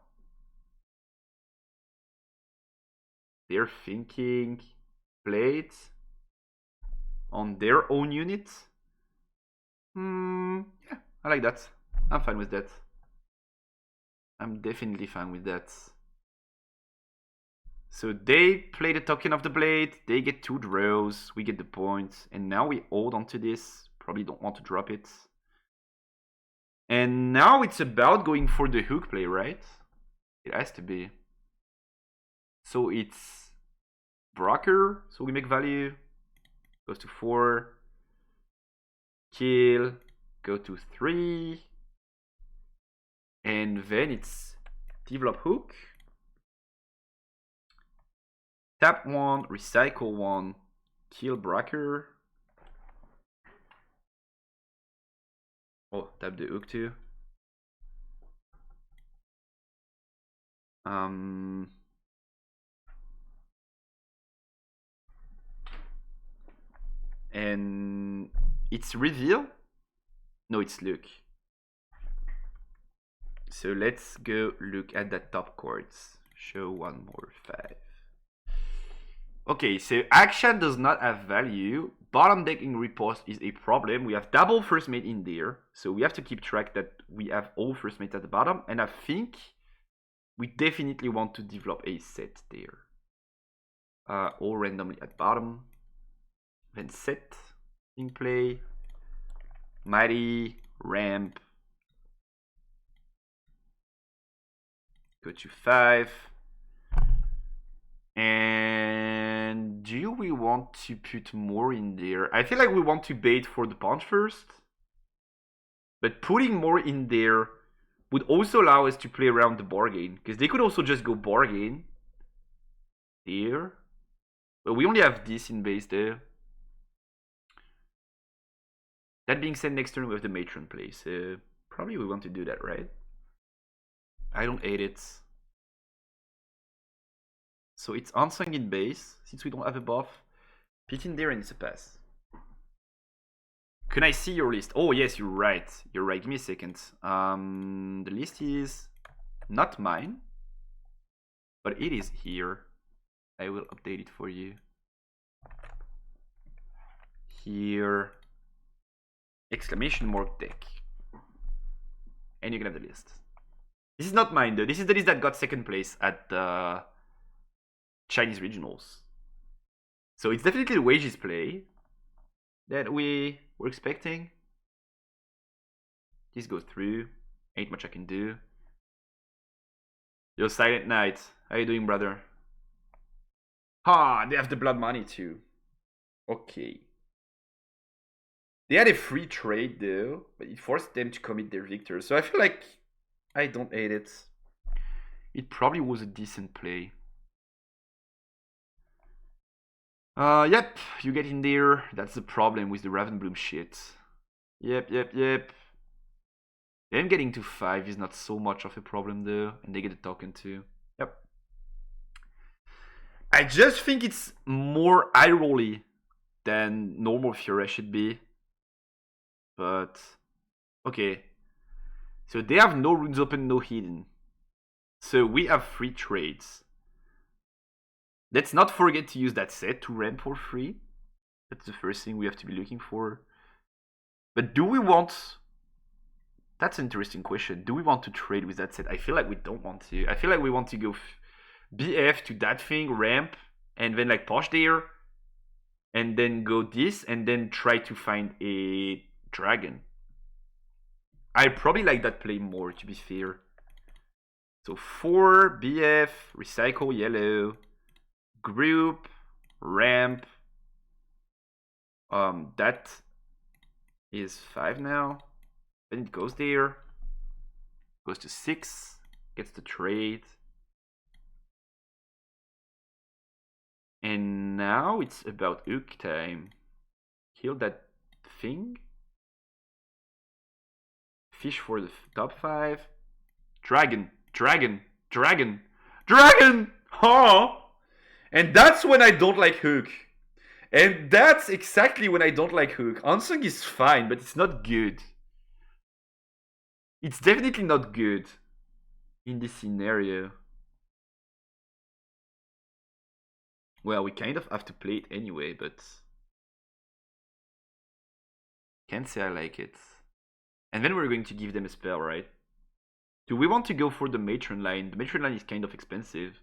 they're thinking play it on their own unit. Yeah, I like that. I'm fine with that. I'm definitely fine with that. So they play the token of the blade, they get 2 draws, we get the points, and now we hold on to this. Probably don't want to drop it. And now it's about going for the hook play, right? It has to be. So it's Brocker, so we make value, goes to 4, kill, go to 3, and then it's develop hook, tap 1, recycle 1, kill Brocker. Oh, tap the hook too. And it's reveal. No, it's look. So let's go look at the top chords. Show 1 more 5. Okay, so action does not have value. Bottom deck in riposte is a problem. We have double first mate in there, so we have to keep track that we have all first mate at the bottom. And I think we definitely want to develop a set there. All randomly at bottom. Then set in play. Mighty, ramp. Go to 5. And do we want to put more in there? I feel like we want to bait for the punch first. But putting more in there would also allow us to play around the bargain. Because they could also just go bargain. Here. But we only have this in base there. That being said, next turn we have the matron play. So probably we want to do that, right? I don't hate it. So it's unsung in base, since we don't have a buff. Pit in there and it's a pass. Can I see your list? Oh yes, you're right. You're right. Give me a second. The list is not mine, but it is here. I will update it for you. Here. Exclamation mark deck. And you can have the list. This is not mine though. This is the list that got second place at the Chinese regionals. So it's definitely the wages play that we were expecting. This goes through. Ain't much I can do. Yo, Silent Knight. How you doing, brother? Ha! They have the blood money too. Okay. They had a free trade though, but it forced them to commit their victor. So I feel like I don't hate it. It probably was a decent play. Yep, you get in there. That's the problem with the Ravenbloom shit. Yep. Them getting to 5 is not so much of a problem though, and they get a token too. Yep. I just think it's more eye-rolly than normal Fiora should be. But, okay. So they have no runes open, no hidden. So we have free trades. Let's not forget to use that set to ramp for free. That's the first thing we have to be looking for. But do we want... That's an interesting question. Do we want to trade with that set? I feel like we don't want to. I feel like we want to go BF to that thing, ramp, and then like push there. And then go this, and then try to find a dragon. I probably like that play more, to be fair. So 4, BF, recycle yellow, group, ramp. That is 5 now. Then it goes there. Goes to 6. Gets the trade. And now it's about hook time. Kill that thing. fish for the top 5. Dragon, dragon, dragon, dragon! Oh! And that's when I don't like Hook. And that's exactly when I don't like Hook. Ansung is fine, but it's not good. It's definitely not good in this scenario. Well, we kind of have to play it anyway, but can't say I like it. And then we're going to give them a spell, right? Do we want to go for the Matron line? The Matron line is kind of expensive.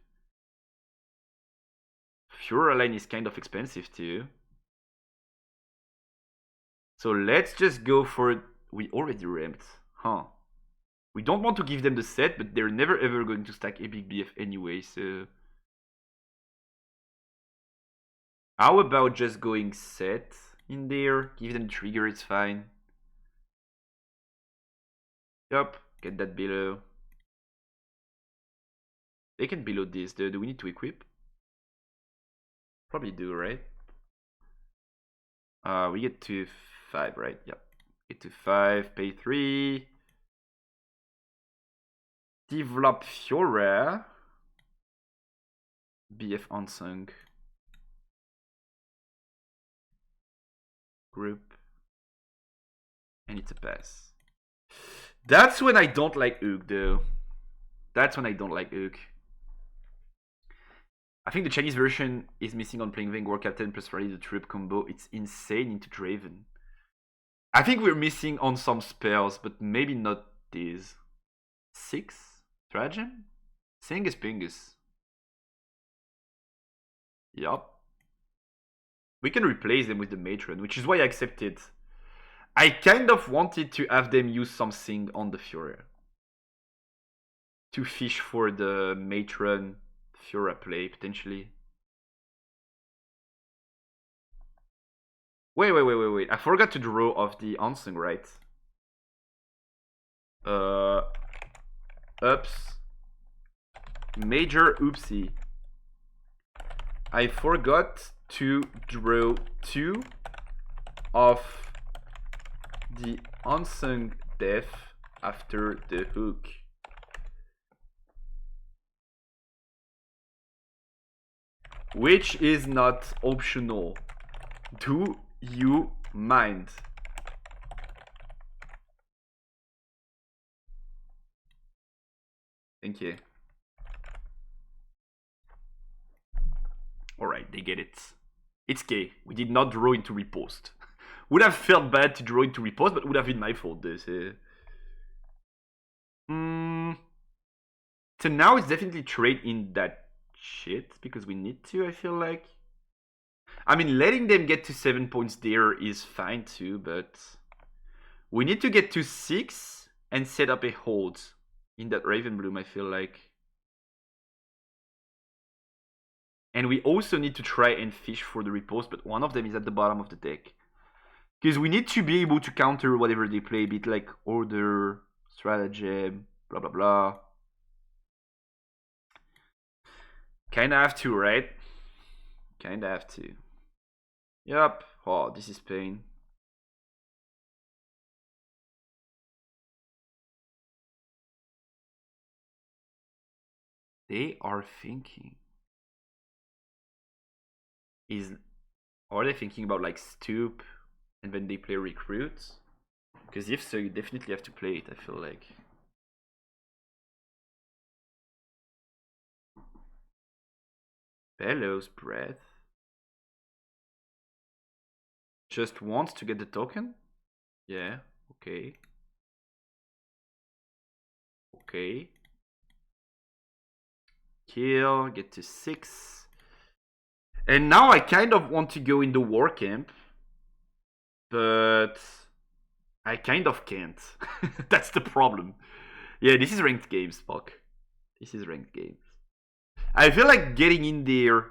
Fiora line is kind of expensive too. So let's just go for... We already ramped. Huh. We don't want to give them the set, but they're never ever going to stack Epic BF anyway, so... How about just going set in there? Give them trigger, it's fine. Yup, get that below. They can below this. Do we need to equip? Probably do, right? We get to 5, right? Yep. Get to 5, pay 3. Develop Fiora. BF Unsung. Group. And it's a pass. That's when I don't like Ook, though. That's when I don't like Ook. I think the Chinese version is missing on playing Vanguard Captain plus Rally the troop combo. It's insane into Draven. I think we're missing on some spells, but maybe not these. 6? Trajan? Singus Pingus. Yup. We can replace them with the Matron, which is why I accepted. I kind of wanted to have them use something on the Fiora. To fish for the Matron Fiora play, potentially. Wait. I forgot to draw off the Unsung, right? Oops. Major oopsie. I forgot to draw 2 of the Unsung Death after the hook. Which is not optional. Do you mind? Thank you. Alright, they get it. It's K. We did not draw into repost. Would have felt bad to draw into repost, but would have been my fault. This. So now it's definitely trade in that shit because we need to, I feel like. I mean, letting them get to 7 points there is fine too, but we need to get to 6 and set up a hold in that Ravenbloom, I feel like. And we also need to try and fish for the repost, but one of them is at the bottom of the deck. Because we need to be able to counter whatever they play, be it like order, stratagem, blah blah blah. Kinda have to, right? Kinda have to. Yup. Oh, this is pain. They are thinking. Are they thinking about like stoop and then they play recruits? Because if so, you definitely have to play it, I feel like. Bellows Breath. Just wants to get the token? Yeah, okay. Okay. Kill, get to 6. And now I kind of want to go in the war camp. But I kind of can't. That's the problem. Yeah, this is ranked games, fuck. This is ranked games. I feel like getting in there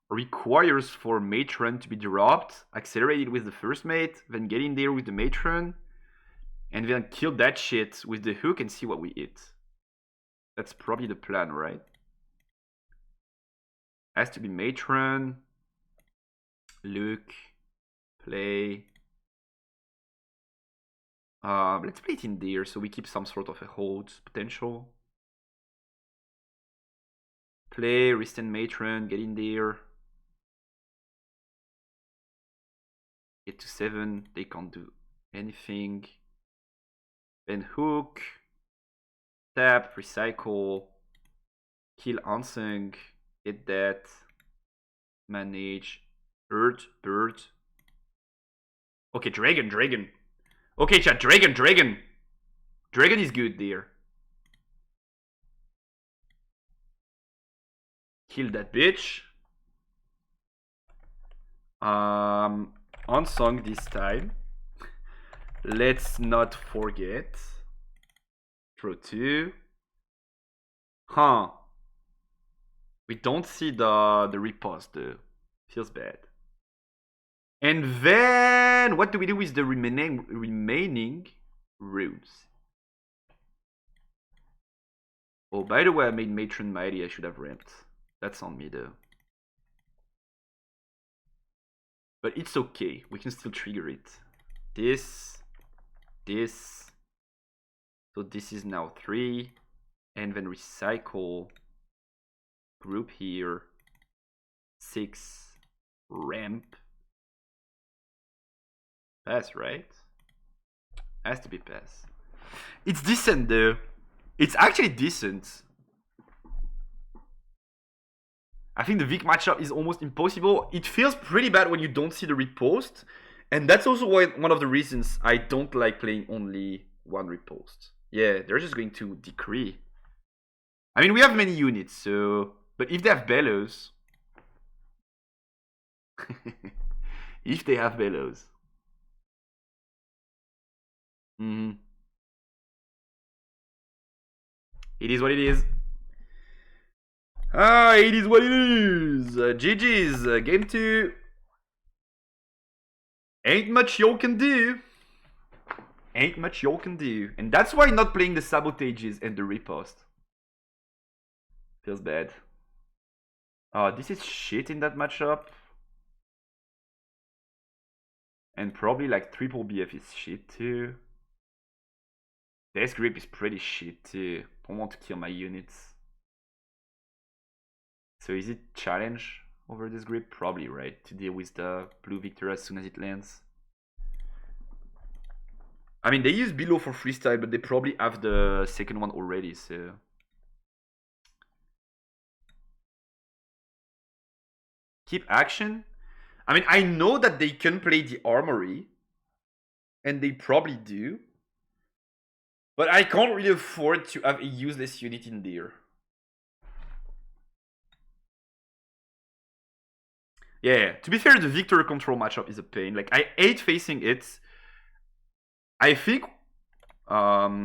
requires for Matron to be dropped, accelerated with the first mate, then get in there with the Matron, and then kill that shit with the hook and see what we hit. That's probably the plan, right? Has to be Matron, Luke, play. Let's play it in there so we keep some sort of a hold potential. Play, Restant Matron, get in there. Get to 7, they can't do anything. Then hook. Tap, recycle. Kill Unsung. Get that. Manage. Bird. Okay, dragon. Okay, chat, dragon. Dragon is good there. Kill that bitch. Unsung this time. Let's not forget. Throw 2. Huh. We don't see the riposte though. Feels bad. And then what do we do with the remaining runes? Oh, by the way, I made Matron Mighty. I should have ramped. That's on me though. But it's okay. We can still trigger it. This. So this is now 3. And then recycle. Group here. 6. Ramp. Pass, right? Has to be pass. It's decent though. It's actually decent. I think the Vic matchup is almost impossible. It feels pretty bad when you don't see the riposte. And that's also one of the reasons I don't like playing only one riposte. Yeah, they're just going to decree. I mean, we have many units, so... But if they have bellows... if they have bellows... It is what it is. It is what it is. GG's. Game 2. Ain't much y'all can do. And that's why not playing the sabotages and the riposte. Feels bad. This is shit in that matchup. And probably like triple BF is shit too. Death Grip is pretty shit too. Don't want to kill my units. So is it challenge over this grip? Probably, right? To deal with the blue Victor as soon as it lands. I mean, they use below for freestyle, but they probably have the second one already, so... Keep action? I mean, I know that they can play the armory. And they probably do. But I can't really afford to have a useless unit in there. Yeah, to be fair, the Victor control matchup is a pain. Like, I hate facing it. I think... I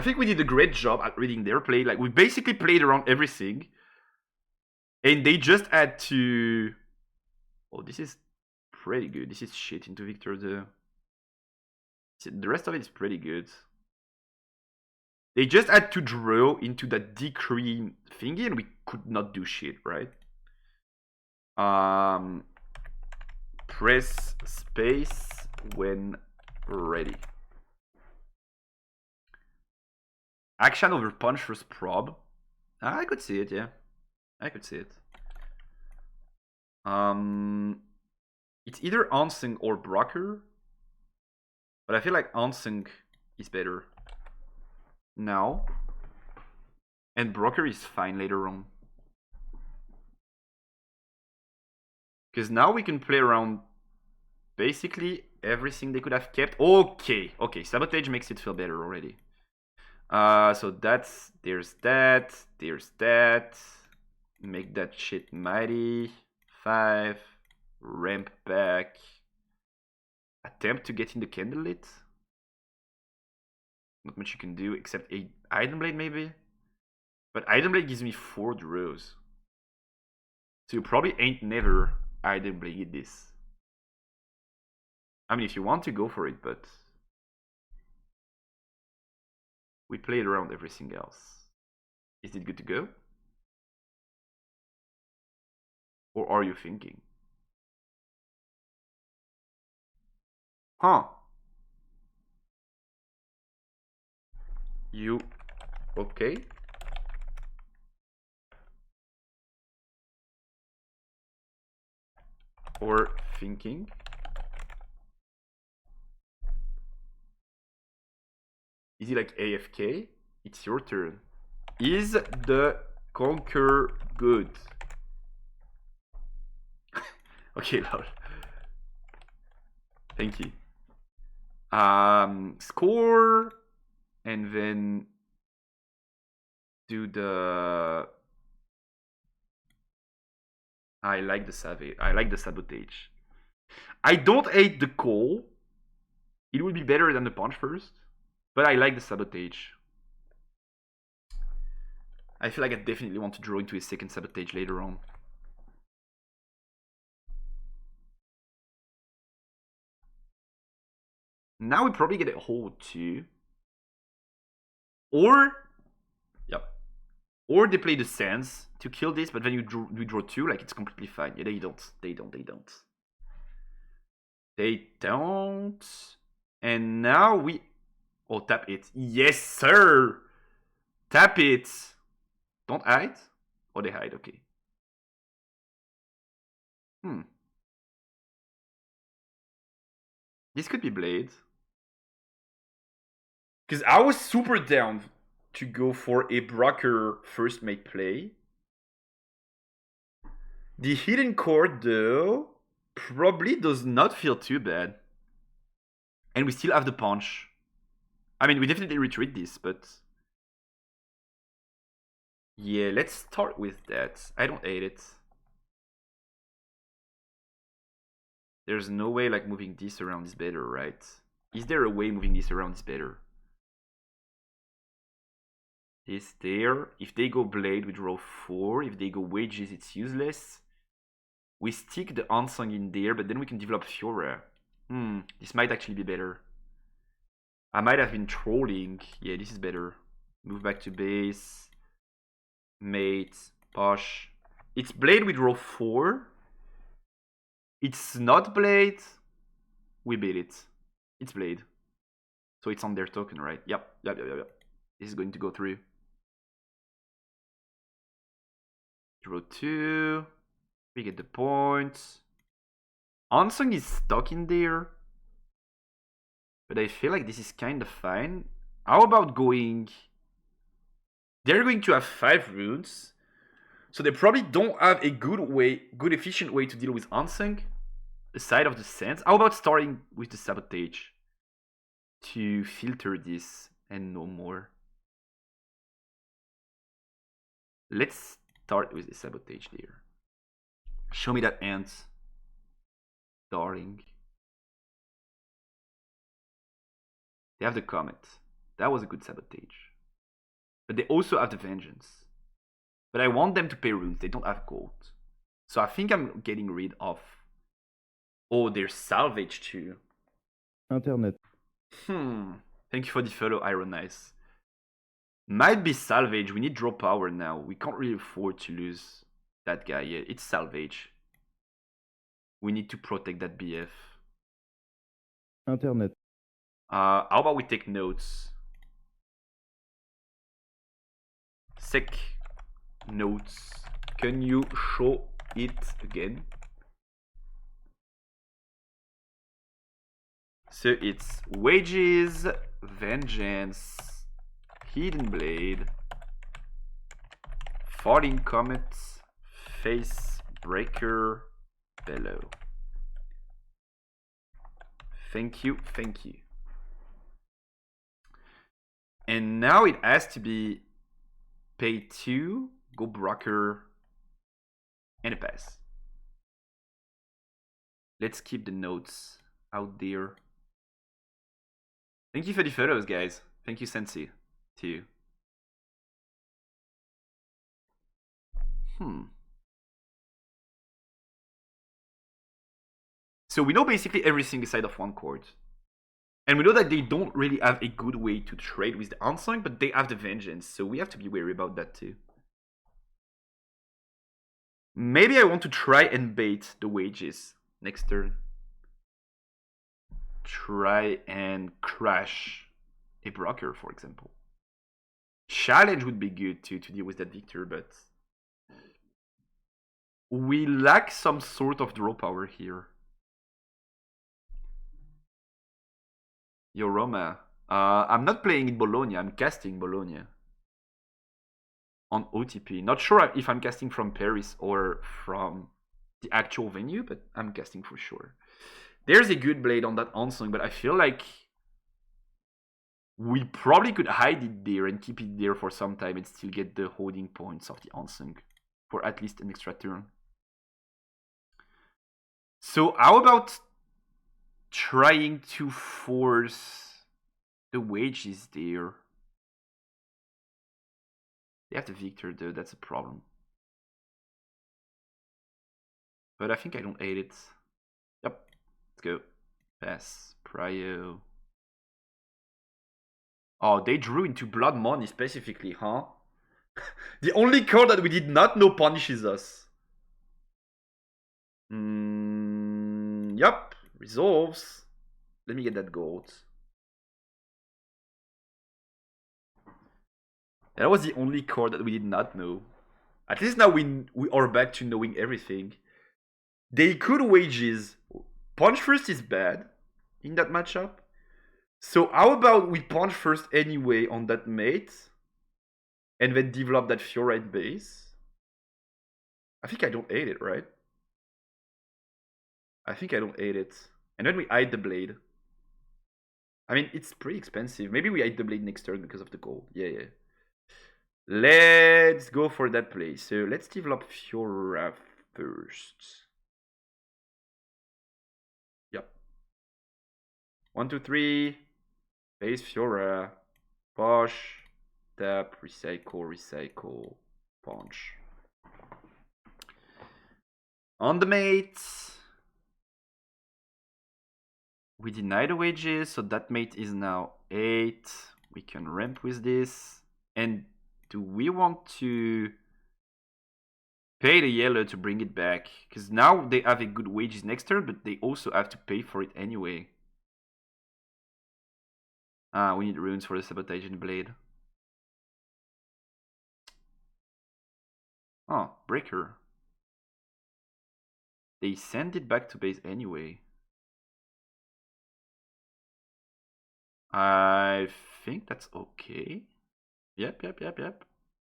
think we did a great job at reading their play. Like, we basically played around everything. And they just had to... Oh, this is pretty good. This is shit into Victor, though. The rest of it is pretty good. They just had to draw into that decree thingy, and we could not do shit, right? Press space when ready. Action over punch versus prob. I could see it, yeah. I could see it. It's either Ansung or Brocker. But I feel like Ansung is better now. And Brocker is fine later on. Because now we can play around basically everything they could have kept. Okay, Sabotage makes it feel better already. So there's that. Make that shit mighty. 5. Ramp back. Attempt to get in the candlelit. Not much you can do except a Item Blade maybe. But Item Blade gives me 4 draws. So you probably ain't never Item Blade this. I mean, if you want to go for it, but we played around everything else. Is it good to go? Or are you thinking? Huh. You okay? Or thinking? Is he like AFK? It's your turn. Is the conquer good? Okay, lol. Thank you. Score and then do the. I like the savage. I like the sabotage. I don't hate the call. It would be better than the punch first, but I like the sabotage. I feel like I definitely want to draw into a second sabotage later on. Now we probably get a hold too. Or, yep. Or they play the Sands to kill this, but then you draw two, like it's completely fine. Yeah, they don't. They don't. They don't. And now we. Oh, tap it. Yes, sir. Tap it. Don't hide. Oh, they hide. Okay. This could be Blade. Because I was super down to go for a Brocker first mate play. The hidden chord, though, probably does not feel too bad. And we still have the punch. I mean, we definitely retreat this, but... yeah, let's start with that. I don't hate it. There's no way, like, moving this around is better, right? Is there a way moving this around is better? This there. If they go Blade, we draw 4. If they go Wages, it's useless. We stick the Unsung in there, but then we can develop Fiora. This might actually be better. I might have been trolling. Yeah, this is better. Move back to base. Mate. Posh. It's Blade, we draw 4. It's not Blade. We beat it. It's Blade. So it's on their token, right? Yep. This is going to go through. Draw 2. We get the points. Unsung is stuck in there. But I feel like this is kind of fine. How about going... they're going to have 5 runes. So they probably don't have a good efficient way to deal with Unsung. Aside of the Sands. How about starting with the Sabotage? To filter this and no more. Let's start with the Sabotage there. Show me that ant. Darling. They have the Comet. That was a good Sabotage. But they also have the Vengeance. But I want them to pay runes. They don't have gold. So I think I'm getting rid of... oh, there's Salvage too. Internet. Thank you for the follow, Iron Nice. Might be Salvage. We need draw power now. We can't really afford to lose that guy. Yeah, it's Salvage. We need to protect that BF. Internet. How about we take notes? Sec notes. Can you show it again? So it's Wages, Vengeance, Hidden Blade, Falling Comet, Face Breaker, Bellow. Thank you. And now it has to be pay 2, go Brocker, and a pass. Let's keep the notes out there. Thank you for the photos, guys. Thank you, Sensi, too. So we know basically everything aside of one chord. And we know that they don't really have a good way to trade with the Unsung, but they have the Vengeance, so we have to be wary about that too. Maybe I want to try and bait the Wages next turn. Try and crash a Brocker, for example. Challenge would be good to deal with that Victor, but we lack some sort of draw power here. Yo, Roma. I'm not playing in Bologna, I'm casting Bologna. On OTP. Not sure if I'm casting from Paris or from the actual venue, but I'm casting for sure. There's a good blade on that Ansung, but I feel like we probably could hide it there and keep it there for some time and still get the holding points of the Ansung for at least an extra turn. So how about trying to force the wages there? They have the Victor though, that's a problem. But I think I don't hate it. Yep, let's go. Pass, Prio. Oh, they drew into Blood Money specifically, huh? The only card that we did not know punishes us. Yup, resolves. Let me get that gold. That was the only card that we did not know. At least now we are back to knowing everything. They could wages. Punch first is bad in that matchup. So how about we punch first anyway on that mate and then develop that Fiora at base? I think I don't hate it, right? I think I don't hate it. And then we hide the blade. I mean, it's pretty expensive. Maybe we hide the blade next turn because of the gold. Yeah. Let's go for that play. So let's develop Fiora first. Yep. 1, 2, 3. Base Fiora. Push. Tap. Recycle. Punch. On the mate. We deny the wages, so that mate is now 8. We can ramp with this. And do we want to pay the yellow to bring it back? Because now they have a good wages next turn, but they also have to pay for it anyway. We need runes for the sabotage and blade. Oh, breaker. They send it back to base anyway. I think that's okay. Yep.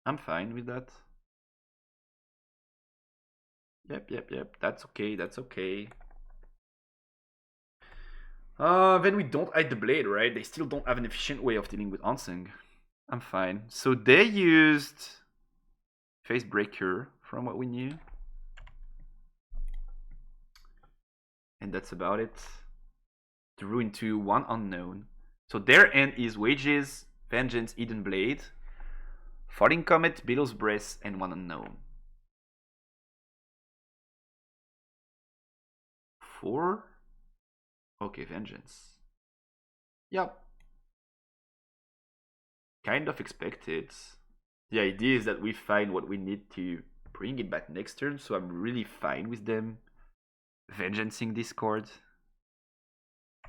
I'm fine with that. Yep. That's okay. Then we don't hide the blade, right? They still don't have an efficient way of dealing with Ansung. I'm fine. So they used Face Breaker from what we knew. And that's about it. Drew into 1 unknown. So their end is Wages, Vengeance, Eden Blade, Falling Comet, Billow's Breath, and 1 unknown. 4? Okay, Vengeance. Yep. Kind of expected. The idea is that we find what we need to bring it back next turn, so I'm really fine with them Vengeancing this card.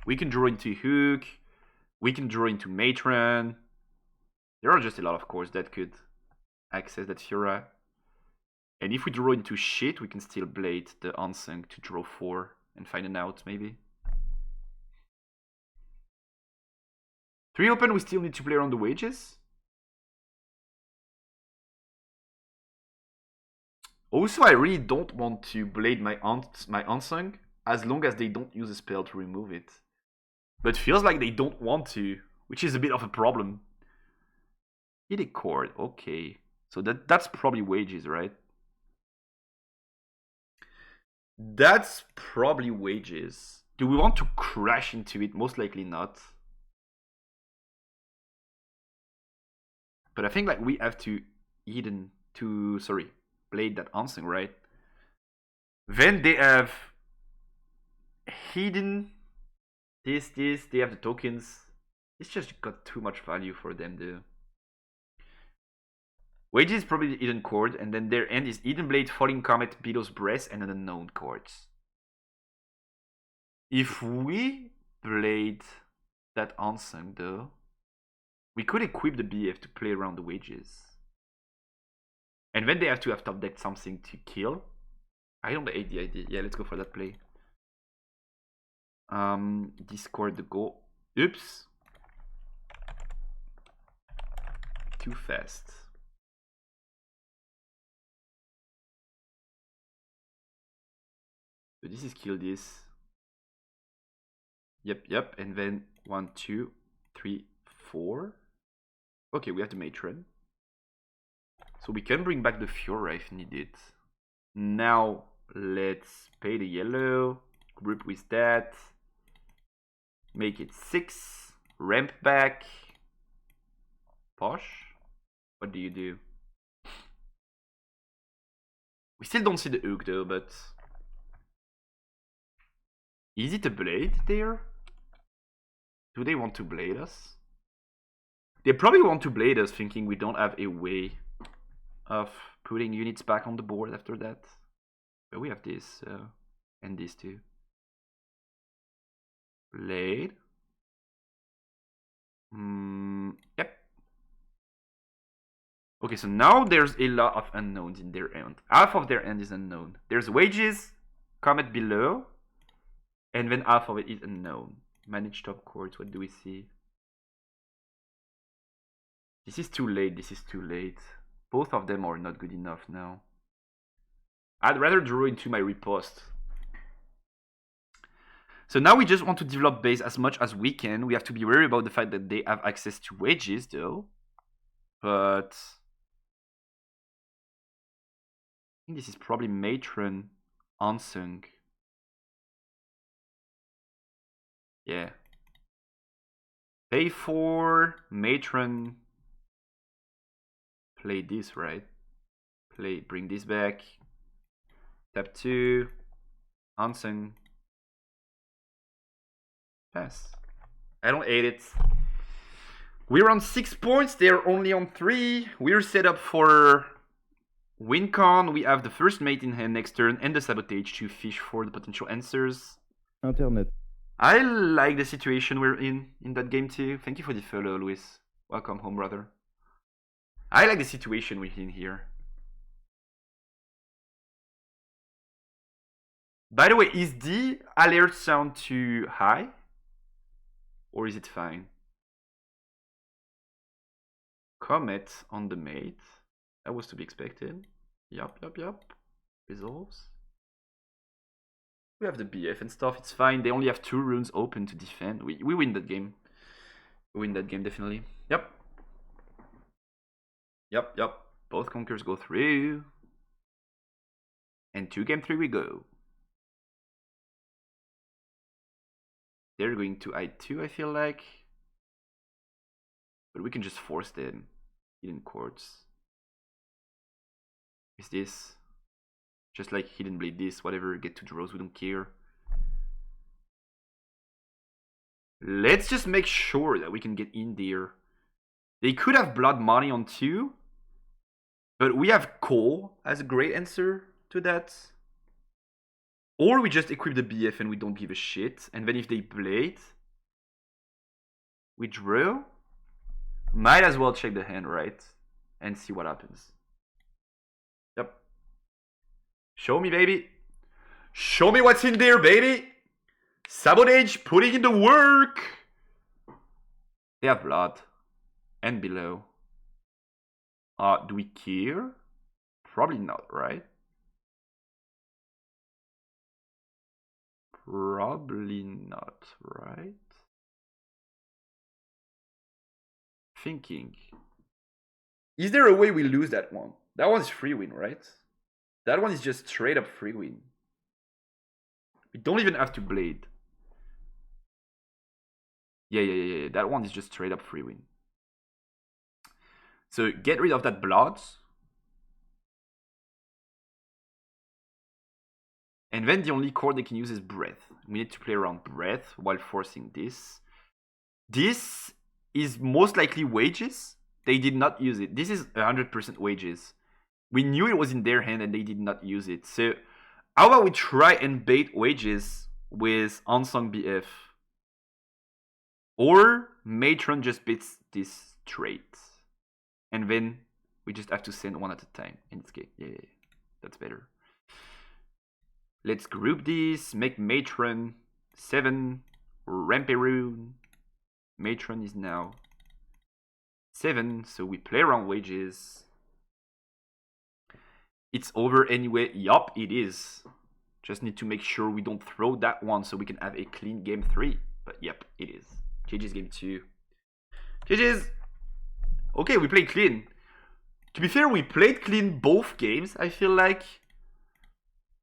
We can draw into Hook. We can draw into Matron. There are just a lot of cards that could access that Fiora. And if we draw into shit, we can still Blade the Unsung to draw 4 and find an out, maybe. 3 open, we still need to play around the wages. Also, I really don't want to Blade my Unsung as long as they don't use a spell to remove it. But feels like they don't want to, which is a bit of a problem. Hit a chord, okay. So that's probably wages, right? That's probably wages. Do we want to crash into it? Most likely not. But I think like we have to Blade that Unsung, right? Then they have hidden this, they have the tokens. It's just got too much value for them though. Wages is probably the Eden chord, and then their end is Eden Blade, Falling Comet, Billow's Breath, and an unknown chords. If we Blade that Unsung though, We could equip the BF to play around the wages. And then they have to have top deck something to kill. I don't hate the idea. Yeah, let's go for that play. Discord the goal. Oops. Too fast. So this is kill this. Yep. And then 1, 2, 3, 4. Okay, we have the matron. So we can bring back the Fiora if needed. Now let's pay the yellow. Group with that. Make it 6. Ramp back. Posh. What do you do? We still don't see the hook though, but... Is it a blade there? Do they want to blade us? They probably want to blade us thinking we don't have a way of putting units back on the board after that. But we have this, and this too. Blade. Yep. Okay, so now there's a lot of unknowns in their end. Half of their end is unknown. There's wages, comment below, and then half of it is unknown. Manage top chords, what do we see? This is too late, this is too late. Both of them are not good enough now. I'd rather draw into my riposte. So now we just want to develop base as much as we can. We have to be worried about the fact that they have access to wages though. But I think this is probably matron unsung. Yeah. Pay for matron. Play this, right? Bring this back. Tap 2. Unsung. Pass. I don't hate it. We're on 6 points. They're only on 3. We're set up for win con. We have the first mate in hand next turn and the sabotage to fish for the potential answers. Internet. I like the situation we're in that game too. Thank you for the follow, Luis. Welcome home, brother. I like the situation we're in here. By the way, is the alert sound too high? Or is it fine? Comet on the mate. That was to be expected. Yup. Resolves. We have the BF and stuff, it's fine. They only have 2 runes open to defend. We win that game. We win that game, definitely. Yep. Both conquers go through. And 2 game 3 we go. They're going to I2, I feel like. But we can just force them. Hidden courts. Is this? Just like Hidden Blade this, whatever, get 2 draws, we don't care. Let's just make sure that we can get in there. They could have Blood Money on 2. But we have Coal as a great answer to that. Or we just equip the BF and we don't give a shit. And then if they blade, we draw. Might as well check the hand, right? And see what happens. Yep. Show me, baby. Show me what's in there, baby. Sabotage, putting in the work. They have blood. And below. Do we care? Probably not, right? Probably not, right? Thinking. Is there a way we lose that one? That one's free win, right? That one is just straight up free win. We don't even have to blade. Yeah. That one is just straight up free win. So get rid of that blood. And then the only card they can use is breath. We need to play around breath while forcing this. This is most likely wages. They did not use it. This is 100% wages. We knew it was in their hand and they did not use it. So how about we try and bait wages with Unsung BF? Or Matron just baits this straight. And then we just have to send one at a time in this game. Yeah, that's better. Let's group this. Make Matron 7. Ramperoon. Matron is now 7. So we play around wages. It's over anyway. Yup, it is. Just need to make sure we don't throw that one so we can have a clean game 3. But yep, it is. GG's game 2. GG's. Okay, we played clean. To be fair, we played clean both games, I feel like.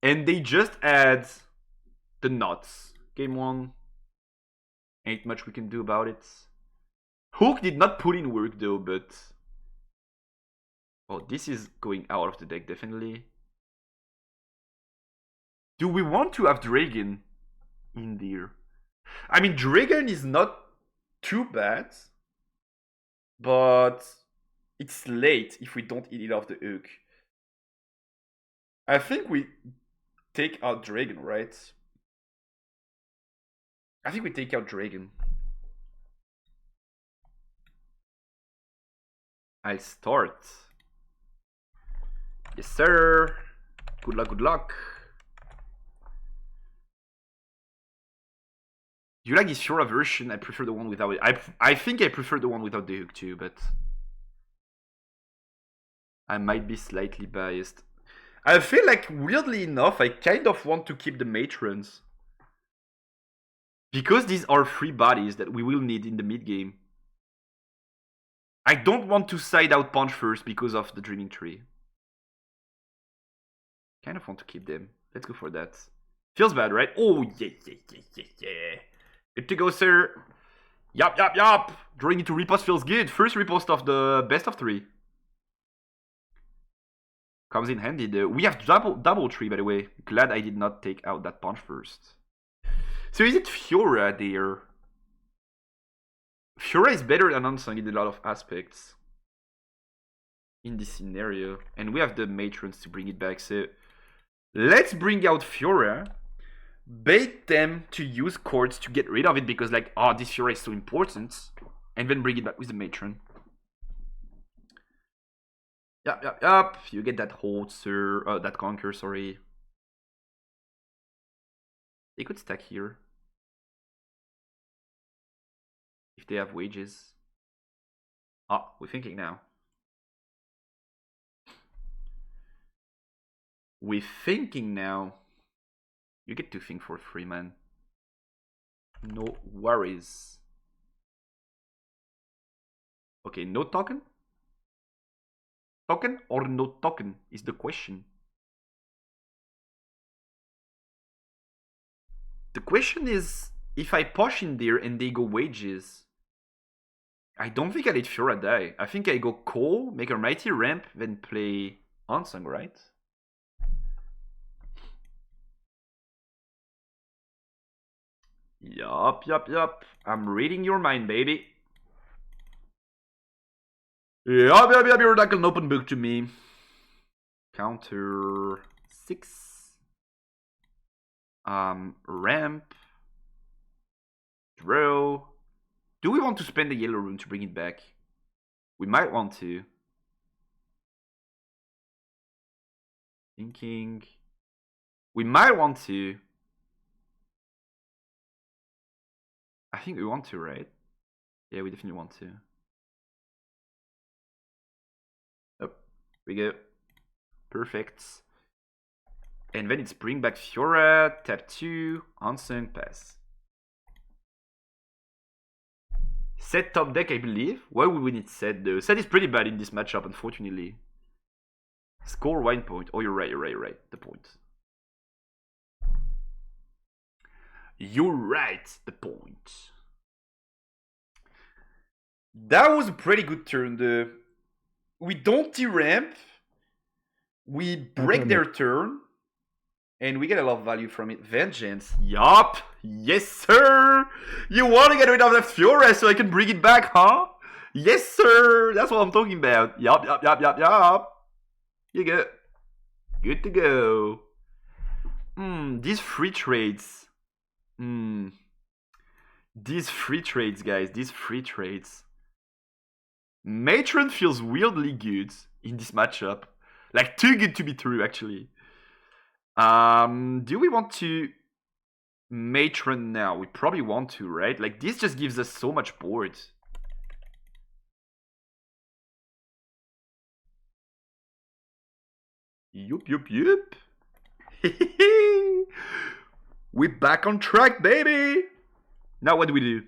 And they just add the nuts. Game 1. Ain't much we can do about it. Hook did not put in work though, but... Oh, this is going out of the deck, definitely. Do we want to have Dragon in there? I mean, Dragon is not too bad. But it's late if we don't eat it off the hook. I think we take out Dragon, right? I think we take out Dragon. I'll start. Yes, sir. Good luck, good luck. Do you like this Fiora version? I prefer the one without it. I think I prefer the one without the hook too, but I might be slightly biased. I feel like, weirdly enough, I kind of want to keep the Matrons. Because these are free bodies that we will need in the mid game. I don't want to side out Punch first because of the Dreaming Tree. Kind of want to keep them. Let's go for that. Feels bad, right? Oh, yeah. Good to go, sir. Yup. Drawing into riposte feels good. First riposte of the best of 3. Comes in handy though. We have double tree, by the way. Glad I did not take out that Punch first. So is it Fiora there? Fiora is better than Unsung in a lot of aspects. In this scenario. And we have the Matrons to bring it back. So let's bring out Fiora. Bait them to use cords to get rid of it because like, oh, this Fiora is so important. And then bring it back with the Matron. Yup. You get that hold, sir. That conquer, sorry. They could stack here. If they have wages. Ah, we're thinking now. You get to think for free, man. No worries. Okay, no token? Token or no token is the question. The question is, if I push in there and they go wages, I don't think I let Fiora die. I think I go Cole, make a Mighty Ramp, then play Unsung, right? Yup. I'm reading your mind, baby. Yup. You're like an open book to me. Counter 6. Ramp. Draw. Do we want to spend the yellow rune to bring it back? We might want to. Thinking. We might want to. I think we want to, right? Yeah, we definitely want to. Up we go. Perfect. And then it's bring back Fiora, tap 2, Unsung, pass. Set top deck, I believe. Why would we need set though? Set is pretty bad in this matchup, unfortunately. Score 1 point. Oh, you're right. The point. You're right, the point. That was a pretty good turn. We don't T-ramp. We break their turn. And we get a lot of value from it. Vengeance. Yup. Yes, sir. You want to get rid of that Fiora so I can bring it back, huh? Yes, sir. That's what I'm talking about. Yup. You go. Good to go. These free trades. These free trades, guys. These free trades. Matron feels weirdly good in this matchup. Like, too good to be true, actually. Do we want to Matron now? We probably want to, right? Like, this just gives us so much board. Yup. We're back on track, baby! Now what do we do?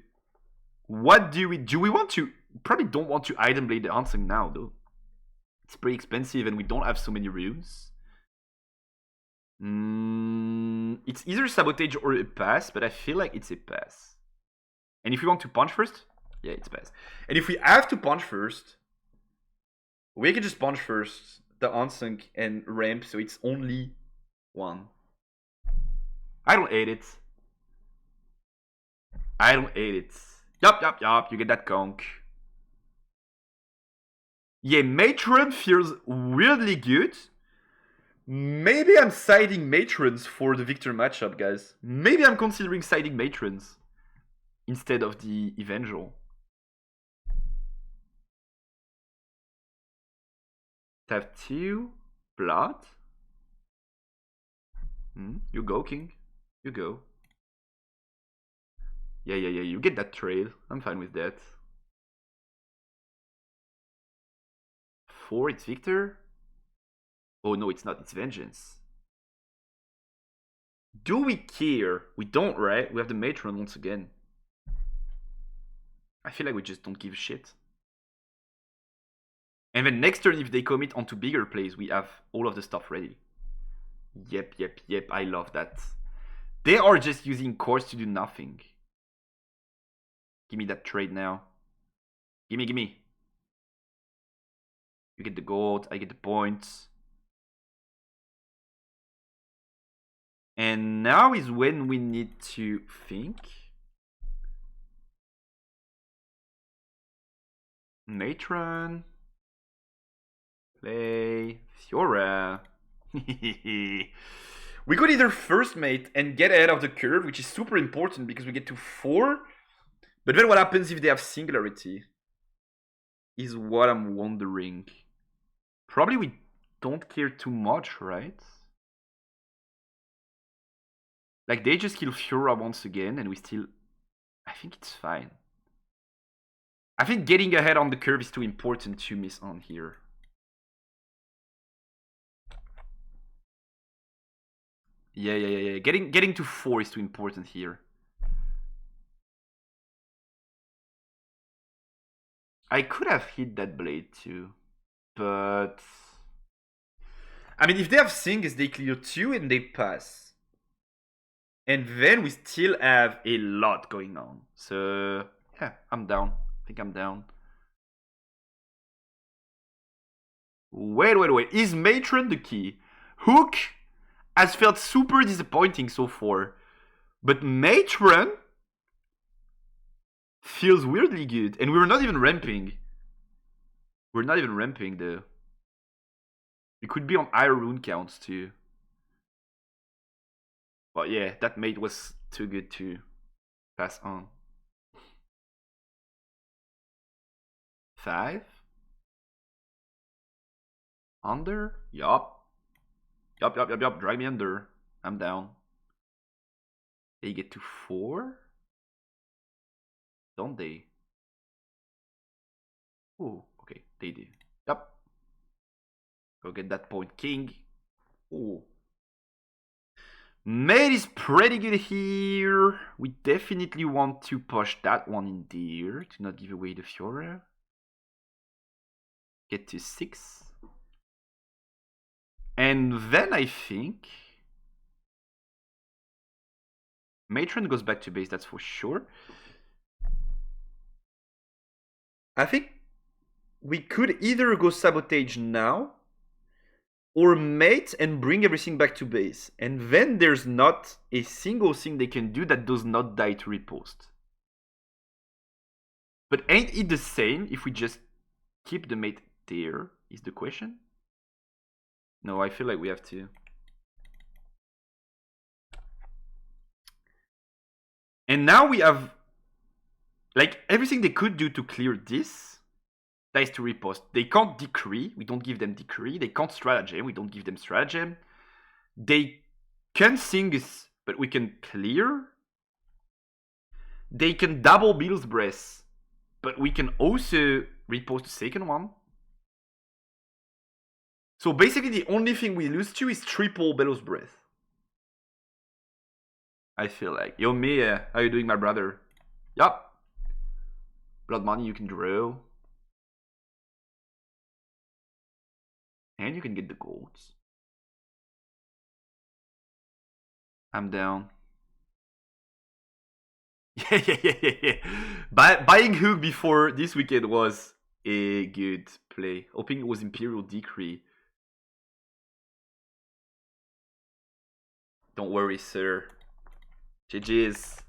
Do we want to... Probably don't want to item blade the Hansung now, though. It's pretty expensive and we don't have so many rooms. It's either sabotage or a pass, but I feel like it's a pass. And if we want to punch first, yeah, it's pass. And if we have to punch first, we can just punch first the Unsunk and ramp, so it's only one. I don't hate it. Yup, you get that conk. Yeah, Matron feels weirdly good. Maybe I'm siding Matrons for the Victor matchup, guys. Maybe I'm considering siding Matrons instead of the Evangel. Have 2 blood. You go, King. You go. Yeah. You get that trade. I'm fine with that. 4, it's Victor. Oh no, it's not. It's Vengeance. Do we care? We don't, right? We have the Matron once again. I feel like we just don't give a shit. And then next turn, if they commit onto bigger plays, we have all of the stuff ready. Yep. I love that. They are just using cores to do nothing. Give me that trade now. Gimme. You get the gold, I get the points. And now is when we need to think. Matron. Play Fiora. We could either first mate and get ahead of the curve, which is super important because we get to 4. But then what happens if they have Singularity? Is what I'm wondering. Probably we don't care too much, right? Like, they just kill Fiora once again, and we still... I think it's fine. I think getting ahead on the curve is too important to miss on here. Yeah. Getting to 4 is too important here. I could have hit that blade too, but... I mean, if they have Sings, they clear 2 and they pass. And then we still have a lot going on. So, yeah, I'm down. I think I'm down. Wait. Is Matron the key? Hook has felt super disappointing so far. But Matron feels weirdly good. And we're not even ramping. We're not even ramping though. We could be on higher rune counts too. But yeah, that mate was too good to pass on. 5? Under? Yup. Drag me under. I'm down. They get to 4? Don't they? Oh, okay, they do. Yup. Go get that point, King. Oh. Mate is pretty good here. We definitely want to push that one in there to not give away the Fiora. Get to 6. And then I think Matron goes back to base, that's for sure. I think we could either go Sabotage now or mate and bring everything back to base. And then there's not a single thing they can do that does not die to riposte. But ain't it the same if we just keep the mate there, is the question? No, I feel like we have to. And now we have, like, everything they could do to clear this That is to riposte. They can't decree. We don't give them decree. They can't stratagem. We don't give them stratagem. They can sing us, but we can clear. They can double Beetle's Breath, but we can also riposte the second one. So basically the only thing we lose to is triple Beetle's Breath. I feel like. Yo, me, how you doing, my brother? Yup. Blood money you can draw. And you can get the golds. I'm down. Yeah. Buying Hook before this weekend was a good play. Hoping it was Imperial Decree. Don't worry, sir. GG's.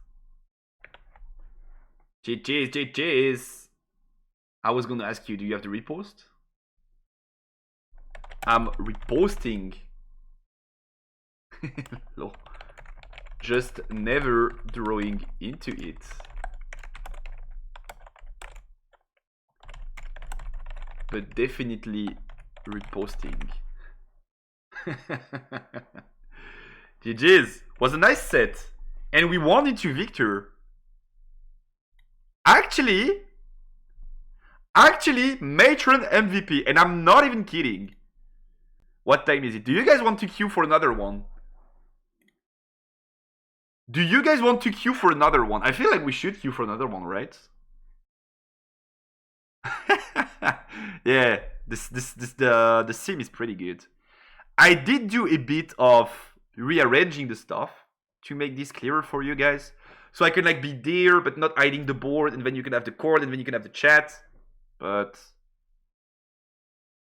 GG's. I was gonna ask you, do you have the repost? I'm reposting. No. Just never drawing into it. But definitely reposting. GG's. Was a nice set. And we won into Victor. Actually, Matron MVP. And I'm not even kidding. What time is it? Do you guys want to queue for another one? Do you guys want to queue for another one? I feel like we should queue for another one, right? Yeah, the sim is pretty good. I did do a bit of rearranging the stuff to make this clearer for you guys. So I can like be there but not hiding the board, and then you can have the chord, and then you can have the chat. But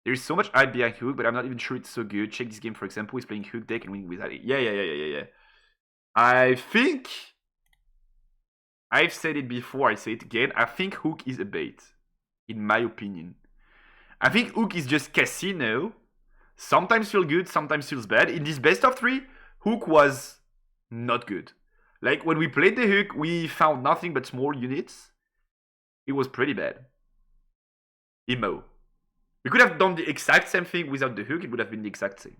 there's so much hype behind Hook, but I'm not even sure it's so good. Check this game, for example, he's playing Hook deck and winning without it. Yeah. I think I've said it before, I say it again. I think Hook is a bait, in my opinion. I think Hook is just casino. Sometimes feels good, sometimes feels bad. In this best of 3, Hook was not good. Like when we played the Hook, we found nothing but small units. It was pretty bad. Emo. We could have done the exact same thing without the Hook. It would have been the exact same.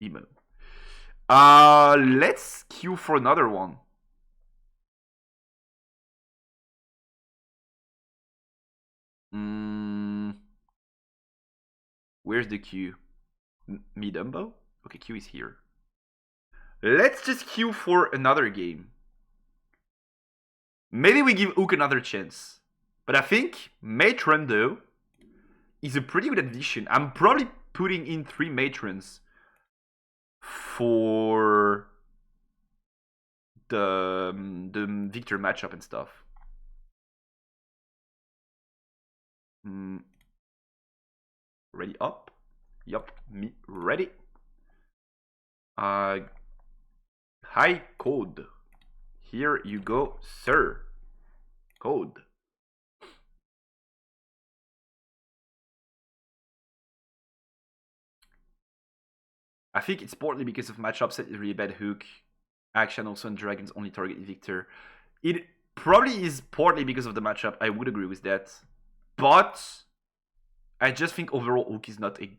Emo. Let's queue for another one. Where's the queue? Me Dumbo? Okay, queue is here. Let's just queue for another game. Maybe we give Ook another chance. But I think Matron, though, is a pretty good addition. I'm probably putting in 3 Matrons for the Victor matchup and stuff. Ready up? Yup, me ready. High code. Here you go, sir. Code. I think it's partly because of matchup set is really bad Hook. Action also, and dragons only target Victor. It probably is partly because of the matchup. I would agree with that. But I just think overall Hook is not a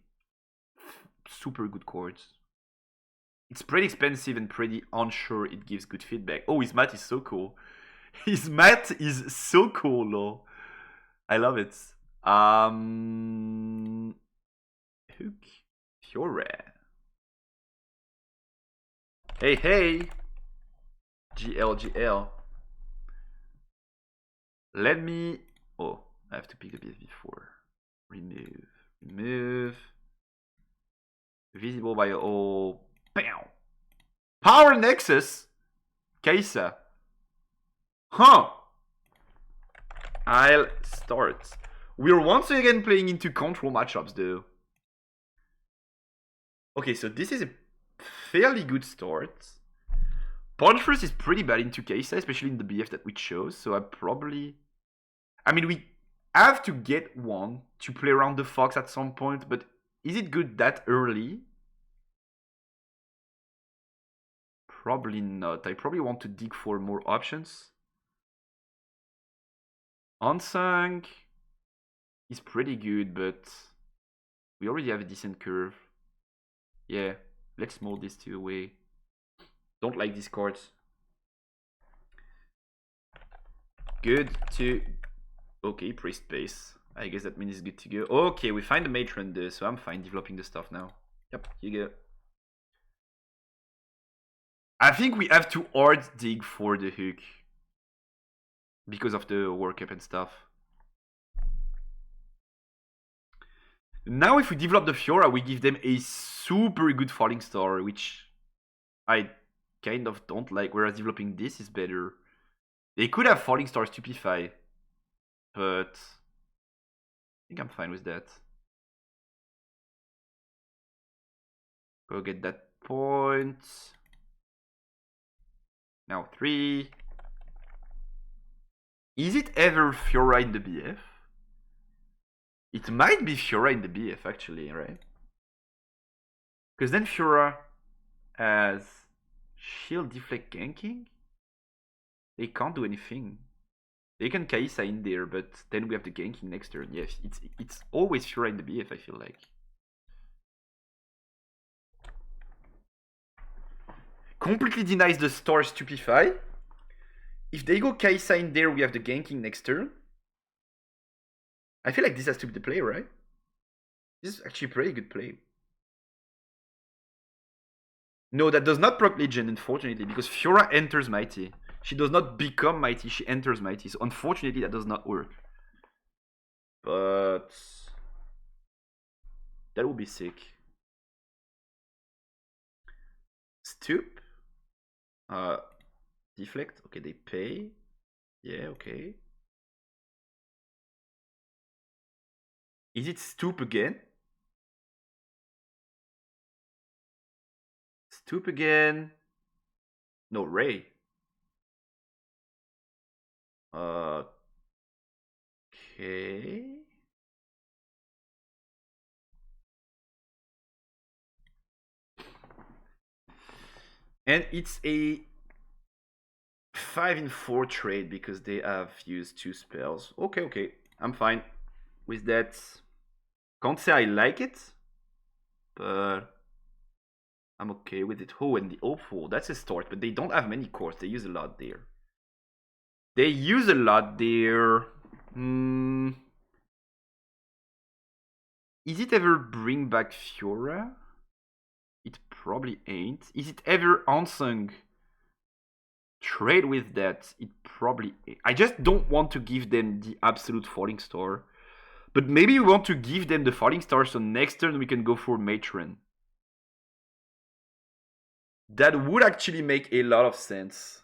super good chord. It's pretty expensive and pretty unsure it gives good feedback. Oh, his mat is so cool. His mat is so cool, though. I love it. Hook. Fiora. Hey. GL. Let me... Oh, I have to pick the BF4. Remove. Visible by all. Bam! Power Nexus? Kaisa. Huh. I'll start. We're once again playing into control matchups, though. Okay, so this is a fairly good start. Punch First is pretty bad into Kaisa, especially in the BF that we chose, so I mean, we have to get one to play around the Fox at some point, but is it good that early? Probably not. I probably want to dig for more options. Unsung. is pretty good, but we already have a decent curve. Yeah, let's mold these two away. Don't like these cards. Good to... Okay, priest base. I guess that means it's good to go. Okay, we find the matron there, so I'm fine developing the stuff now. Yep, you go. I think we have to hard dig for the hook. Because of the workup and stuff. Now if we develop the Fiora, we give them a super good falling star, which I kind of don't like, whereas developing this is better. They could have falling star stupefy, but I think I'm fine with that. Go get that point. Now 3. Is it ever Fiora in the BF? It might be Fiora in the BF actually, right? Because then Fiora has shield deflect ganking. They can't do anything. They can Kaisa in there, but then we have the ganking next turn. Yes, it's always Fiora in the BF, I feel like. Completely denies the star stupefy. If they go Kaisa in there, we have the ganking next turn. I feel like this has to be the play, right? This is actually a pretty good play. No, that does not proc Legion, unfortunately, because Fiora enters Mighty. She does not become Mighty, she enters Mighty. So unfortunately, that does not work. But that would be sick. Stoop. Deflect. Okay, they pay. Yeah, okay. Is it stoop again? Stoop again. No, Ray. Okay. And it's a 5-in-4 trade because they have used 2 spells. Okay. I'm fine with that. Can't say I like it, but I'm okay with it. Oh, and the Opal, that's a start, but they don't have many cores. They use a lot there. Is it ever bring back Fiora? It probably ain't. Is it ever unsung? Trade with that. It probably ain't. I just don't want to give them the absolute falling star. But maybe we want to give them the falling star so next turn we can go for matron. That would actually make a lot of sense.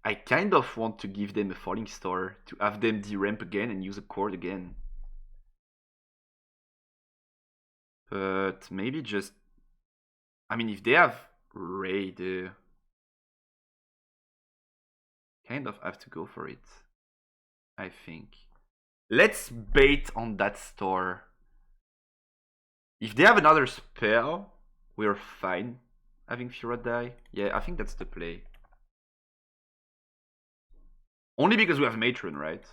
I kind of want to give them a falling star to have them deramp again and use a cord again. But maybe just... I mean, if they have Ray, they kind of have to go for it, I think. Let's bait on that star. If they have another spell, we're fine having Fiora die. Yeah, I think that's the play. Only because we have Matron, right?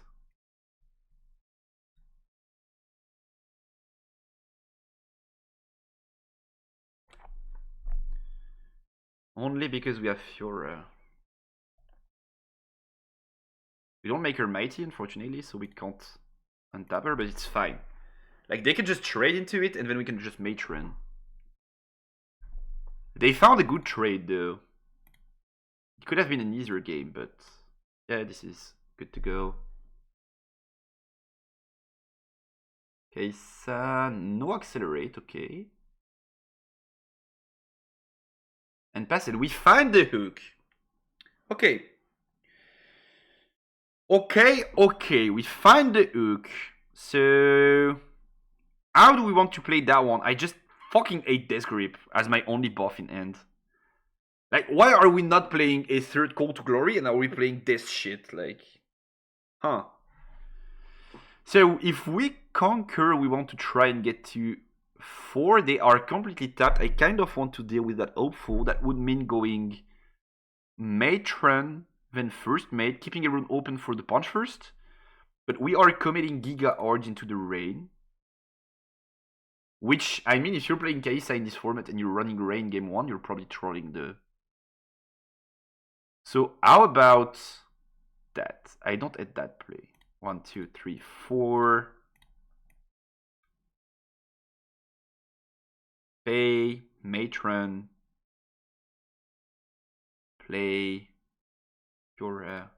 Only because we have Fiora. We don't make her mighty, unfortunately, so we can't untap her, but it's fine. Like, they can just trade into it, and then we can just Matron. They found a good trade, though. It could have been an easier game, but... yeah, this is good to go. Okay, so no accelerate, okay. And pass it. We find the hook. Okay. Okay, we find the hook. So... how do we want to play that one? I just fucking hate Death Grip as my only buff in hand. Like, why are we not playing a third Call to Glory and are we playing this shit? Like, huh. So, if we conquer, we want to try and get to 4. They are completely tapped. I kind of want to deal with that Hopeful. That would mean going Matron, then first mate, keeping a rune open for the punch first. But we are committing Giga Arge into the Rain. Which, I mean, if you're playing Kaisa in this format and you're running Rain game 1, you're probably trolling the... So how about that? I don't hate that play. 1, 2, 3, 4. Pay, Matron. Play Fiora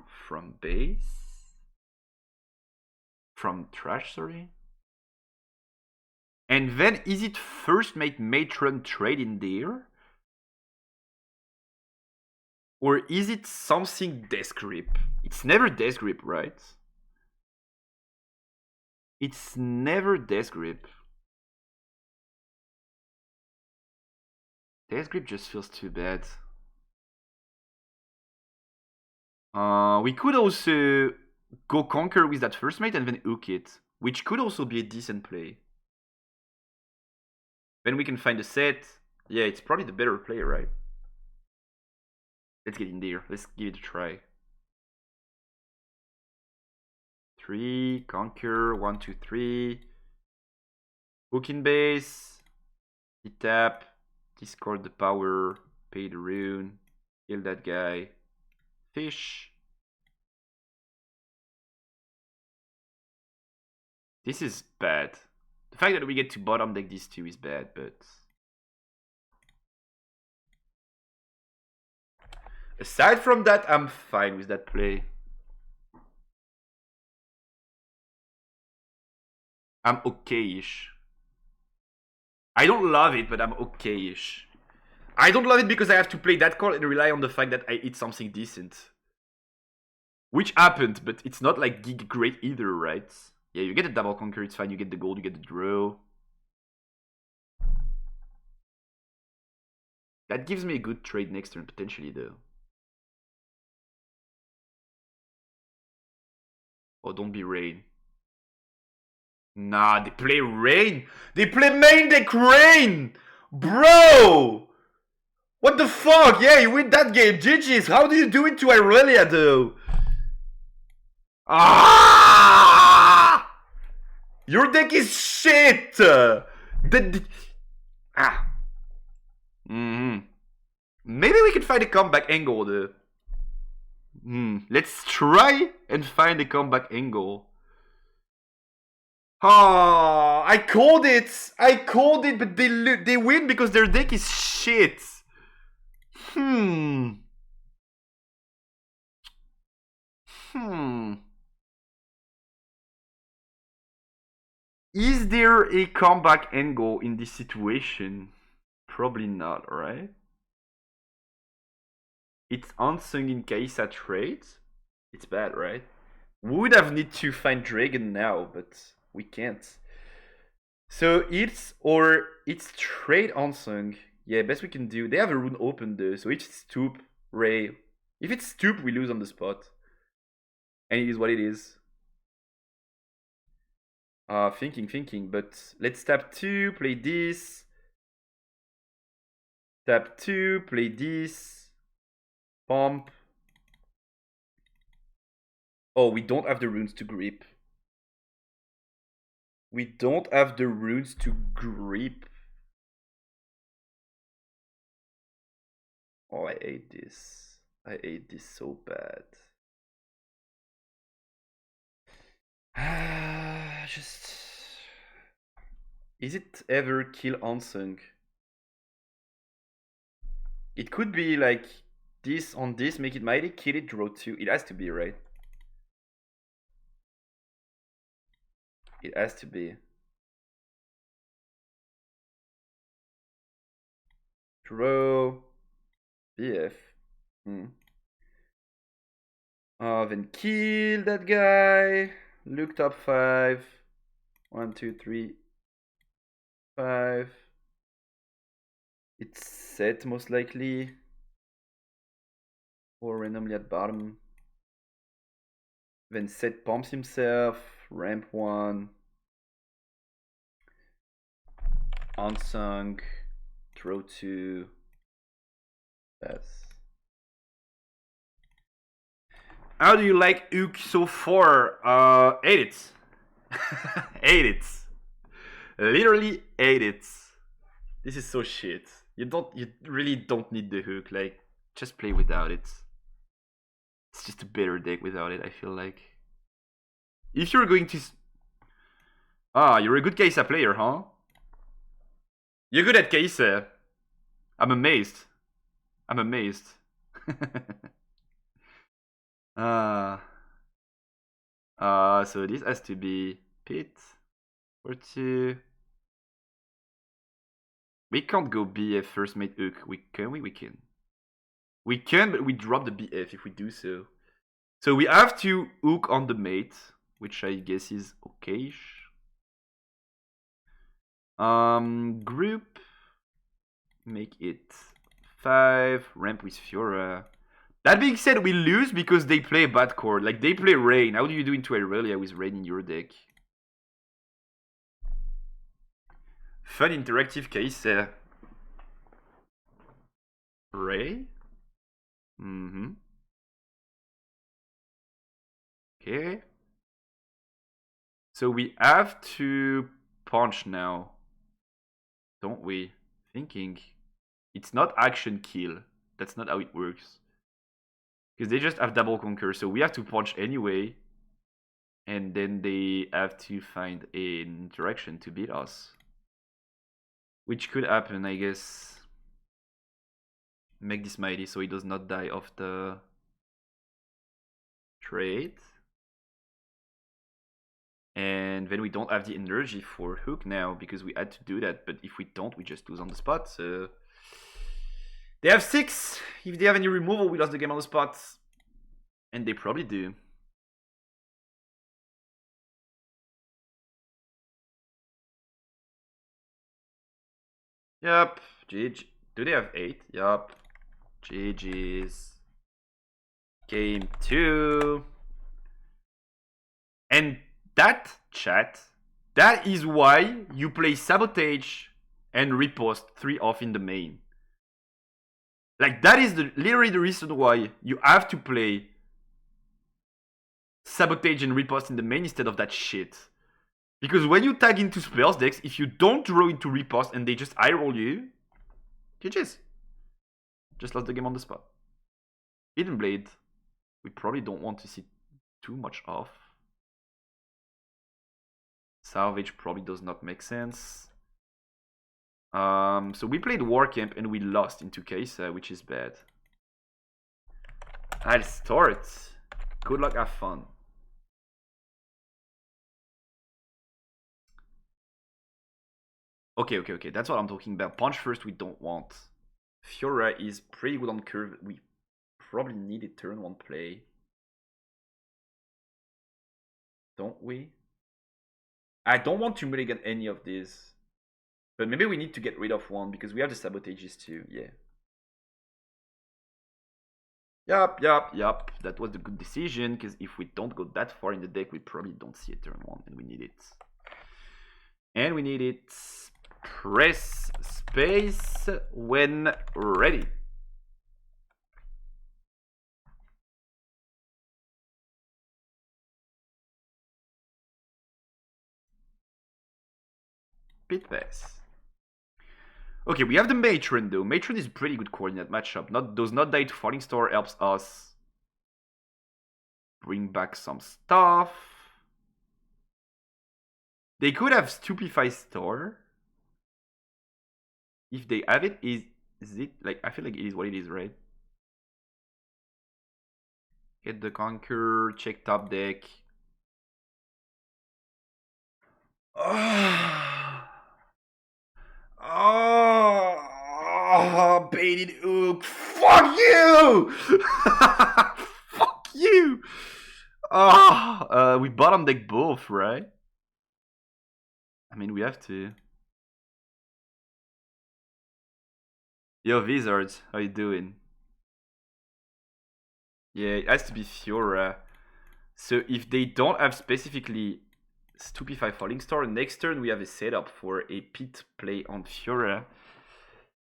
from base. From trash, sorry. And then is it first make Matron trade in there? Or is it something Death Grip? It's never Death Grip, right? It's never Death Grip. Death Grip just feels too bad. We could also go Conquer with that first mate and then hook it, which could also be a decent play. Then we can find a set. Yeah, it's probably the better play, right? Let's get in there. Let's give it a try. 3, Conquer, 1, 2, 3. Hook in base. Hit tap. Discard the power. Pay the rune. Kill that guy. Fish. This is bad. The fact that we get to bottom deck these two is bad, but... Aside from that, I'm fine with that play. I'm okay-ish. I don't love it, but I'm okay-ish. I don't love it because I have to play that card and rely on the fact that I hit something decent. Which happened, but it's not like gig great either, right? Yeah, you get a double conquer, it's fine, you get the gold, you get the draw. That gives me a good trade next turn, potentially, though. Oh, don't be Rain. Nah, they play Rain! They play main deck Rain! Bro! What the fuck? Yeah, you win that game, GG's! How do you do it to Aurelia, though? Ah! Your deck is shit! Maybe we can find a comeback angle, though. Let's try and find a comeback angle. Oh, I called it! I called it, but they win because their deck is shit. Is there a comeback angle in this situation? Probably not, right? It's unsung in Kaisa trades. It's bad, right? We would have need to find Dragon now, but we can't. So it's trade unsung. Yeah, best we can do. They have a rune open though, so it's stoop, Ray. If it's stoop, we lose on the spot. And it is what it is. Thinking, but let's tap 2, play this. Tap 2, play this. Pump. Oh, we don't have the runes to grip. We don't have the runes to grip. Oh, I hate this. I hate this so bad. Just... Is it ever kill unsung? It could be like this on this, make it mighty, kill it, draw 2. It has to be, right? It has to be. Draw. BF. Then kill that guy. Look top 5. 1, 2, 3, 5. It's set most likely. Or randomly at bottom. Then set pumps himself. Ramp 1. Unsung. Draw 2. Yes. How do you like Ook so far? Hate it. Hate it. Literally hate it. This is so shit. You really don't need the hook. Like, just play without it. It's just a better deck without it, I feel like. If you're going to... you're a good Kaisa player, huh? You're good at Kaisa. I'm amazed. I'm amazed. So this has to be Pit or 2. We can't go BF first mate Ook. Can we? We can. We can, but we drop the BF if we do so. So we have to Ook on the mate, which I guess is okay-ish. Group. Make it 5. Ramp with Fiora. That being said, we lose because they play bad chord. Like, they play Rain. How do you do into Irelia with Rain in your deck? Fun interactive case. Ray? Mm-hmm. Okay. So we have to punch now. Don't we? Thinking. It's not action kill. That's not how it works. Because they just have double conquer, so we have to punch anyway. And then they have to find an interaction to beat us. Which could happen, I guess. Make this mighty so he does not die of the trade. And then we don't have the energy for hook now because we had to do that. But if we don't, we just lose on the spot. So they have 6. If they have any removal, we lost the game on the spot. And they probably do. Yup. GG. Do they have 8? Yup. GG's. Game 2. And that, chat, that is why you play Sabotage and Riposte 3 off in the main. Like, that is literally the reason why you have to play Sabotage and Riposte in the main instead of that shit. Because when you tag into spells decks, if you don't draw into Riposte and they just eye roll you, GG's. Just lost the game on the spot. Hidden Blade. We probably don't want to see too much off. Salvage probably does not make sense. So we played War Camp and we lost into Kaisa, which is bad. I'll start. Good luck, have fun. Okay. That's what I'm talking about. Punch first, we don't want. Fiora is pretty good on curve. We probably need a turn 1 play. Don't we? I don't want to mulligan any of these. But maybe we need to get rid of one because we have the Sabotages too. Yeah. Yup. That was the good decision because if we don't go that far in the deck, we probably don't see a turn 1 and we need it. And we need it. Press space when ready. Pit pass. Okay, we have the Matron though. Matron is pretty good core in that matchup. Does not die to Falling Star, helps us bring back some stuff. They could have Stupefy Star. If they have it, is it like, I feel like it is what it is, right? Get the Conquer, check top deck. Baited Ook. Fuck you! Fuck you! We bottom deck both, right? I mean, we have to. Yo, Wizards, how you doing? Yeah, it has to be Fiora. So if they don't have specifically Stupefy Falling Star, next turn we have a setup for a pit play on Fiora.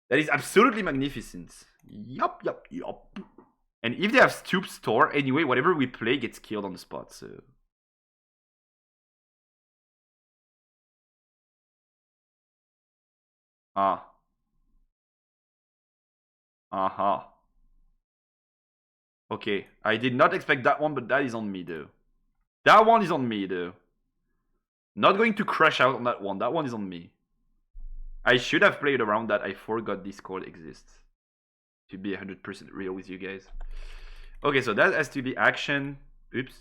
That is absolutely magnificent. Yup. And if they have Stoop Store, anyway, whatever we play gets killed on the spot, so... Ah. Uh-huh. Okay, I did not expect that one, but that is on me, though. That one is on me, though. Not going to crash out on that one. That one is on me. I should have played around that. I forgot Discord exists. To be 100% real with you guys. Okay, so that has to be action. Oops.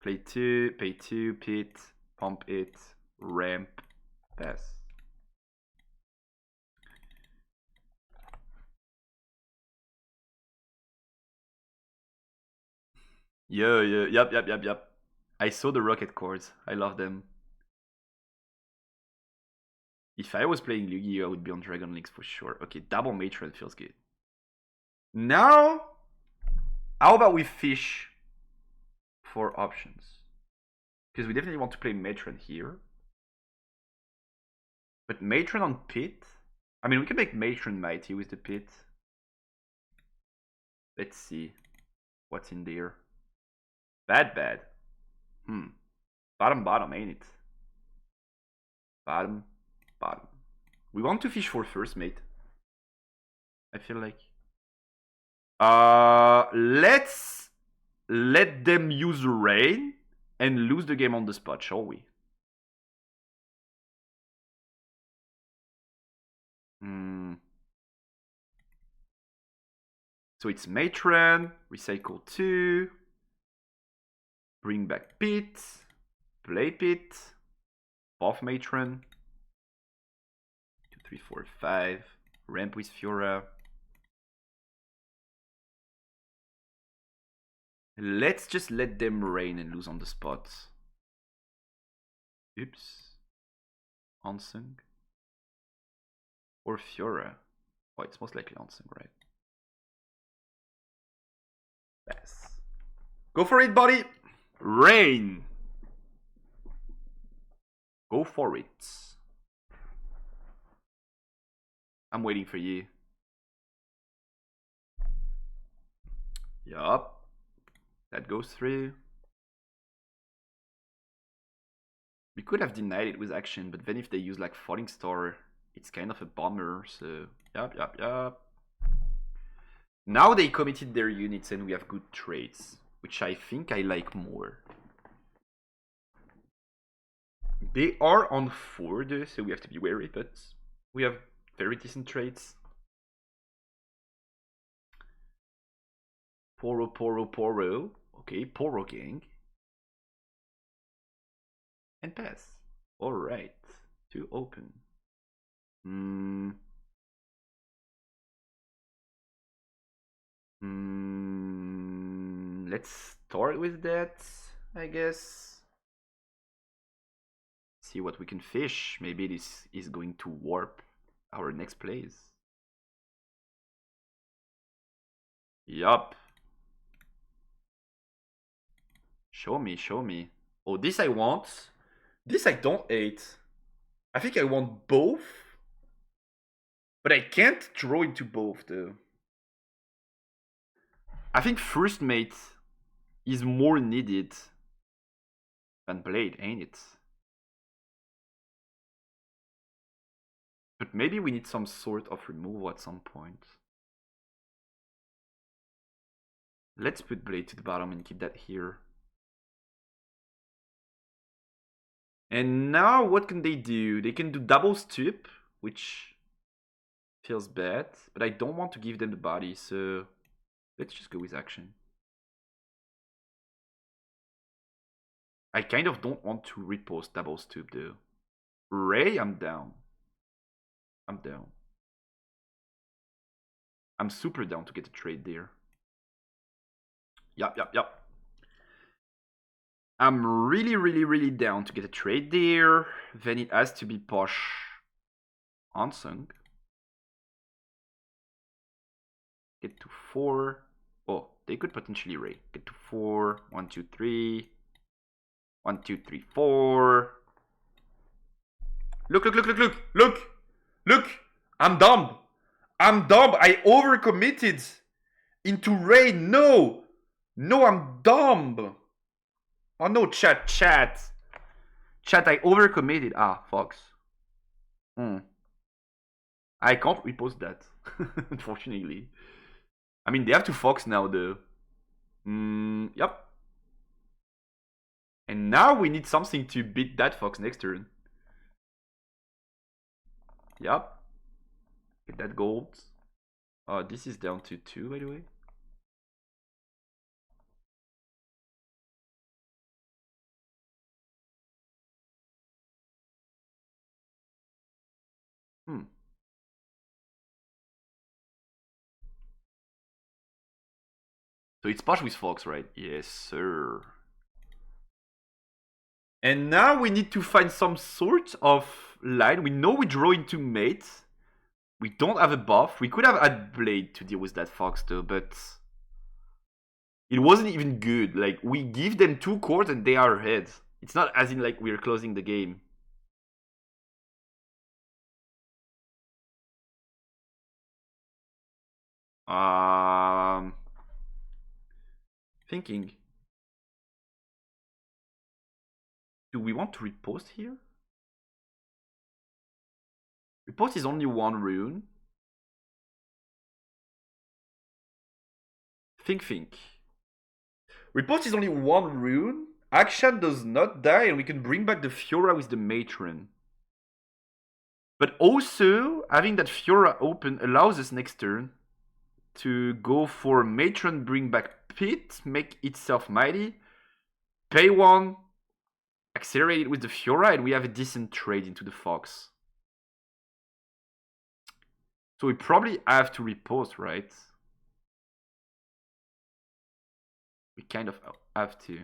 Play 2, pay 2, pit, pump it, ramp, pass. Yep. I saw the rocket chords. I love them. If I was playing Yu-Gi-Oh, I would be on Dragon Links for sure. Okay, double Matron feels good. Now, how about we fish for options? Because we definitely want to play Matron here. But Matron on pit? I mean, we can make Matron mighty with the pit. Let's see what's in there. Bad. Bottom, ain't it? Bottom. We want to fish for first mate. I feel like. Let's let them use rain and lose the game on the spot, shall we? So it's Matron, recycle 2, bring back pit, play pit, buff Matron, 2, 3, 4, 5, ramp with Fiora. Let's just let them rain and lose on the spot. Oops. Ansung. Or Fiora. Oh, it's most likely Ansung, right? Pass. Go for it, buddy! Rain! Go for it. I'm waiting for you. Yup. That goes through. We could have denied it with action, but then if they use like Falling Star, it's kind of a bummer, so yup. Now they committed their units and we have good trades, which I think I like more. They are on 4 though, so we have to be wary, but we have very decent trades. Poro. Okay, Poro gang. And pass. Alright. To open. Let's start with that, I guess. See what we can fish. Maybe this is going to warp our next plays. Yup. Show me. Oh, this I want. This I don't hate. I think I want both. But I can't draw into both though. I think first mate is more needed than blade, ain't it? But maybe we need some sort of removal at some point. Let's put blade to the bottom and keep that here. And now what can they do? They can do double stoop, which feels bad, but I don't want to give them the body, so let's just go with action. I kind of don't want to repost double stoop though. Ray, I'm down. I'm super down to get a trade there. Yup. I'm really down to get a trade there. Then it has to be Posh Ansung. Get to 4. Oh, they could potentially Ray. Get to 4. 1, 2, 3. 1, 2, 3, 4. Look! I'm dumb! I'm dumb. I overcommitted into rain. No. No, I'm dumb. Oh no, chat. Chat, I overcommitted. Ah, Fox. I can't repost that, unfortunately. I mean, they have to Fox now, though. Yep. And now we need something to beat that Fox next turn. Yep. Get that gold. This is down to 2, by the way. So it's Posh with Fox, right? Yes, sir. And now we need to find some sort of line. We know we draw into mate. We don't have a buff. We could have had Blade to deal with that Fox, though, but it wasn't even good. Like, we give them 2 cards and they are ahead. It's not as in, like, we're closing the game. Thinking. Do we want to repost here? Repost is only 1 rune. Think. Repost is only 1 rune. Akshan does not die, and we can bring back the Fiora with the Matron. But also, having that Fiora open allows us next turn to go for Matron, bring back Pit, make itself mighty, pay 1, accelerate it with the Fiora, and we have a decent trade into the Fox. So we probably have to repost, right? We kind of have to.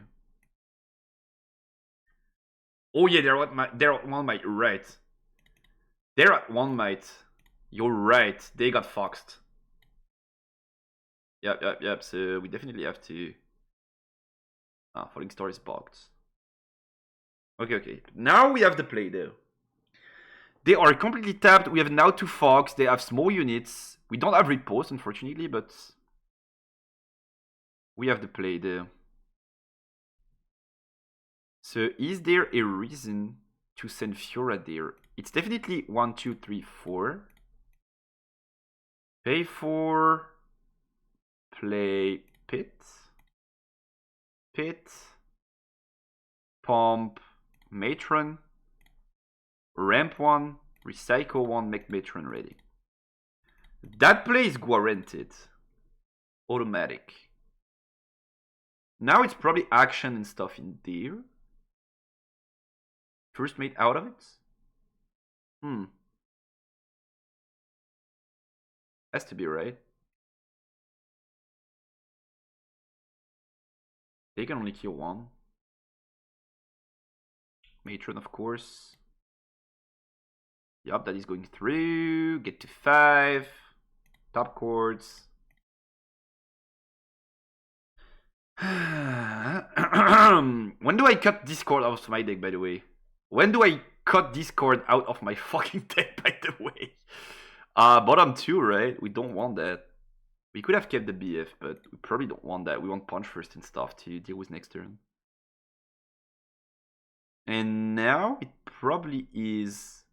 Oh yeah, they're at 1 might, right. They're at 1 might. You're right, they got foxed. Yep. So we definitely have to. Falling Star is blocked. Okay. Now we have the play though. They are completely tapped. We have now 2 Fox. They have small units. We don't have repost, unfortunately, but we have the play there. So is there a reason to send Fiora there? It's definitely 1, 2, 3, 4. Pay 4. Play Pit. Pump Matron. Ramp 1. Recycle 1. Make Matron ready. That play is guaranteed. Automatic. Now it's probably action and stuff in there. First mate out of it? Has to be, right? They can only kill 1. Matron, of course. Yup, that is going through. Get to 5. Top chords. When do I cut this card out of my deck, by the way? When do I cut this card out of my fucking deck, by the way? Bottom 2, right? We don't want that. We could have kept the BF, but we probably don't want that. We want punch first and stuff to deal with next turn. And now it probably is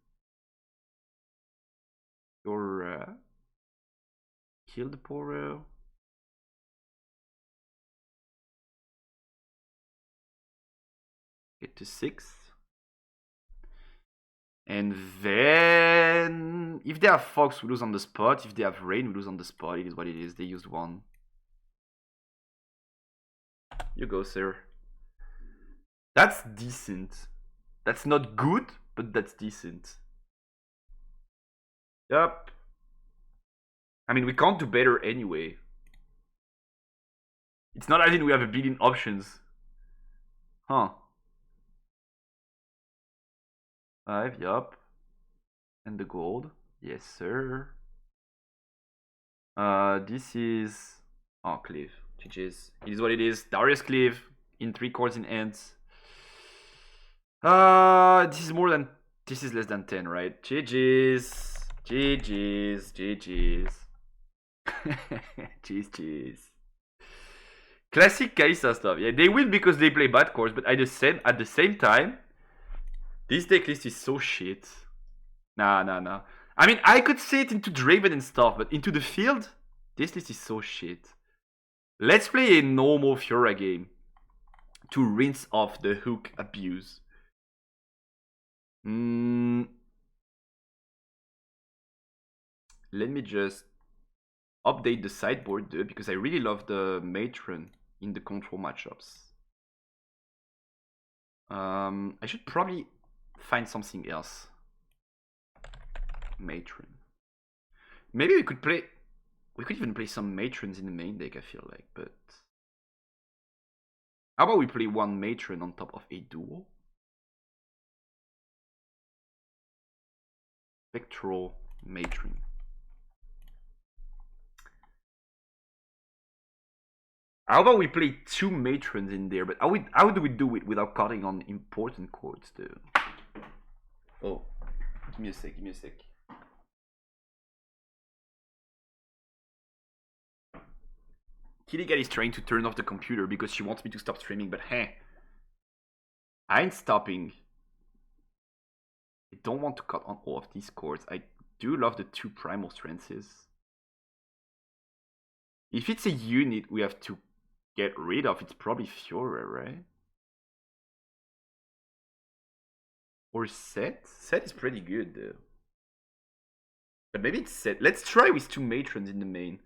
your kill the Poro. Get to 6. And then if they have Fox, we lose on the spot. If they have Rain, we lose on the spot. It is what it is. They used 1. You go, sir. That's decent. That's not good, but that's decent. Yup. I mean, we can't do better anyway. It's not as in we have a billion options. Huh. 5, yup. And the gold. Yes, sir. This is... Oh, Cleave. GG's. It is what it is. Darius Cleave in 3 chords in ends. This is more than... This is less than 10, right? GG's. GG's, GG's. Jeez. Classic Kalista stuff. Yeah, they win because they play bad cards, but at the same time, this deck list is so shit. Nah. I mean, I could say it into Draven and stuff, but into the field, this list is so shit. Let's play a normal Fiora game to rinse off the hook abuse. Let me just update the sideboard though, because I really love the Matron in the control matchups. I should probably find something else. Matron. Maybe we could even play some Matrons in the main deck, I feel like, but how about we play one Matron on top of a duo? Spectral Matron. How about we play two Matrons in there, but how do we do it without cutting on important chords though? Oh, give me a sec. Kitty Cat is trying to turn off the computer because she wants me to stop streaming, but hey, I ain't stopping. I don't want to cut on all of these chords. I do love the two primal trances. If it's a unit we have to get rid of, it's probably Fiora, right? Or Set? Set is pretty good though. But maybe it's Set. Let's try with two Matrons in the main.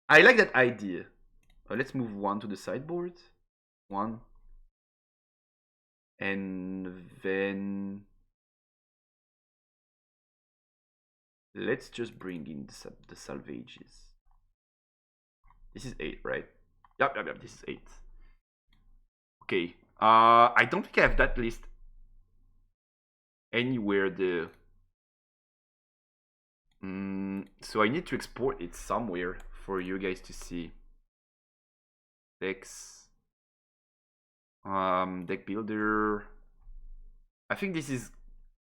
I like that idea. Let's move one to the sideboard. One. And then let's just bring in the salvages. This is 8, right? Yep, this is 8. Okay. I don't think I have that list anywhere there. So I need to export it somewhere for you guys to see. Decks. Deck builder. I think this is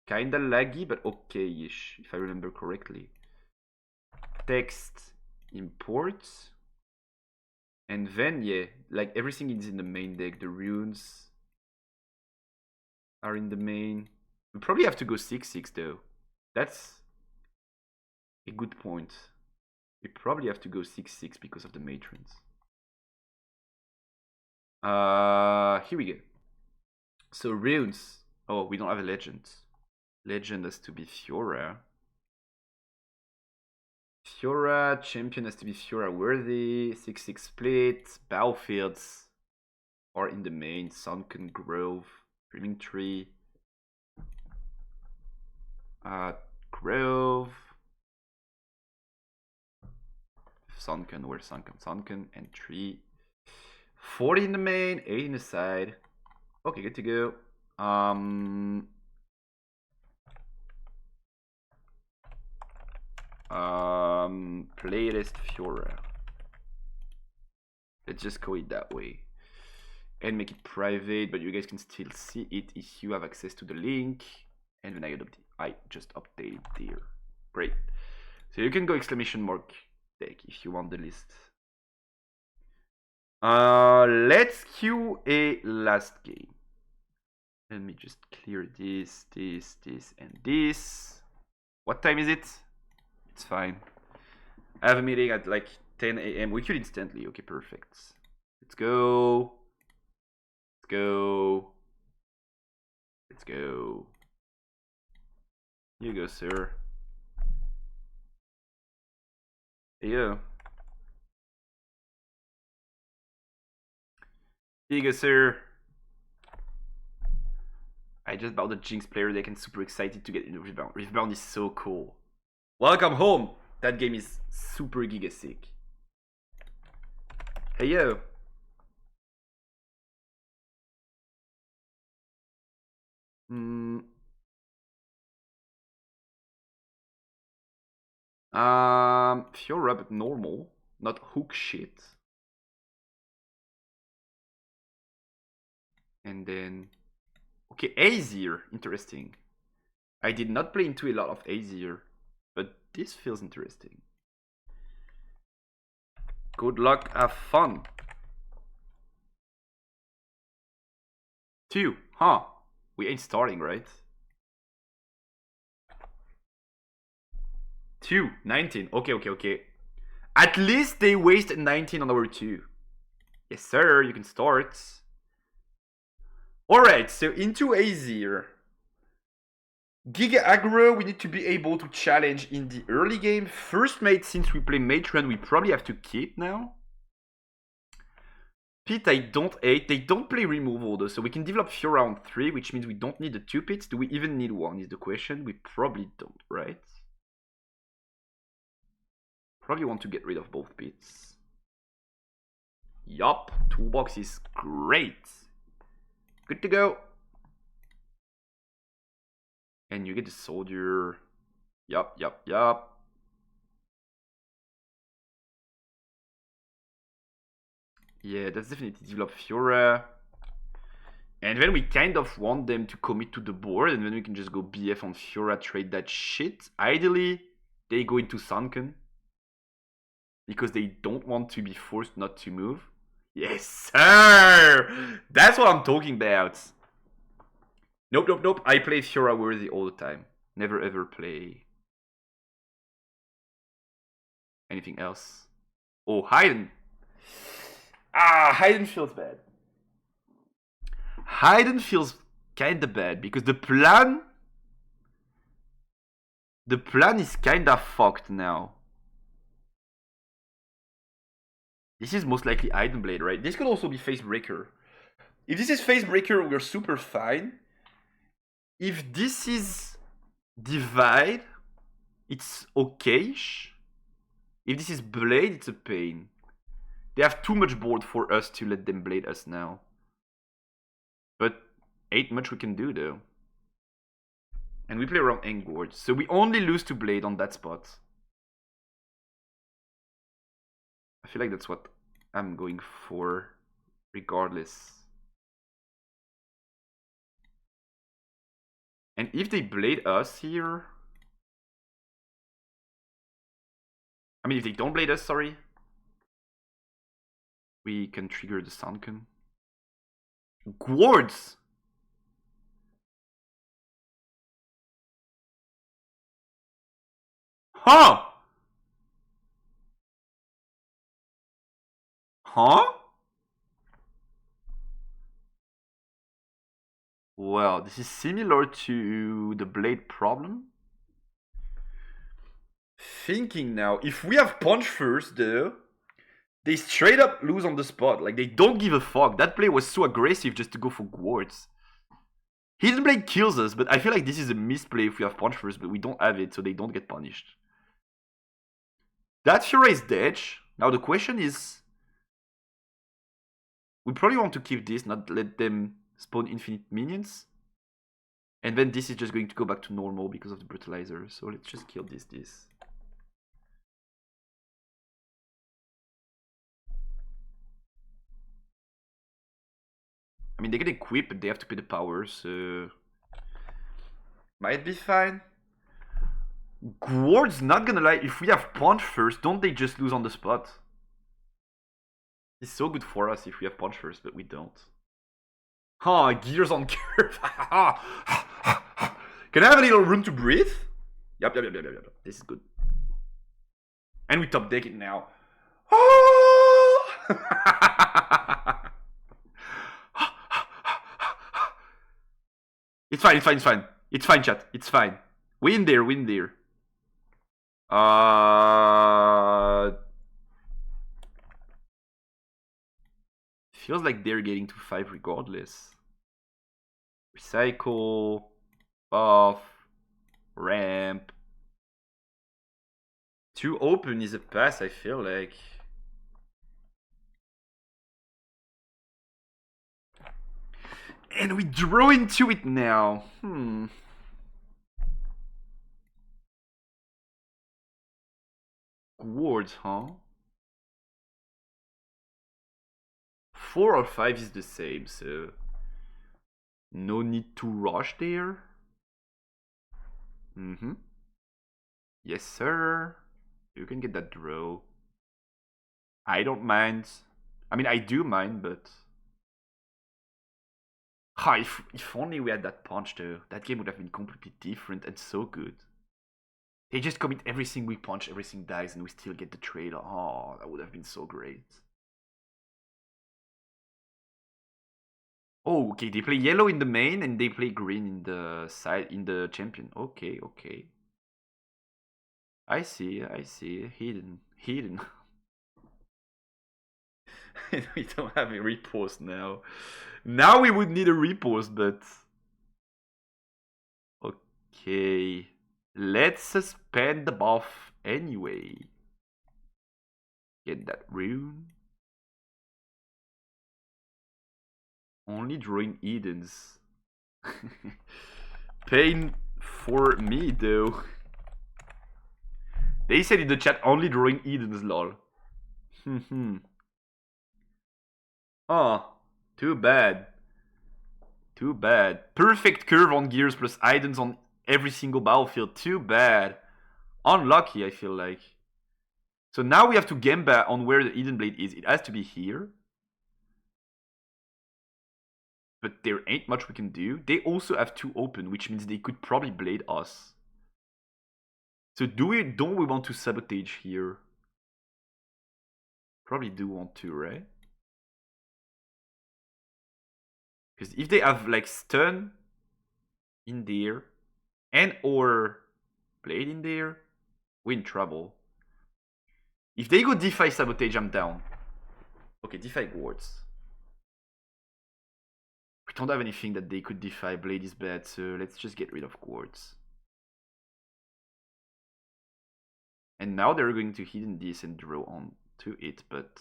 kinda laggy, but okay-ish, if I remember correctly. Text, import. And then, yeah, like everything is in the main deck. The runes are in the main. We probably have to go 6/6 though. That's a good point. We probably have to go 6/6 because of the matrons. Here we go. So runes. Oh, we don't have a legend. Legend has to be Fiora. Fiora, champion has to be Fiora worthy. 6/6 split. Battlefields are in the main. Sunken Grove. Dreaming Tree. Grove. Sunken, where's Sunken? Sunken and Tree. 40 in the main, 8 in the side. Okay, good to go. Playlist Fiora. Let's just call it that way. And make it private, but you guys can still see it if you have access to the link. And when I just updated there. Great. So you can go exclamation mark deck if you want the list. Let's queue a last game. Let me just clear this, and this. What time is it? It's fine. I have a meeting at like 10 a.m. We queued instantly. Okay, perfect. Let's go. Let's go. Here you go, sir. Yeah. Here you go, sir. I just bought the Jinx player deck and super excited to get into Rebound. Rebound is so cool. Welcome home. That game is super giga sick. Hey yo. Fiora, but normal, not hook shit. And then, okay, Azir, interesting. I did not play into a lot of Azir, but this feels interesting. Good luck, have fun. 2, huh? We ain't starting, right? 2, 19. Okay. At least they waste 19 on our 2. Yes, sir, you can start. Alright, so into Azir. Giga aggro, we need to be able to challenge in the early game. First mate, since we play Matron, we probably have to keep now. Pit, I don't hate. They don't play removal though, so we can develop Fiora on 3, which means we don't need the 2 pits. Do we even need 1 is the question. We probably don't, right? Probably want to get rid of both pits. Yup, toolbox is great. Good to go. And you get the soldier. Yup. Yeah, that's definitely develop Fiora. And then we kind of want them to commit to the board, and then we can just go BF on Fiora, trade that shit. Ideally, they go into Sunken. Because they don't want to be forced not to move. Yes, sir! That's what I'm talking about. Nope. I play Fiora worthy all the time. Never ever play anything else. Oh, Hayden. Hayden feels bad. Hayden feels kinda bad because the plan is kinda fucked now. This is most likely Iron Blade, right? This could also be Facebreaker. If this is Facebreaker, we're super fine. If this is Divide, it's okayish. If this is Blade, it's a pain. They have too much board for us to let them blade us now. But ain't much we can do though. And we play around Engward, so we only lose to Blade on that spot. I feel like that's what I'm going for, regardless. And if they blade us here... I mean, if they don't blade us, sorry. We can trigger the Sunken. Gwards! Huh? Well, this is similar to the blade problem. Thinking now, if we have punch first though, they straight up lose on the spot. Like, they don't give a fuck. That play was so aggressive just to go for Gwards. Hidden Blade kills us, but I feel like this is a misplay if we have punch first, but we don't have it, so they don't get punished. That Fiora is dead. Now the question is... We probably want to keep this, not let them spawn infinite minions. And then this is just going to go back to normal because of the brutalizer. So let's just kill this. I mean, they get equipped, but they have to pay the power, so... Might be fine. Gward's not gonna lie, if we have punch first, don't they just lose on the spot? It's so good for us if we have punch first, but we don't. Huh, gears on curve. Can I have a little room to breathe? Yep. This is good. And we top deck it now. It's fine. It's fine, chat. It's fine. Win there. Feels like they're getting to 5 regardless. Recycle, buff, ramp. 2 open is a pass, I feel like. And we draw into it now. Wards, huh? 4 or 5 is the same, so no need to rush there. Yes, sir. You can get that draw. I don't mind. I mean, I do mind, but... Ah, if only we had that punch, though. That game would have been completely different and so good. They just commit everything we punch, everything dies, and we still get the trade. Oh, that would have been so great. Oh, okay, they play yellow in the main and they play green in the side, in the champion. Okay, okay. I see, I see. Hidden, hidden. We don't have a repost now. Now we would need a repost, but... Okay. Let's suspend the buff anyway. Get that rune. Only drawing Edens. Pain for me, though. They said in the chat, only drawing Edens, lol. Oh, too bad. Too bad. Perfect curve on gears plus Idens on every single battlefield. Too bad. Unlucky, I feel like. So now we have to gamba on where the Eden Blade is. It has to be here. But there ain't much we can do. They also have 2 open, which means they could probably blade us. So don't we want to sabotage here? Probably do want to, right? Because if they have like stun in there and or blade in there, we're in trouble. If they go DeFi sabotage, I'm down. Okay, DeFi wards. We don't have anything that they could DeFi. Blade is bad, so let's just get rid of quartz. And now they're going to hidden this and draw on to it, but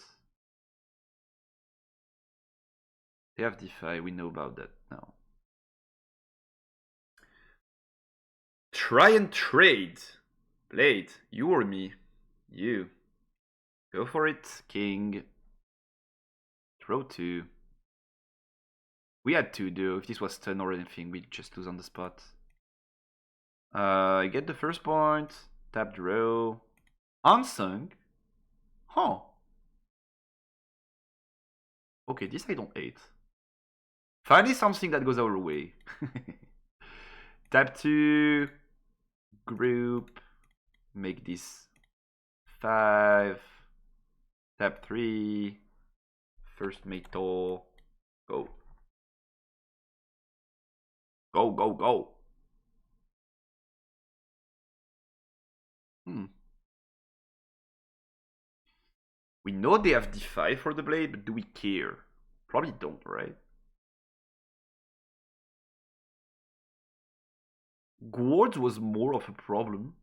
they have DeFi, we know about that now. Try and trade. Blade, you or me? You. Go for it, king. Throw 2. We had 2 though. If this was stun or anything, we'd just lose on the spot. Get the first point. Tap draw. Unsung? Huh. Okay, this I don't hate. Finally something that goes our way. Tap 2. Group. Make this 5. Tap 3. First metal. Go. Go, go, go. We know they have D5 for the blade, but do we care? Probably don't, right? Guards was more of a problem,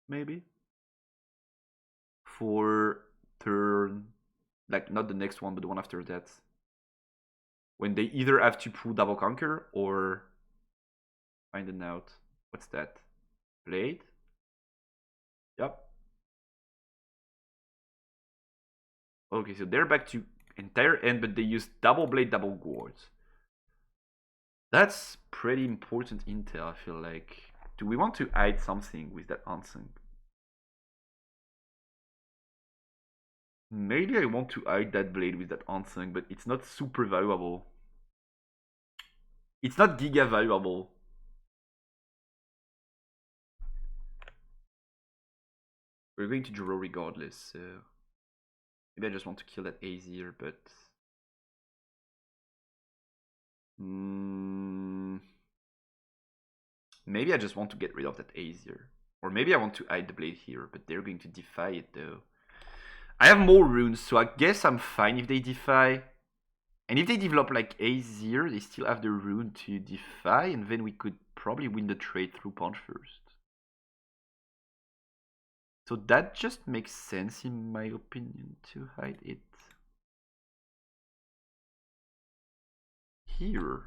maybe. For turn, like not the next one, but the one after that. When they either have to pull double conquer or find an out. What's that? Blade? Yep. Okay, so they're back to entire end, but they use double blade, double guards. That's pretty important intel, I feel like. Do we want to hide something with that unsung? Maybe I want to hide that blade with that unsung, but it's not super valuable. It's not giga valuable. We're going to draw regardless, so... Maybe I just want to kill that Azier, but... Maybe I just want to get rid of that Azier. Or maybe I want to hide the blade here, but they're going to defy it though. I have more runes, so I guess I'm fine if they defy. And if they develop like Azier, they still have the rune to defy, and then we could probably win the trade through punch first. So that just makes sense in my opinion to hide it here.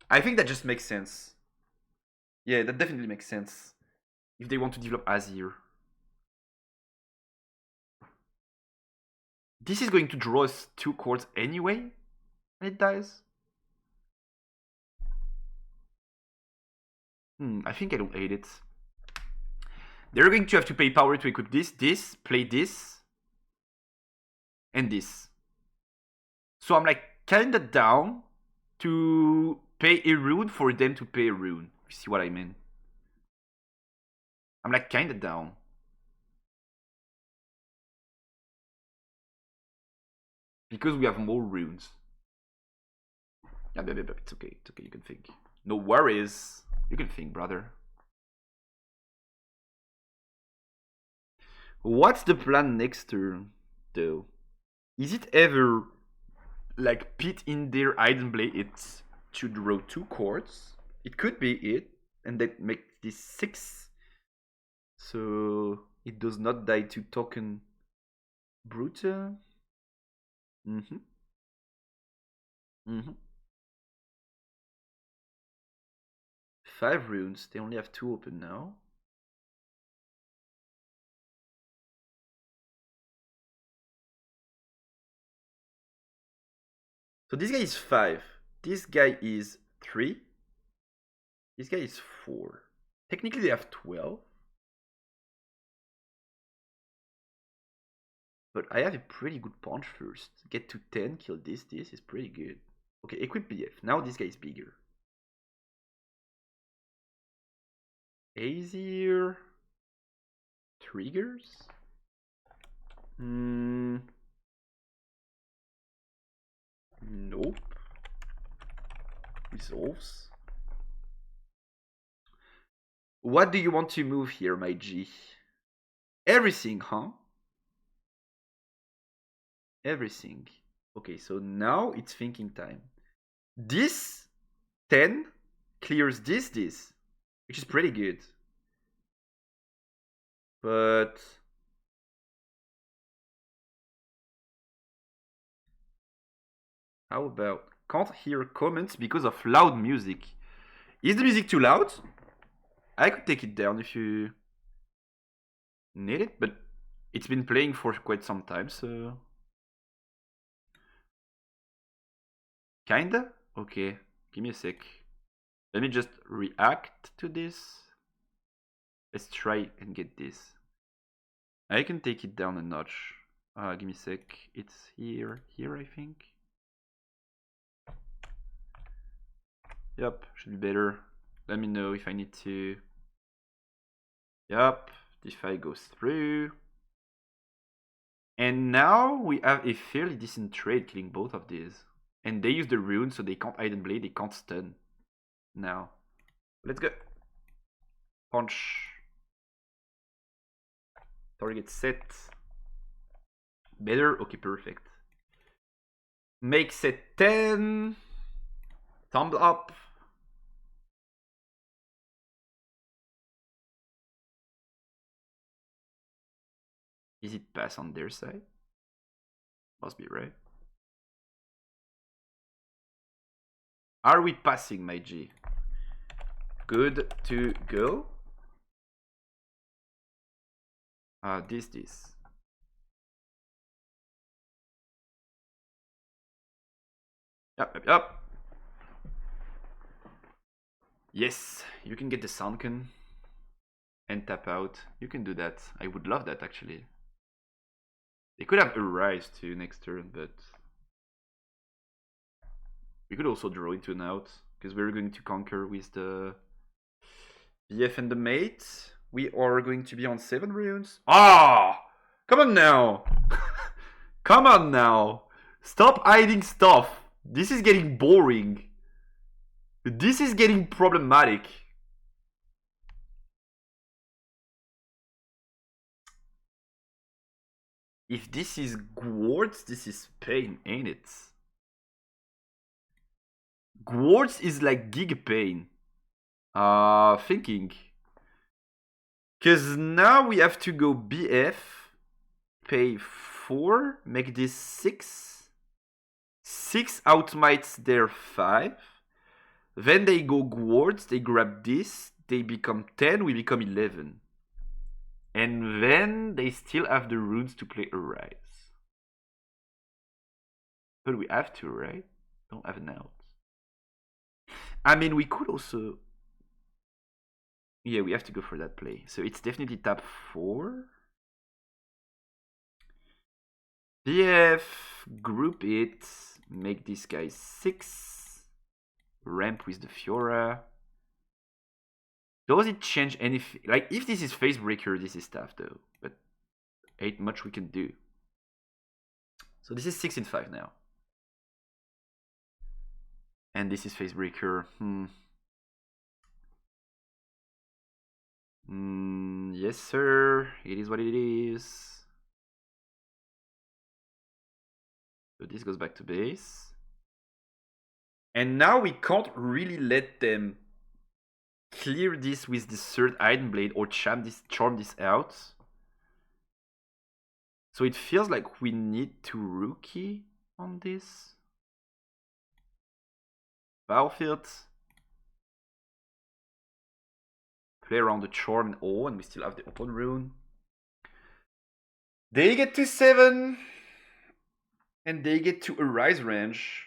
I think that just makes sense. Yeah, that definitely makes sense. If they want to develop Azier. This is going to draw us 2 cards anyway when it dies. I think I don't hate it. They're going to have to pay power to equip this, play this, and this. So I'm like kinda down to pay a rune for them to pay a rune. You see what I mean? I'm like kinda down. Because we have more runes. Yeah, it's okay. It's okay, you can think. No worries. You can think, brother. What's the plan next turn, though? Is it ever like pit in their hidden blade? It's to draw 2 cards. It could be it, and that makes this 6. So it does not die to token Bruta. Mm-hmm. Mm-hmm. 5 runes. They only have 2 open now. So this guy is 5. This guy is 3. This guy is 4. Technically they have 12. But I have a pretty good punch first. Get to 10, kill this is pretty good. Okay, equip BF. Now this guy is bigger. Azir. Triggers? Nope. Resolves. What do you want to move here, my G? Everything, huh? Everything. Okay, so now it's thinking time. This 10 clears this, which is pretty good. But how about can't hear comments because of loud music? Is the music too loud? I could take it down if you need it, but it's been playing for quite some time, so kinda? Okay, give me a sec. Let me just react to this. Let's try and get this. I can take it down a notch. Give me a sec. It's here, I think. Yep, should be better. Let me know if I need to. Yep, this file goes through. And now we have a fairly decent trade killing both of these. And they use the rune, so they can't hide and blade, they can't stun. Now, let's go. Punch. Target set. Better? Okay, perfect. Make set 10. Thumb up. Is it pass on their side? Must be right. Are we passing, my G? Good to go. This. Yep. Yes, you can get the Sunken and tap out. You can do that. I would love that, actually. They could have Arise too next turn, but we could also draw into an out, because we're going to conquer with the BF and the mate. We are going to be on 7 runes. Ah! Come on now! Come on now! Stop hiding stuff! This is getting boring. This is getting problematic. If this is Gwards, this is pain, ain't it? Gwards is like gig pain. Thinking. Because now we have to go BF, pay 4, make this 6. 6 outmites their 5. Then they go Gwards, they grab this, they become 10, we become 11. And then they still have the runes to play Arise. But we have to, right? Don't have an out. I mean, we could also Yeah, we have to go for that play. So it's definitely tap 4. BF, group it, make this guy 6. Ramp with the Fiora. Does it change anything? Like, if this is Face Breaker, this is tough though. But ain't much we can do. So this is 6 in 5 now. And this is Face Breaker. Yes, sir. It is what it is. So this goes back to base. And now we can't really let them clear this with the third Iron Blade or charm this out. So it feels like we need to rookie on this. Battlefield. Play around the charm and all, and we still have the open rune. They get to 7. And they get to a rise range.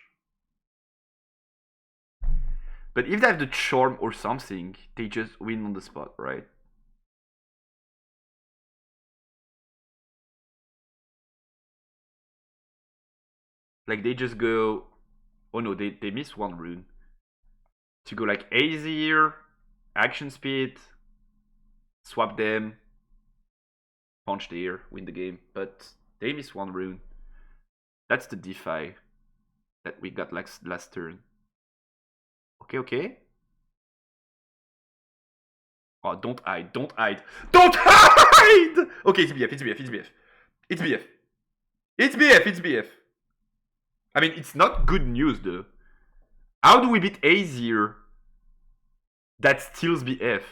But if they have the charm or something, they just win on the spot, right? Like they just go... Oh no, they miss one rune. To go like Azir, action speed, swap them, punch the air, win the game. But they miss one rune. That's the DeFi that we got last turn. Okay. Oh, don't hide. Don't hide! Okay, it's BF. I mean, it's not good news though. How do we beat Azir that steals BF?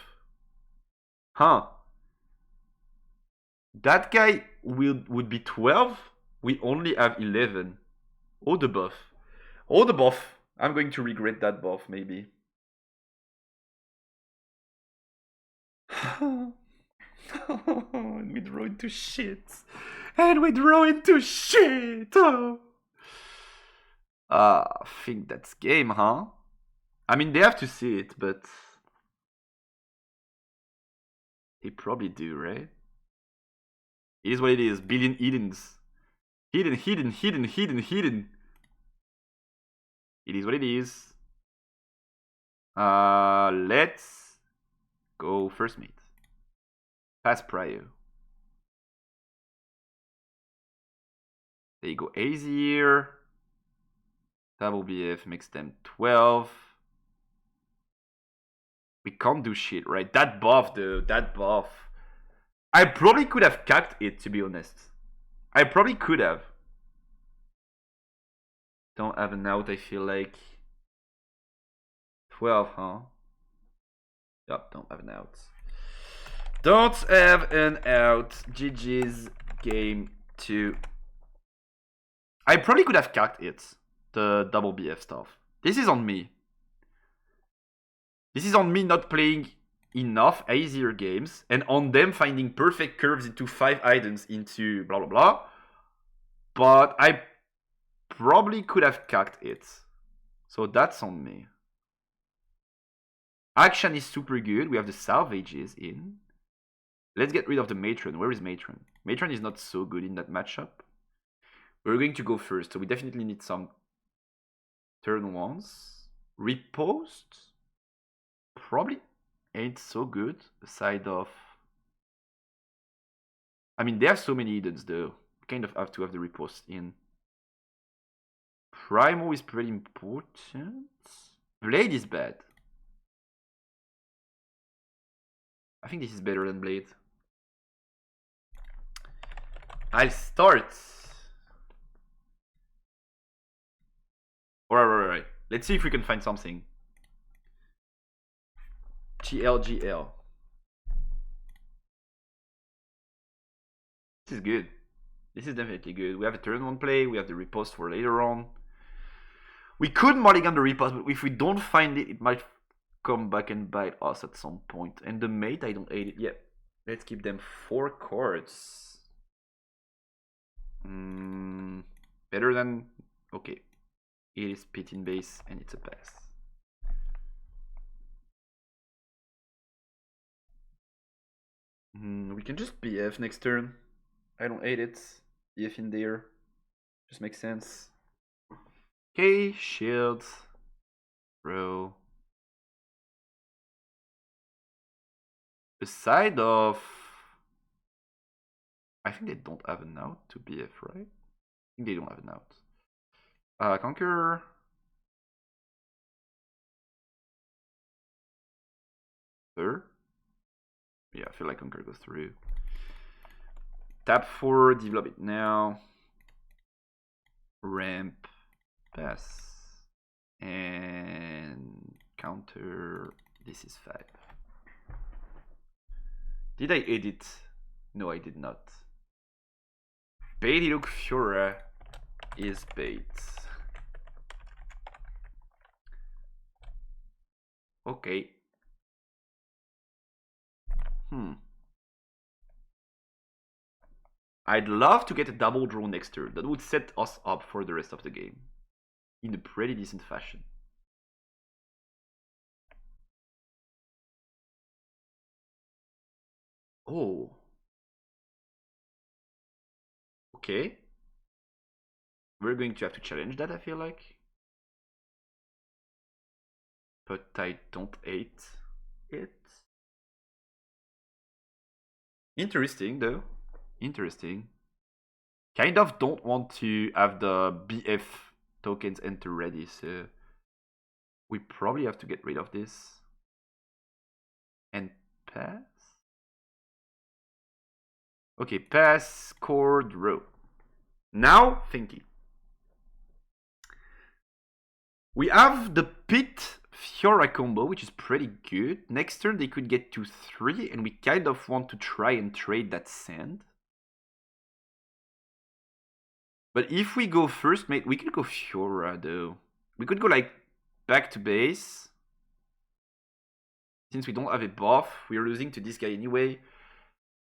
Huh? That guy would be 12. We only have 11. Oh, the buff. I'm going to regret that buff, maybe. And we draw into shit. Oh. I think that's game, huh? I mean, they have to see it, but they probably do, right? It is what it is. Billion Edens. Hidden. It is what it is. Let's go first mate. Pass prio. There you go, Azir. Double BF makes them 12. We can't do shit, right? That buff, though. That buff. I probably could have capped it, to be honest. I probably could have. Don't have an out, I feel like. 12, huh? Yup, don't have an out. Don't have an out. GG's game 2. I probably could have capped it. The double BF stuff. This is on me. This is on me not playing enough easier games and on them finding perfect curves into 5 items into blah blah blah. But I probably could have cacked it. So that's on me. Action is super good. We have the salvages in. Let's get rid of the matron. Where is matron? Matron is not so good in that matchup. We're going to go first, so we definitely need some turn ones. Riposte probably ain't so good aside of... I mean, they have so many Edens though. We kind of have to have the riposte in. Primo is pretty important. Blade is bad. I think this is better than Blade. I'll start. Alright. Let's see if we can find something. GL. This is good. This is definitely good. We have a turn 1 play. We have the riposte for later on. We could mulligan the riposte, but if we don't find it, it might come back and bite us at some point. And the mate, I don't hate it. Yeah. Let's keep them 4 cards. Better than... Okay. It is pit in base and it's a pass. We can just BF next turn. I don't hate it. BF in there. Just makes sense. Okay, shield. Bro. Aside of... I think they don't have an out to BF, right? I think they don't have an out. Conquer. Third? Yeah, I feel like Conquer goes through. Tap 4, develop it now. Ramp, pass. And counter. This is 5. Did I edit? No, I did not. Baity look Fiora is bait. Okay. I'd love to get a double draw next turn. That would set us up for the rest of the game. In a pretty decent fashion. Oh. Okay. We're going to have to challenge that, I feel like. But I don't hate it. Interesting, though. Interesting. Kind of don't want to have the BF tokens enter ready, so we probably have to get rid of this. And pass? Okay, pass, core, draw. Now, thinking. We have the Pit Fiora combo, which is pretty good. Next turn, they could get to 3, and we kind of want to try and trade that sand. But if we go first, mate, we could go Fiora, though. We could go, like, back to base. Since we don't have a buff, we're losing to this guy anyway.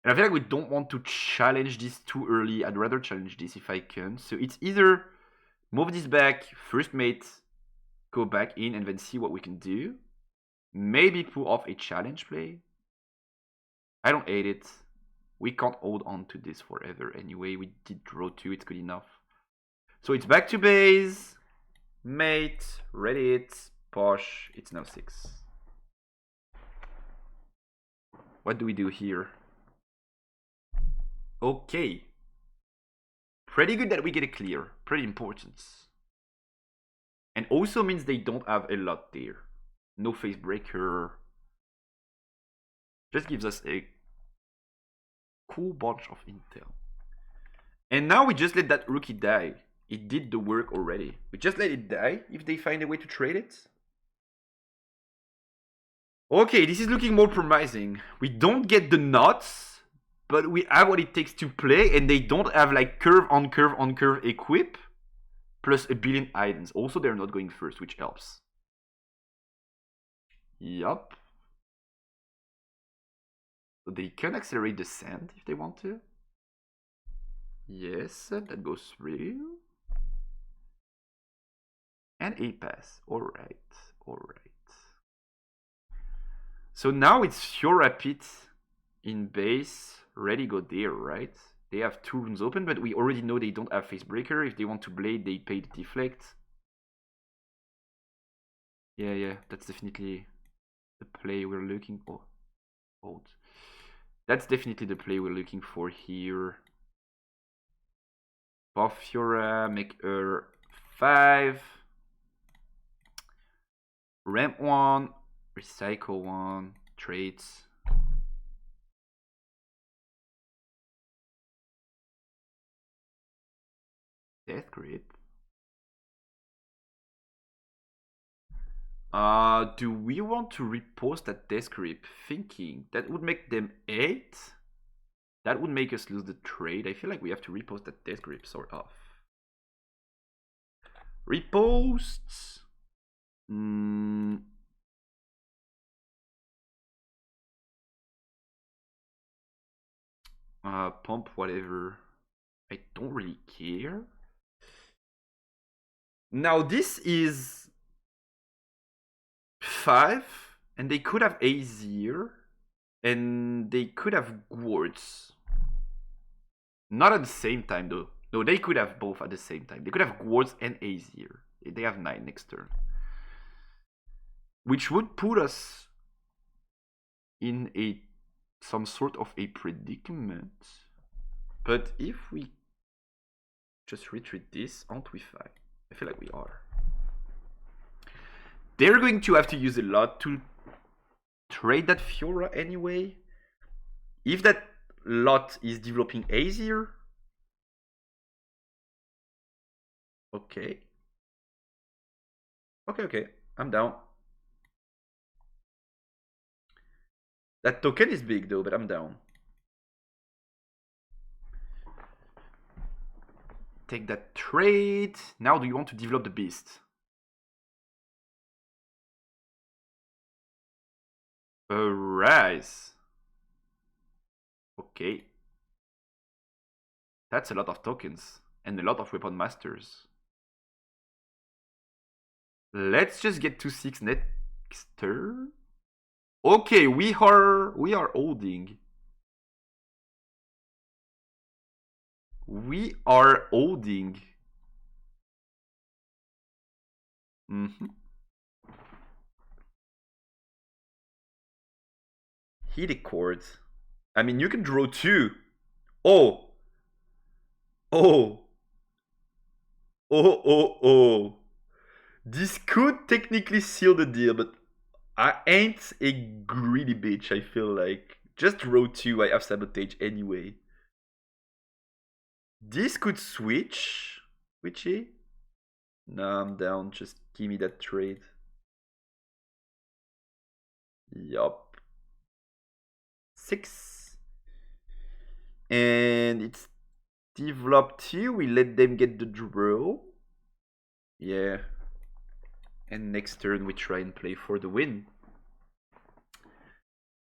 And I feel like we don't want to challenge this too early. I'd rather challenge this if I can. So it's either move this back, first mate, go back in, and then see what we can do. Maybe pull off a challenge play. I don't hate it. We can't hold on to this forever anyway. We did draw 2, it's good enough. So it's back to base. Mate, Reddit, Posh, it's now 6. What do we do here? Okay. Pretty good that we get a clear. Pretty important. And also means they don't have a lot there. No face breaker. Just gives us a cool bunch of intel. And now we just let that rookie die. It did the work already. We just let it die if they find a way to trade it. Okay, this is looking more promising. We don't get the nuts, but we have what it takes to play, and they don't have like curve on curve on curve equip, plus a billion items. Also, they're not going first, which helps. Yup. So they can accelerate the sand if they want to. Yes, that goes through. And a pass. Alright, alright. So now it's Fiora Pit in base. Ready go there, right? They have 2 runes open, but we already know they don't have face breaker. If they want to blade, they pay the deflect. Yeah, that's definitely the play we're looking for. Hold. That's definitely the play we're looking for here. Buff Fiora, make her 5. Ramp 1, recycle 1, traits. Death grip. Do we want to repost that death grip? Thinking that would make them 8. That would make us lose the trade. I feel like we have to repost that death grip sort of. Reposts. Pump whatever. I don't really care. Now this is 5, and they could have Azir, And they could have Guards. Not at the same time, though. No, they could have both at the same time. They could have Guards and Azir. They have 9 next turn. Which would put us in some sort of a predicament. But if we just retreat this, aren't we fine? I feel like we are. They're going to have to use a lot to trade that Fiora anyway. If that lot is developing Azir. Okay. Okay. I'm down. That token is big though, but I'm down. Take that trade. Now do you want to develop the beast? Rise. Okay. That's a lot of tokens and a lot of weapon masters. Let's just get to 6 next turn. Okay, we are holding. We are holding. Hit a chord. I mean, you can draw 2. Oh. This could technically seal the deal, but I ain't a greedy bitch, I feel like. Just draw 2, I have Sabotage anyway. This could switch. Switchy? Nah, I'm down. Just give me that trade. Yup. 6. And it's developed here. We let them get the draw. Yeah. And next turn we try and play for the win.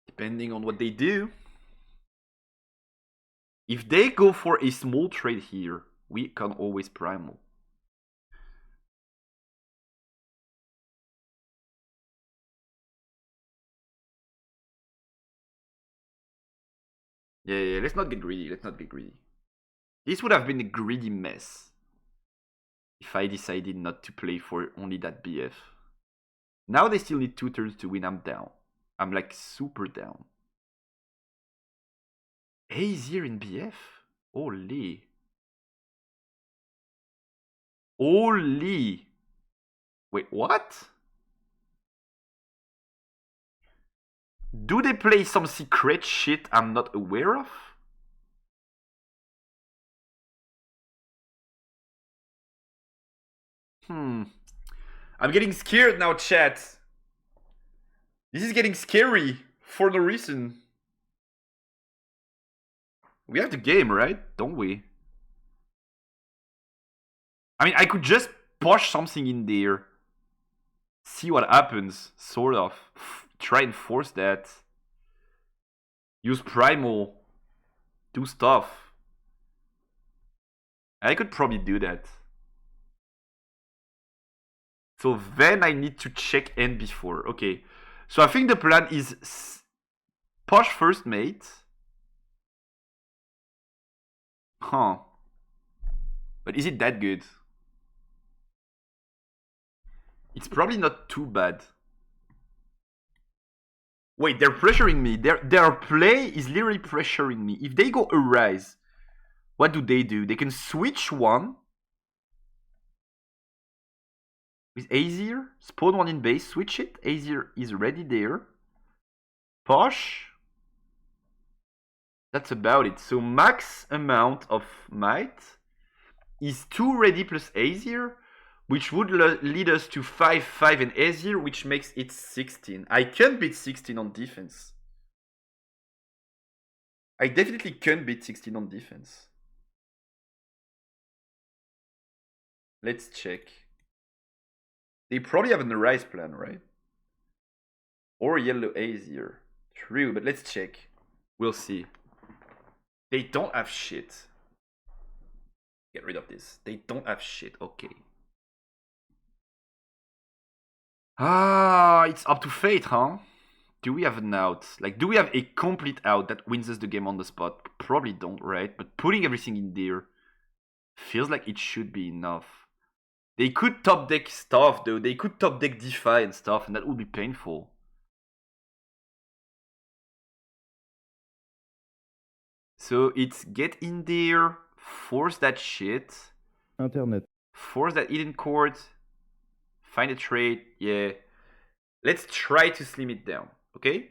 Depending on what they do. If they go for a small trade here, we can always primal. Yeah, let's not get greedy. This would have been a greedy mess if I decided not to play for only that BF. Now they still need 2 turns to win. I'm down. I'm like super down. Azir in BF? Holy. Wait, what? Do they play some secret shit I'm not aware of? I'm getting scared now, chat. This is getting scary for no reason. We have the game, right? Don't we? I mean, I could just push something in there. See what happens, sort of. Try and force that. Use Primal. Do stuff. I could probably do that. So then I need to check end before. Okay. So I think the plan is push first mate. Huh. But is it that good? It's probably not too bad. Wait, they're pressuring me. Their play is literally pressuring me. If they go Arise, what do? They can switch one with Azir, spawn one in base, switch it. Azir is ready there. Push. That's about it. So max amount of might is 2 ready plus Azir, which would lead us to 5-5 and Azir, which makes it 16. I can beat 16 on defense. I definitely can beat 16 on defense. Let's check. They probably have an Arise plan, right? Or yellow Azir. True, but let's check. We'll see. They don't have shit. Get rid of this. They don't have shit. Okay. Ah, it's up to fate, huh? do we have an out? Like, do we have a complete out that wins us the game on the spot? Probably don't, right? But putting everything in there feels like it should be enough. They could top deck stuff, though. They could top deck DeFi and stuff, and that would be painful. So it's get in there, force that shit. Internet. Force that hidden chord. Find a trade, yeah. Let's try to slim it down, okay?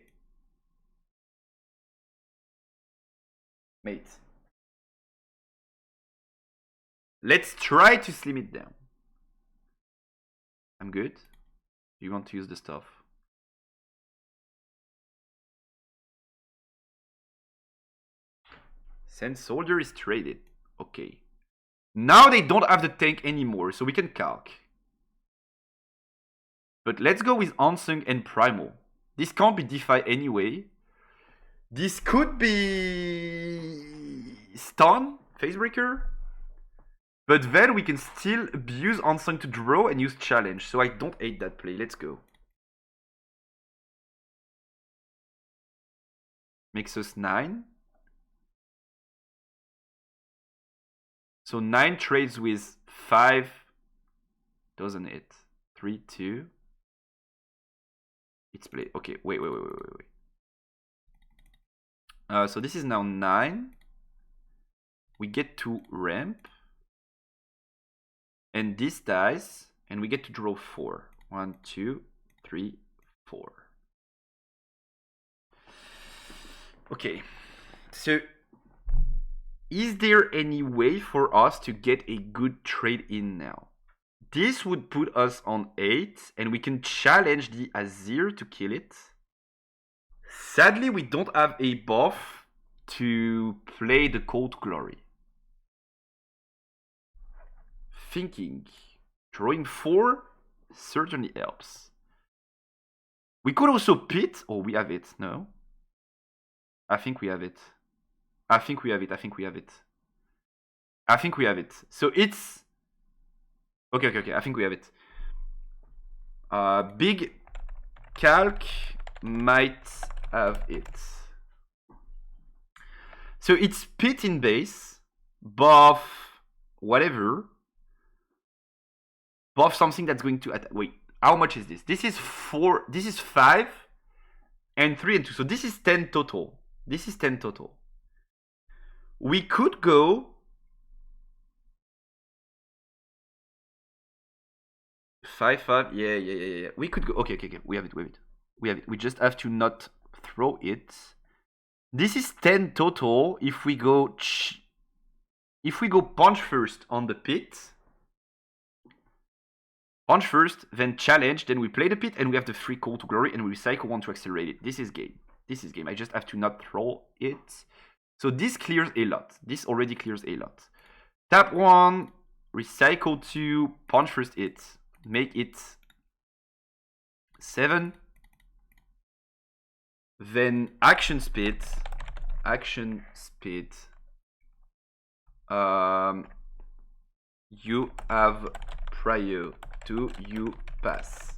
Mate. Let's try to slim it down. I'm good. You want to use the stuff? Sand Soldier is traded. Okay. Now they don't have the tank anymore, so we can calc. But let's go with Unsung and Primal. This can't be DeFi anyway. This could be Stun, Facebreaker. But then we can still abuse Unsung to draw and use Challenge. So I don't hate that play. Let's go. Makes us 9. So 9 trades with 5. Doesn't it? 3, 2. It's played. Okay, wait. So this is now 9. We get to ramp. And this dies. And we get to draw 4. 1, 2, 3, 4. Okay. So is there any way for us to get a good trade in now? This would put us on 8, and we can challenge the Azir to kill it. Sadly, we don't have a buff to play the Cold Glory. Thinking. Drawing 4 certainly helps. We could also pit. Oh, we have it. No. I think we have it. I think we have it. So it's... Okay. I think we have it. Big Calc might have it. So it's pit in base, buff whatever, buff something that's going to attack. Wait, how much is this? This is 4. This is 5 and 3 and 2. So this is 10 total. We could go 5. Yeah. We could go. Okay. We have it. We just have to not throw it. This is 10 total. If we go punch first on the pit, punch first, then challenge, then we play the pit, and we have the free call to glory, and we recycle 1 to accelerate it. This is game. I just have to not throw it. So this clears a lot. This already clears a lot. Tap 1, recycle 2, punch first it. Make it 7. Then action speed. You have prior to you pass.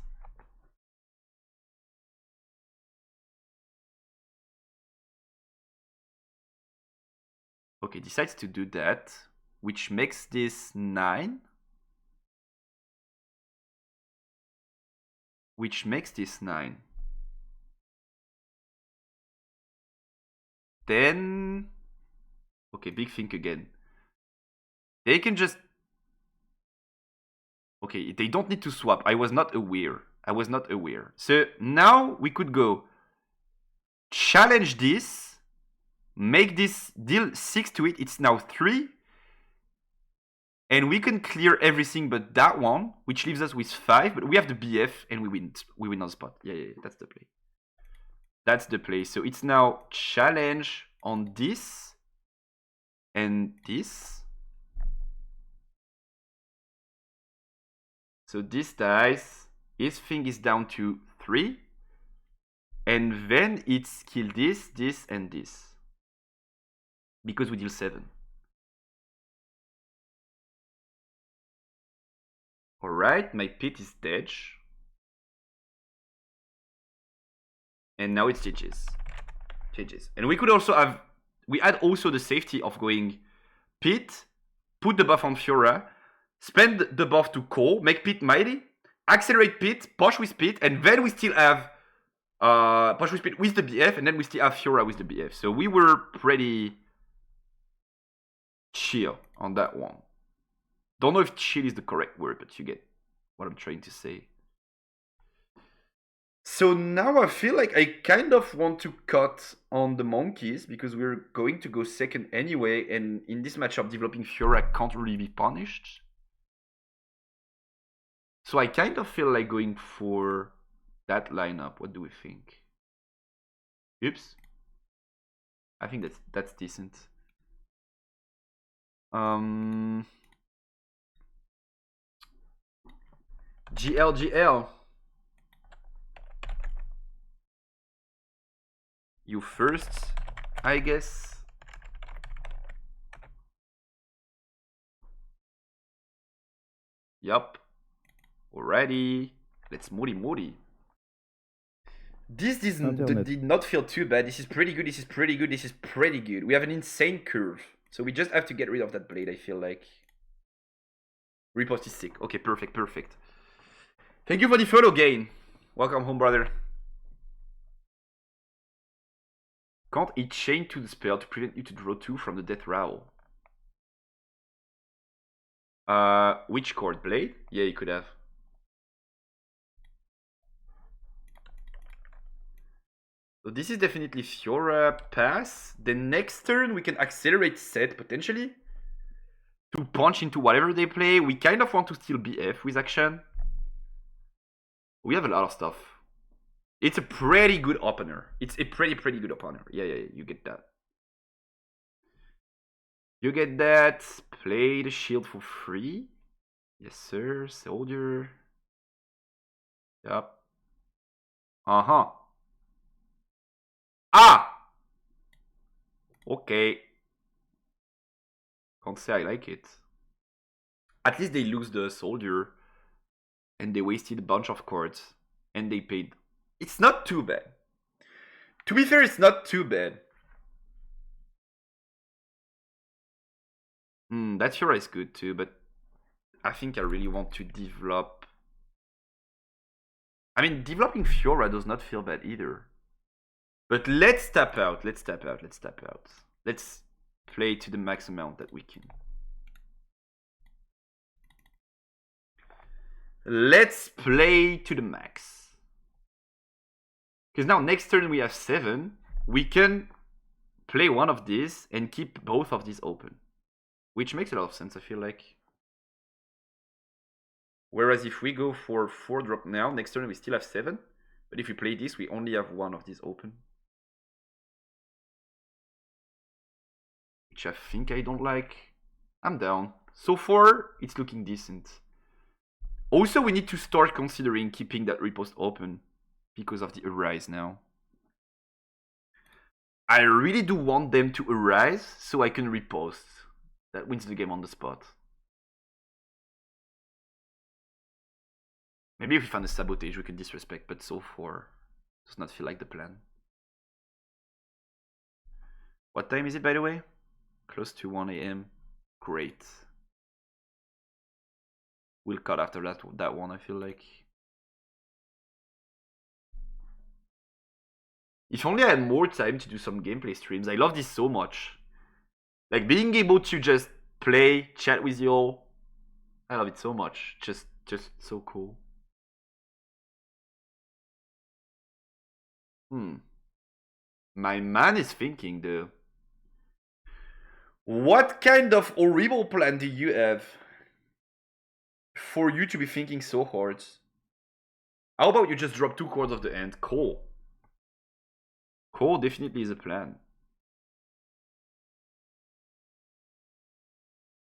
Okay, decides to do that, which makes this 9. Then, okay, big think again. They can just... Okay, they don't need to swap. I was not aware. So now we could go challenge this, make this deal 6 to it. It's now 3. And we can clear everything but that one, which leaves us with 5. But we have the BF and we win on spot. Yeah, that's the play. So it's now challenge on this and this. So this dies. His thing is down to 3. And then it's kill this, and this. Because we deal 7. Alright, my pit is dead. And now it's GG's. GG's. And we could also have... We had also the safety of going Pit, put the buff on Fiora, spend the buff to Cole, make Pit mighty, accelerate Pit, push with Pit, and then we still have push with Pit with the BF, and then we still have Fiora with the BF. So we were pretty chill on that one. Don't know if chill is the correct word, but you get what I'm trying to say. So now I feel like I kind of want to cut on the monkeys because we're going to go second anyway, and in this matchup, developing Fiora can't really be punished. So I kind of feel like going for that lineup. What do we think? Oops. I think that's decent. GL. You first, I guess. Yup. Alrighty. Let's moody. This did not feel too bad. This is pretty good. This is pretty good. We have an insane curve. So we just have to get rid of that blade, I feel like. Riposte is sick. Okay, perfect. Thank you for the photo gain. Welcome home, brother. Can't eat chain to the spell to prevent you to draw 2 from the death rattle. Which chord? Blade? Yeah, you could have. So this is definitely Fiora pass. Then next turn we can accelerate set potentially to punch into whatever they play. We kind of want to steal BF with action. We have a lot of stuff. It's a pretty good opener. It's a pretty good opener. Yeah, you get that. You get that. Play the shield for free. Yes, sir. Soldier. Yep. Uh-huh. Ah! Okay. Can't say I like it. At least they lose the soldier. And they wasted a bunch of cards. And they paid. It's not too bad. To be fair, it's not too bad. That Fiora is good too, but I think I really want to develop... I mean, developing Fiora does not feel bad either. But let's tap out. Let's play to the max amount that we can. Let's play to the max. Because now next turn we have 7. We can play one of these and keep both of these open. Which makes a lot of sense, I feel like. Whereas if we go for 4 drop now, next turn we still have 7. But if we play this, we only have one of these open. Which I think I don't like. I'm down. So far, it's looking decent. Also, we need to start considering keeping that riposte open because of the Arise now. I really do want them to Arise so I can riposte. That wins the game on the spot. Maybe if we find a sabotage, we can disrespect, but so far, does not feel like the plan. What time is it, by the way? Close to 1 AM. Great. We'll cut after that one, I feel like. If only I had more time to do some gameplay streams. I love this so much. Like, being able to just play, chat with y'all. I love it so much. Just so cool. My man is thinking, though. What kind of horrible plan do you have for you to be thinking so hard? How about you just drop 2 cards of the end? Cole definitely is a plan.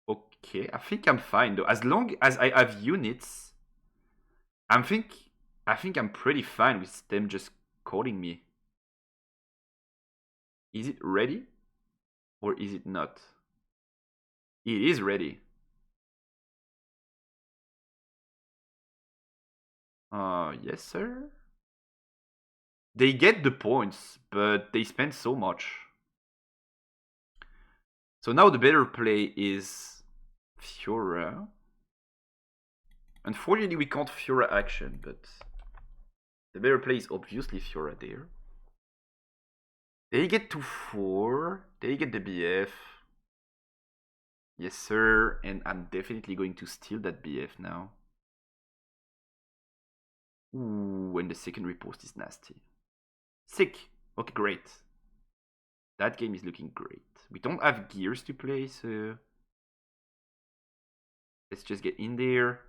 Okay, I think I'm fine though. As long as I have units, I think I'm pretty fine with them just calling me. Is it ready? Or is it not? It is ready. Yes, sir. They get the points, but they spend so much. So now the better play is Fiora. Unfortunately, we can't Fiora action, but the better play is obviously Fiora there. They get to 4. They get the BF. Yes, sir. And I'm definitely going to steal that BF now. Ooh, and the second repost is nasty. Sick. Okay, great. That game is looking great. We don't have gears to play, so let's just get in there.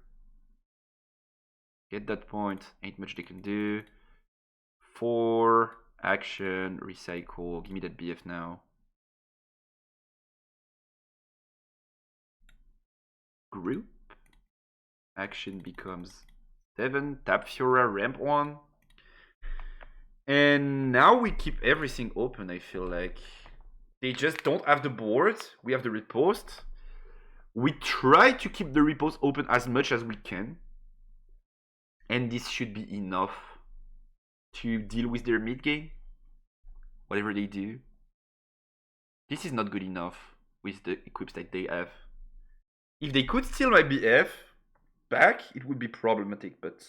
Get that point. Ain't much they can do. 4. Action. Recycle. Give me that BF now. Group. Action becomes 7. Tap Fiora. Ramp 1. And now we keep everything open, I feel like. They just don't have the board. We have the repost. We try to keep the repost open as much as we can. And this should be enough to deal with their mid game. Whatever they do. This is not good enough with the equips that they have. If they could steal my BF back, it would be problematic, but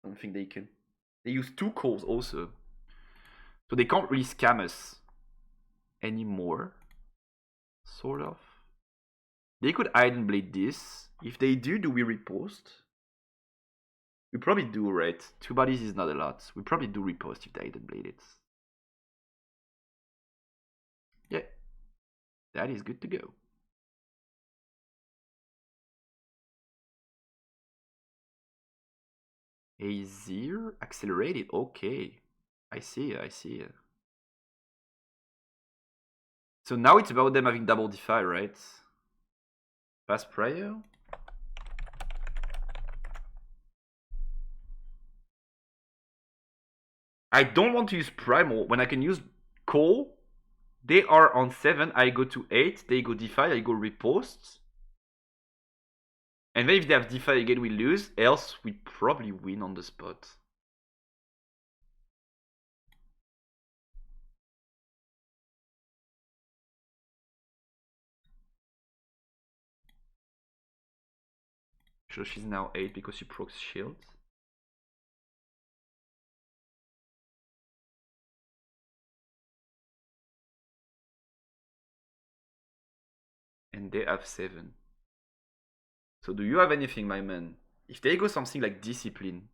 I don't think they can. They use 2 calls also. So they can't really scam us anymore. Sort of. They could Iron Blade this. If they do we repost? We probably do, right? 2 bodies is not a lot. We probably do repost if they Iron Blade it. Yeah. That is good to go. Azir accelerated. Okay. I see. So now it's about them having double defy, right? Fast prayer. I don't want to use primal when I can use call. They are on 7, I go to 8, they go defy, I go repost. And then if they have defy again, we lose, else we probably win on the spot. So she's now 8 because she procs shield. And they have 7. So do you have anything, my man? If they go something like discipline,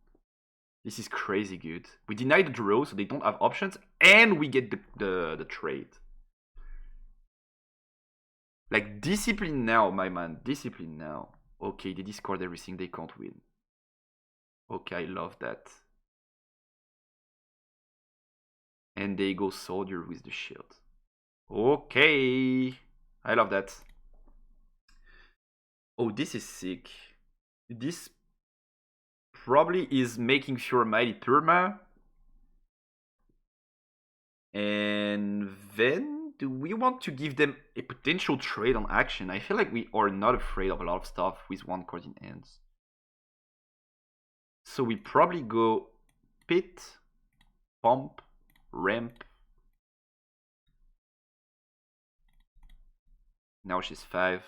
this is crazy good. We deny the draw, so they don't have options, and we get the trade. Like, discipline now, my man. Discipline now. Okay, they discard everything, they can't win. Okay, I love that. And they go soldier with the shield. Okay, I love that. Oh, this is sick. This probably is making Fiora mighty perma. And then, do we want to give them a potential trade on action? I feel like we are not afraid of a lot of stuff with 1 card in hands. So we probably go pit, pump, ramp. Now she's 5.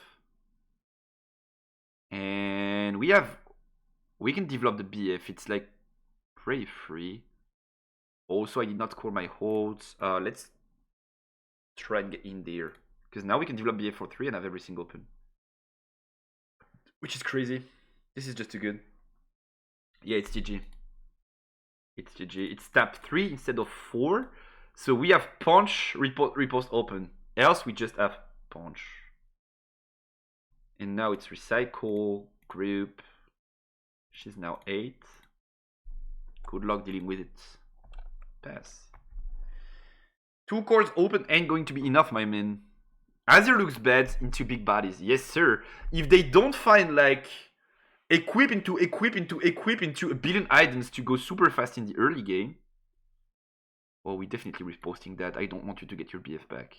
And we can develop the BF. It's like pretty free. Also, I did not call my holds. Let's try and get in there. Because now we can develop BF for 3 and have everything open. Which is crazy. This is just too good. Yeah, it's GG. It's GG. It's tap 3 instead of 4. So we have punch, repost open. Else we just have punch. And now it's recycle, group. She's now 8. Good luck dealing with it. Pass. 2 cores open ain't going to be enough, my man. Azir looks bad into big bodies. Yes, sir. If they don't find like equip into a billion items to go super fast in the early game. Well, we're definitely reposting that. I don't want you to get your BF back.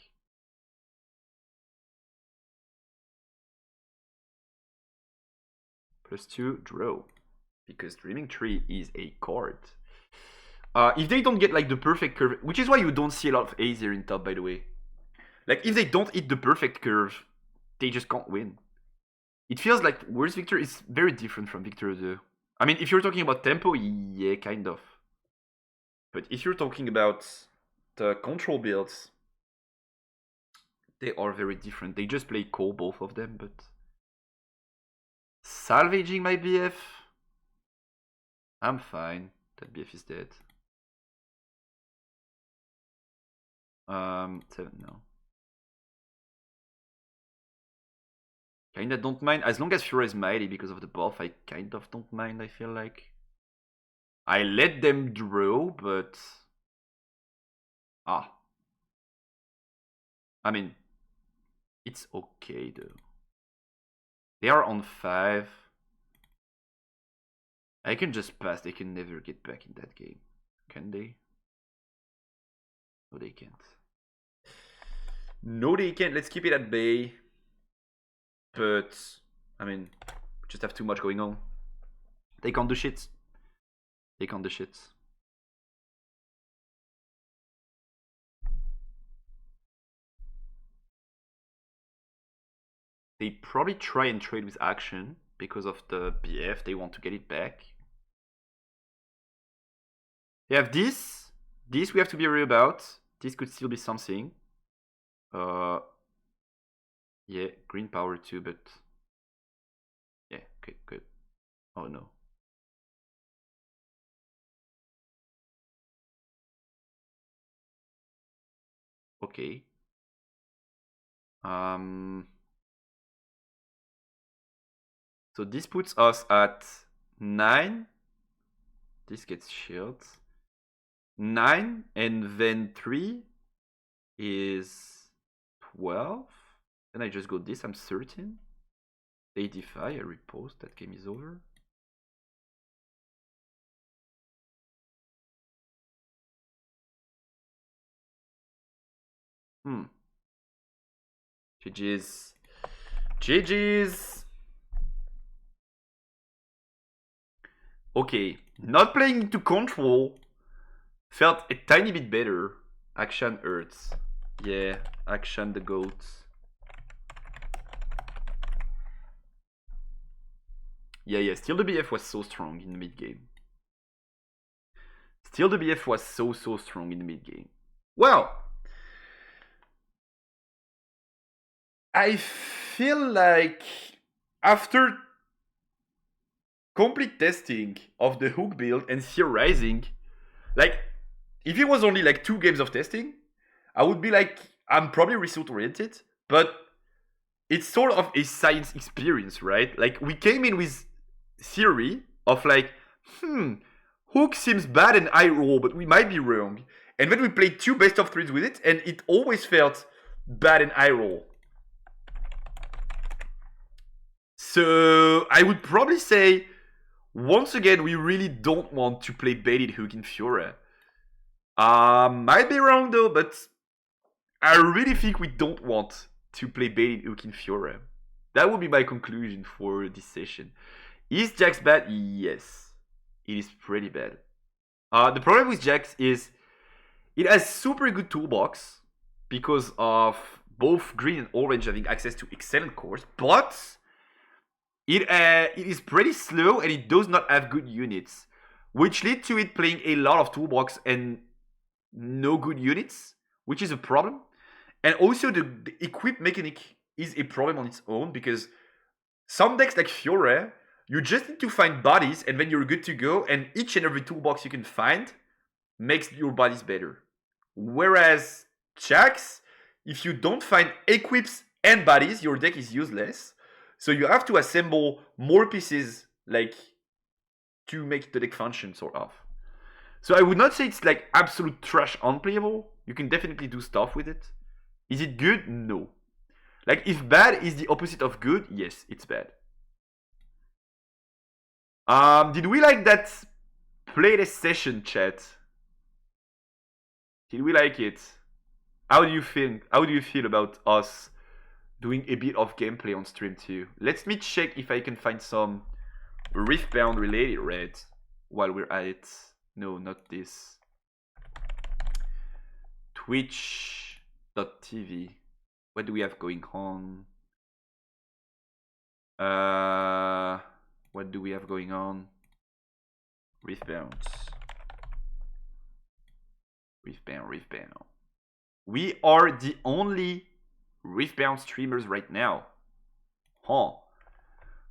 +2, draw. Because Dreaming Tree is a card. If they don't get like the perfect curve, which is why you don't see a lot of A's here in top, by the way. Like if they don't hit the perfect curve, they just can't win. It feels like Worst Victor is very different from Victor though. I mean, if you're talking about tempo, yeah, kind of. But if you're talking about the control builds, they are very different. They just play Cole, both of them, but... Salvaging my BF? I'm fine. That BF is dead. 7, no. Kinda don't mind. As long as Fiora is mighty because of the buff, I kind of don't mind, I feel like. I let them draw, but... I mean... It's okay, though. They are on 5. I can just pass. They can never get back in that game. Can they? No, they can't. No, they can't. Let's keep it at bay. But, I mean, we just have too much going on. They can't do shit. They can't do shit. They probably try and trade with action because of the BF. They want to get it back. They have this. This we have to be worried about. This could still be something. Yeah, green power too, but... Yeah, okay, good. Oh no. Okay. So this puts us at 9. This gets shielded. 9 and then 3 is 12. Then I just go this, I'm 13. 85, I repost, that game is over. GG's. GG's. Okay, not playing into control felt a tiny bit better. Action hurts. Yeah, Action the GOAT. Yeah, still the BF was so strong in the mid game. Still the BF was so strong in the mid game. Well, I feel like after complete testing of the hook build and theorizing, like if it was only like 2 games of testing, I would be like, I'm probably result oriented, but it's sort of a science experience, right? Like we came in with theory of like, hook seems bad and I roll, but we might be wrong. And then we played 2 best of 3s with it, and it always felt bad and I roll. So I would probably say, once again, we really don't want to play baited hook in Fiora. Might be wrong though, but I really think we don't want to play baited hook in Fiora. That would be my conclusion for this session. Is Jax bad? Yes. It is pretty bad. The problem with Jax is it has super good toolbox because of both green and orange having access to excellent cores, but it is pretty slow and it does not have good units, which lead to it playing a lot of toolbox and no good units, which is a problem. And also the equip mechanic is a problem on its own, because some decks like Fiora, you just need to find bodies and then you're good to go, and each and every toolbox you can find makes your bodies better. Whereas Jax, if you don't find equips and bodies, your deck is useless. So you have to assemble more pieces, like, to make the deck function, sort of. So I would not say it's like absolute trash unplayable. You can definitely do stuff with it. Is it good? No. Like, if bad is the opposite of good, yes, it's bad. Did we like that playlist session, chat? Did we like it? How do you think? How do you feel about us doing a bit of gameplay on stream too? Let me check if I can find some Riftbound related raids while we're at it. No, not this. Twitch.tv. What do we have going on? What do we have going on? Reef bounce. Reef bound. We are the only Reef bound streamers right now. Huh.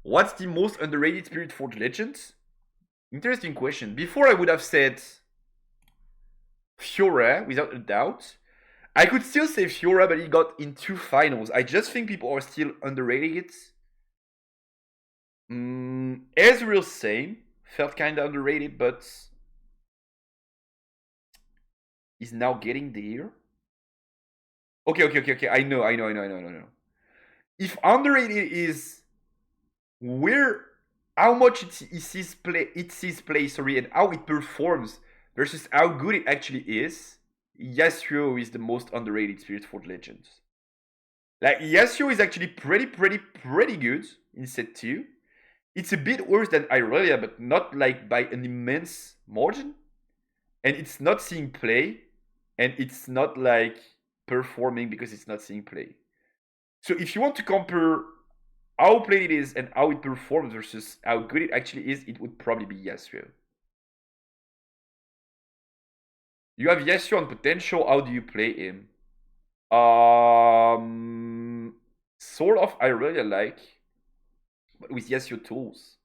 What's the most underrated Spirit Forge Legends? Interesting question. Before I would have said Fiora, without a doubt. I could still say Fiora, but he got in 2 finals. I just think people are still underrating it. Ezreal, same. Felt kinda underrated, but he's now getting there. Okay. I know. If underrated is how much it sees play, and how it performs versus how good it actually is, Yasuo is the most underrated Spirit Forge Legend. Like, Yasuo is actually pretty good in set 2. It's a bit worse than Irelia, but not like by an immense margin. And it's not seeing play, and it's not like performing because it's not seeing play. So if you want to compare how played it is and how it performs versus how good it actually is, it would probably be Yasuo. You have Yasuo on potential. How do you play him? Sort of Irelia-like, but with Yasuo tools.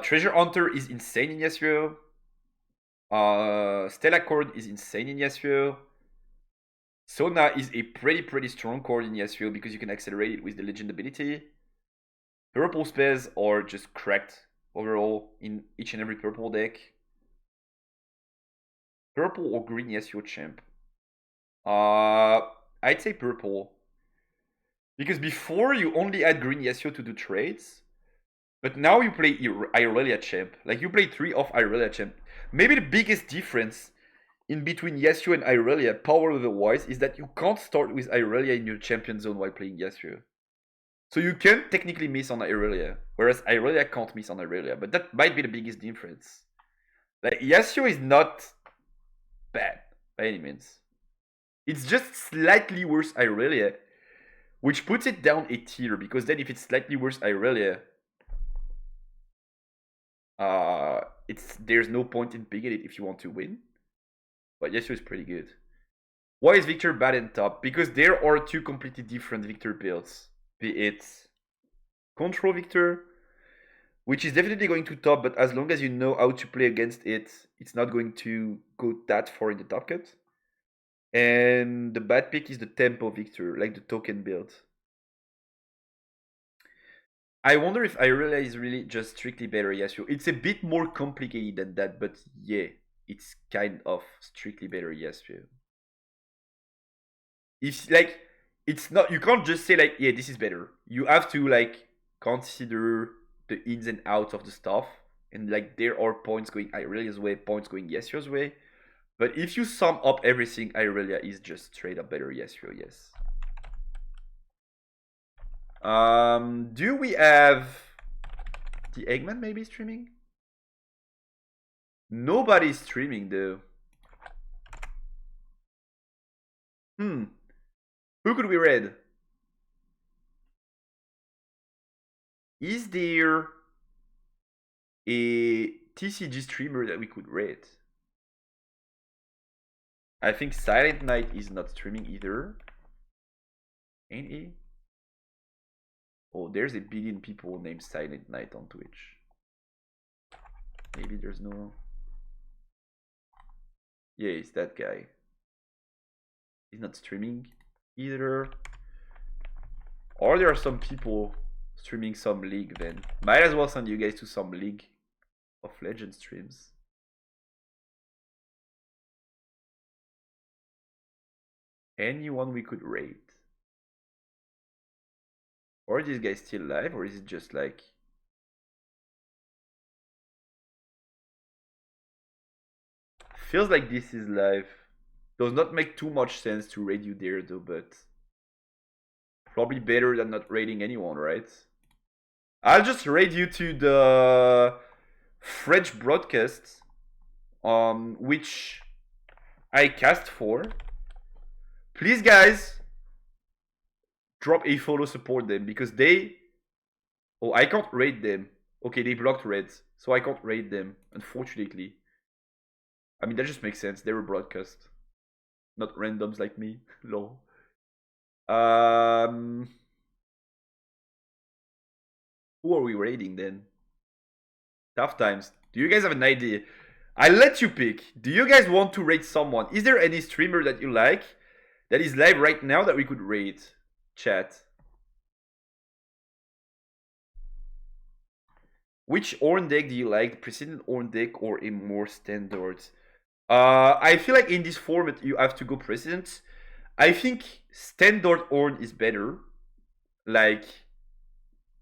Treasure Hunter is insane in Yasuo. Stella Cord is insane in Yasuo. Sona is a pretty strong cord in Yasuo because you can accelerate it with the legend ability. Purple spells are just cracked overall in each and every purple deck. Purple or green Yasuo champ? I'd say purple. Because before you only had green Yasuo to do trades. But now you play Irelia champ. Like, you play 3 of Irelia champ. Maybe the biggest difference in between Yasuo and Irelia, power level-wise, is that you can't start with Irelia in your champion zone while playing Yasuo. So you can technically miss on Irelia, whereas Irelia can't miss on Irelia. But that might be the biggest difference. Like, Yasuo is not bad by any means. It's just slightly worse Irelia, which puts it down a tier, because then if it's slightly worse Irelia, there's no point in picking it if you want to win. But Yasuo is pretty good. Why is Victor bad and top? Because there are 2 completely different Victor builds. Be it Control Victor, which is definitely going to top, but as long as you know how to play against it, it's not going to go that far in the top cut. And the bad pick is the Tempo Victor, like the token build. I wonder if Irelia is really just strictly better Yasuo. It's a bit more complicated than that, but yeah, it's kind of strictly better Yasuo. If, like, it's not, you can't just say, like, yeah, this is better. You have to, like, consider the ins and outs of the stuff. And, like, there are points going Irelia's way, points going Yasuo's way. But if you sum up everything, Irelia is just straight up better Yasuo, yes. Do we have the Eggman maybe streaming? Nobody's streaming though. Who could we raid? Is there a TCG streamer that we could raid? I think Silent Night is not streaming either. Ain't he? Oh, there's a billion people named Silent Night on Twitch. Maybe there's no... Yeah, it's that guy. He's not streaming either. Or there are some people streaming some League then. Might as well send you guys to some League of Legends streams. Anyone we could raid? Or is this guy still live, or is it just like... Feels like this is live. Does not make too much sense to raid you there though, but... Probably better than not raiding anyone, right? I'll just raid you to the French broadcasts, which I cast for. Please, guys, drop a follow, support them, because they... Oh, I can't rate them. Okay, they blocked Reds, so I can't rate them, unfortunately. I mean, that just makes sense. They were broadcast. Not randoms like me. Lol. Who are we rating then? Tough times. Do you guys have an idea? I'll let you pick. Do you guys want to rate someone? Is there any streamer that you like that is live right now that we could rate? Chat. Which Ornn deck do you like? Precedent Ornn deck or a more standard? I feel like in this format you have to go Precedent. I think standard Ornn is better. Like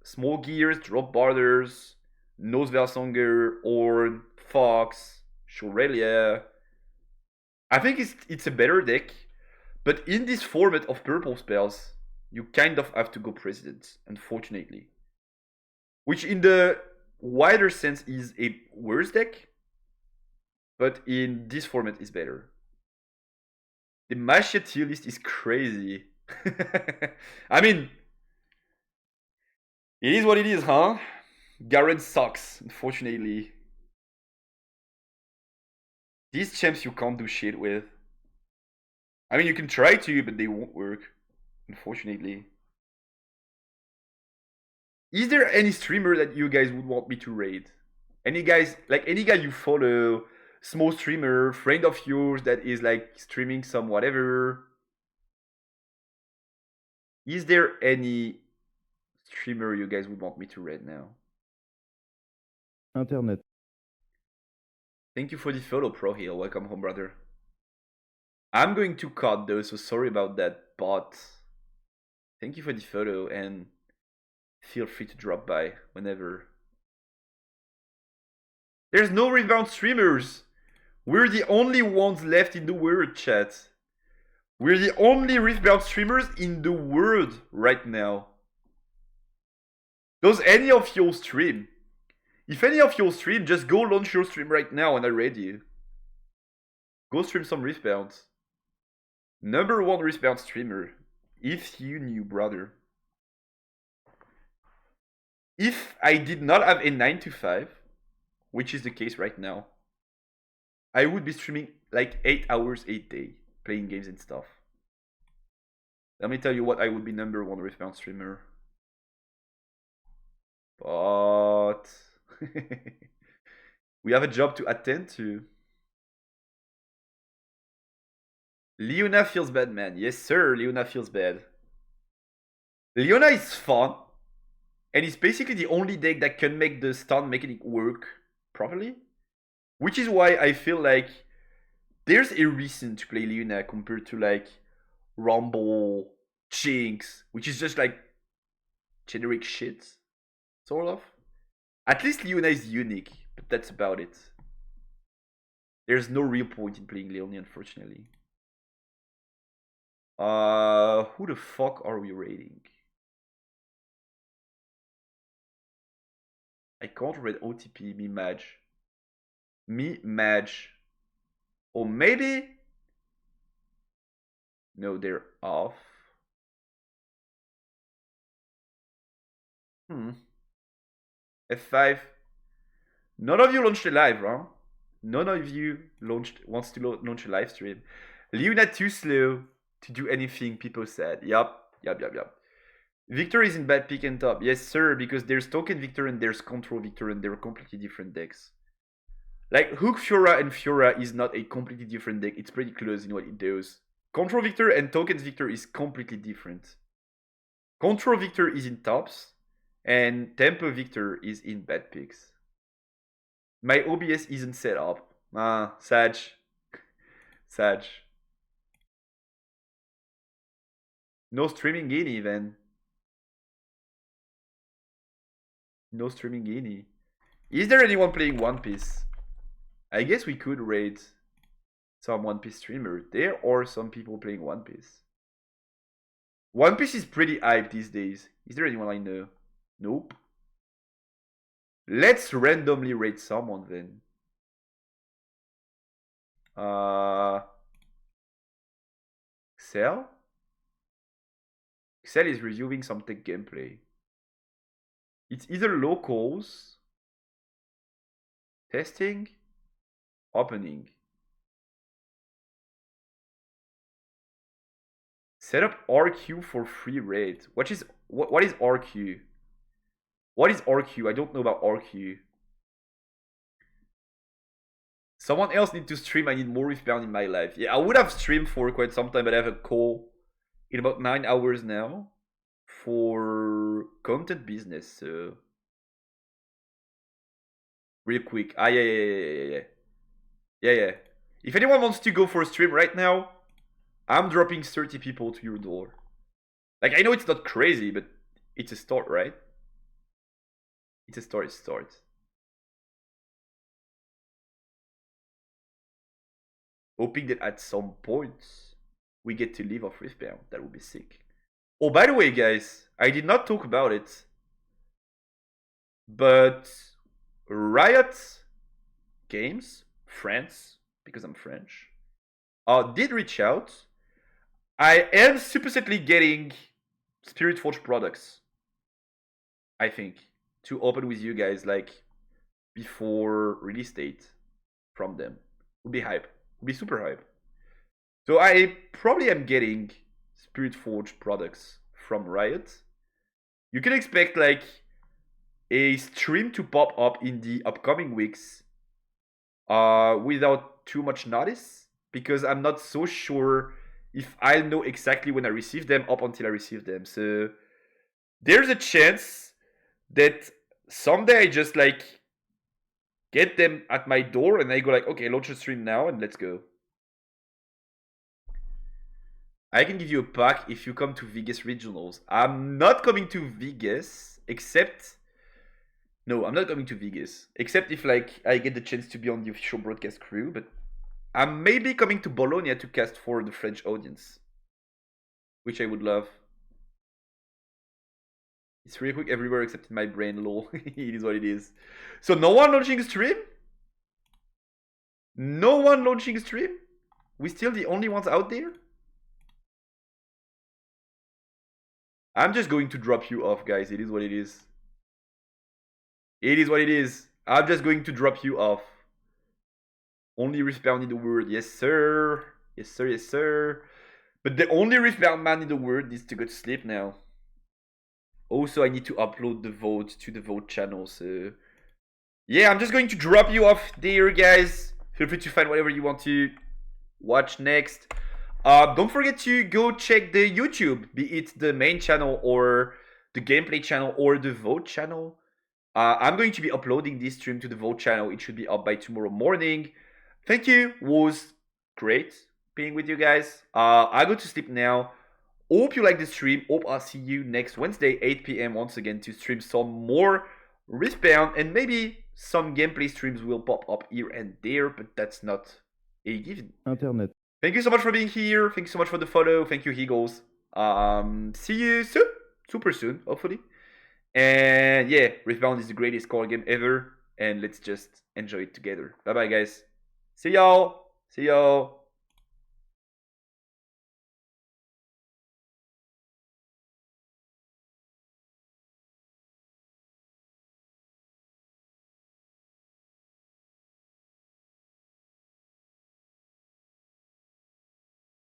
small gears, drop borders, Nosevelsonger, Ornn, Fox, Shorelia. I think it's a better deck, but in this format of purple spells, you kind of have to go Precedent, unfortunately. Which in the wider sense is a worse deck, but in this format is better. The Mashia tier list is crazy. I mean, it is what it is, huh? Garen sucks, unfortunately. These champs you can't do shit with. I mean, you can try to, but they won't work, unfortunately. Is there any streamer that you guys would want me to raid? Any guys, like any guy you follow, small streamer, friend of yours that is like streaming some whatever? Is there any streamer you guys would want me to raid now? Internet. Thank you for the follow, ProHeal. Welcome home, brother. I'm going to cut though, so sorry about that, but thank you for the photo and feel free to drop by whenever. There's no rebound streamers. We're the only ones left in the world, chat. We're the only rebound streamers in the world right now. Does any of you stream? If any of you stream, just go launch your stream right now and I raid you. Go stream some Riftbound. Number one Riftbound streamer. If you knew, brother. If I did not have a 9 to 5, which is the case right now, I would be streaming like 8 hours a day, playing games and stuff. Let me tell you what I would be number one Riftbound streamer. But we have a job to attend to. Leona feels bad, man. Yes, sir, Leona feels bad. Leona is fun. And it's basically the only deck that can make the stun mechanic work properly. Which is why I feel like there's a reason to play Leona compared to like Rumble, Jinx, which is just like generic shit, sort of. At least Leona is unique, but that's about it. There's no real point in playing Leona, unfortunately. Who the fuck are we raiding? I can't read OTP, me Maj. Me Maj. Or maybe... No, they're off. F5. None of you launched a live, huh? None of you wants to launch a live stream. Leona too slow to do anything, people said. Yup. Victor is in bad pick and top. Yes, sir, because there's Token Victor and there's Control Victor and they're completely different decks. Like, Hook Fiora and Fiora is not a completely different deck. It's pretty close in what it does. Control Victor and Tokens Victor is completely different. Control Victor is in tops, and Tempo Victor is in bad picks. My OBS isn't set up. Sag. No streaming guinea, then. No streaming guinea. Is there anyone playing One Piece? I guess we could raid some One Piece streamer. There are some people playing One Piece. One Piece is pretty hyped these days. Is there anyone I know? Nope. Let's randomly rate someone then. Excel? Excel is reviewing some tech gameplay. It's either locals, testing, opening. Set up RQ for free raid. What is RQ? What is RQ? I don't know about RQ. Someone else need to stream. I need more Riftbound in my life. Yeah, I would have streamed for quite some time, but I have a call in about 9 hours now for content business. So real quick. Yeah. If anyone wants to go for a stream right now, I'm dropping 30 people to your door. Like, I know it's not crazy, but it's a start, right? It's a start. Hoping that at some point we get to leave off Riftbound. That would be sick. Oh, by the way, guys, I did not talk about it, but Riot Games, France, because I'm French, did reach out. I am supposedly getting Spirit Forge products, I think, to open with you guys, like, before release date from them. Would be hype. Would be super hype. So I probably am getting Spirit Forge products from Riot. You can expect, like, a stream to pop up in the upcoming weeks without too much notice, because I'm not so sure if I'll know exactly when I receive them up until I receive them. So there's a chance that someday I just, like, get them at my door and I go like, okay, launch a stream now and let's go. I can give you a pack if you come to Vegas Regionals. I'm not coming to Vegas, except... No, I'm not coming to Vegas. Except if, like, I get the chance to be on the official broadcast crew, but I'm maybe coming to Bologna to cast for the French audience, which I would love. It's really quick everywhere except in my brain, lol. It is what it is. So no one launching a stream? No one launching a stream? We still the only ones out there? I'm just going to drop you off, guys. It is what it is. It is what it is. I'm just going to drop you off. Only Riftbound in the world. Yes, sir. Yes, sir. Yes, sir. But the only Riftbound man in the world needs to go to sleep now. Also, I need to upload the vote to the vote channel. So, yeah, I'm just going to drop you off there, guys. Feel free to find whatever you want to watch next. Don't forget to go check the YouTube, be it the main channel or the gameplay channel or the vote channel. I'm going to be uploading this stream to the vote channel. It should be up by tomorrow morning. Thank you. Was great being with you guys. I go to sleep now. Hope you like the stream. Hope I'll see you next Wednesday, 8 p.m. once again to stream some more Riftbound, and maybe some gameplay streams will pop up here and there, but that's not a given. Internet. Thank you so much for being here. Thank you so much for the follow. Thank you, Eagles. See you soon. Super soon, hopefully. And yeah, Riftbound is the greatest card game ever. And let's just enjoy it together. Bye-bye, guys. See y'all. See y'all.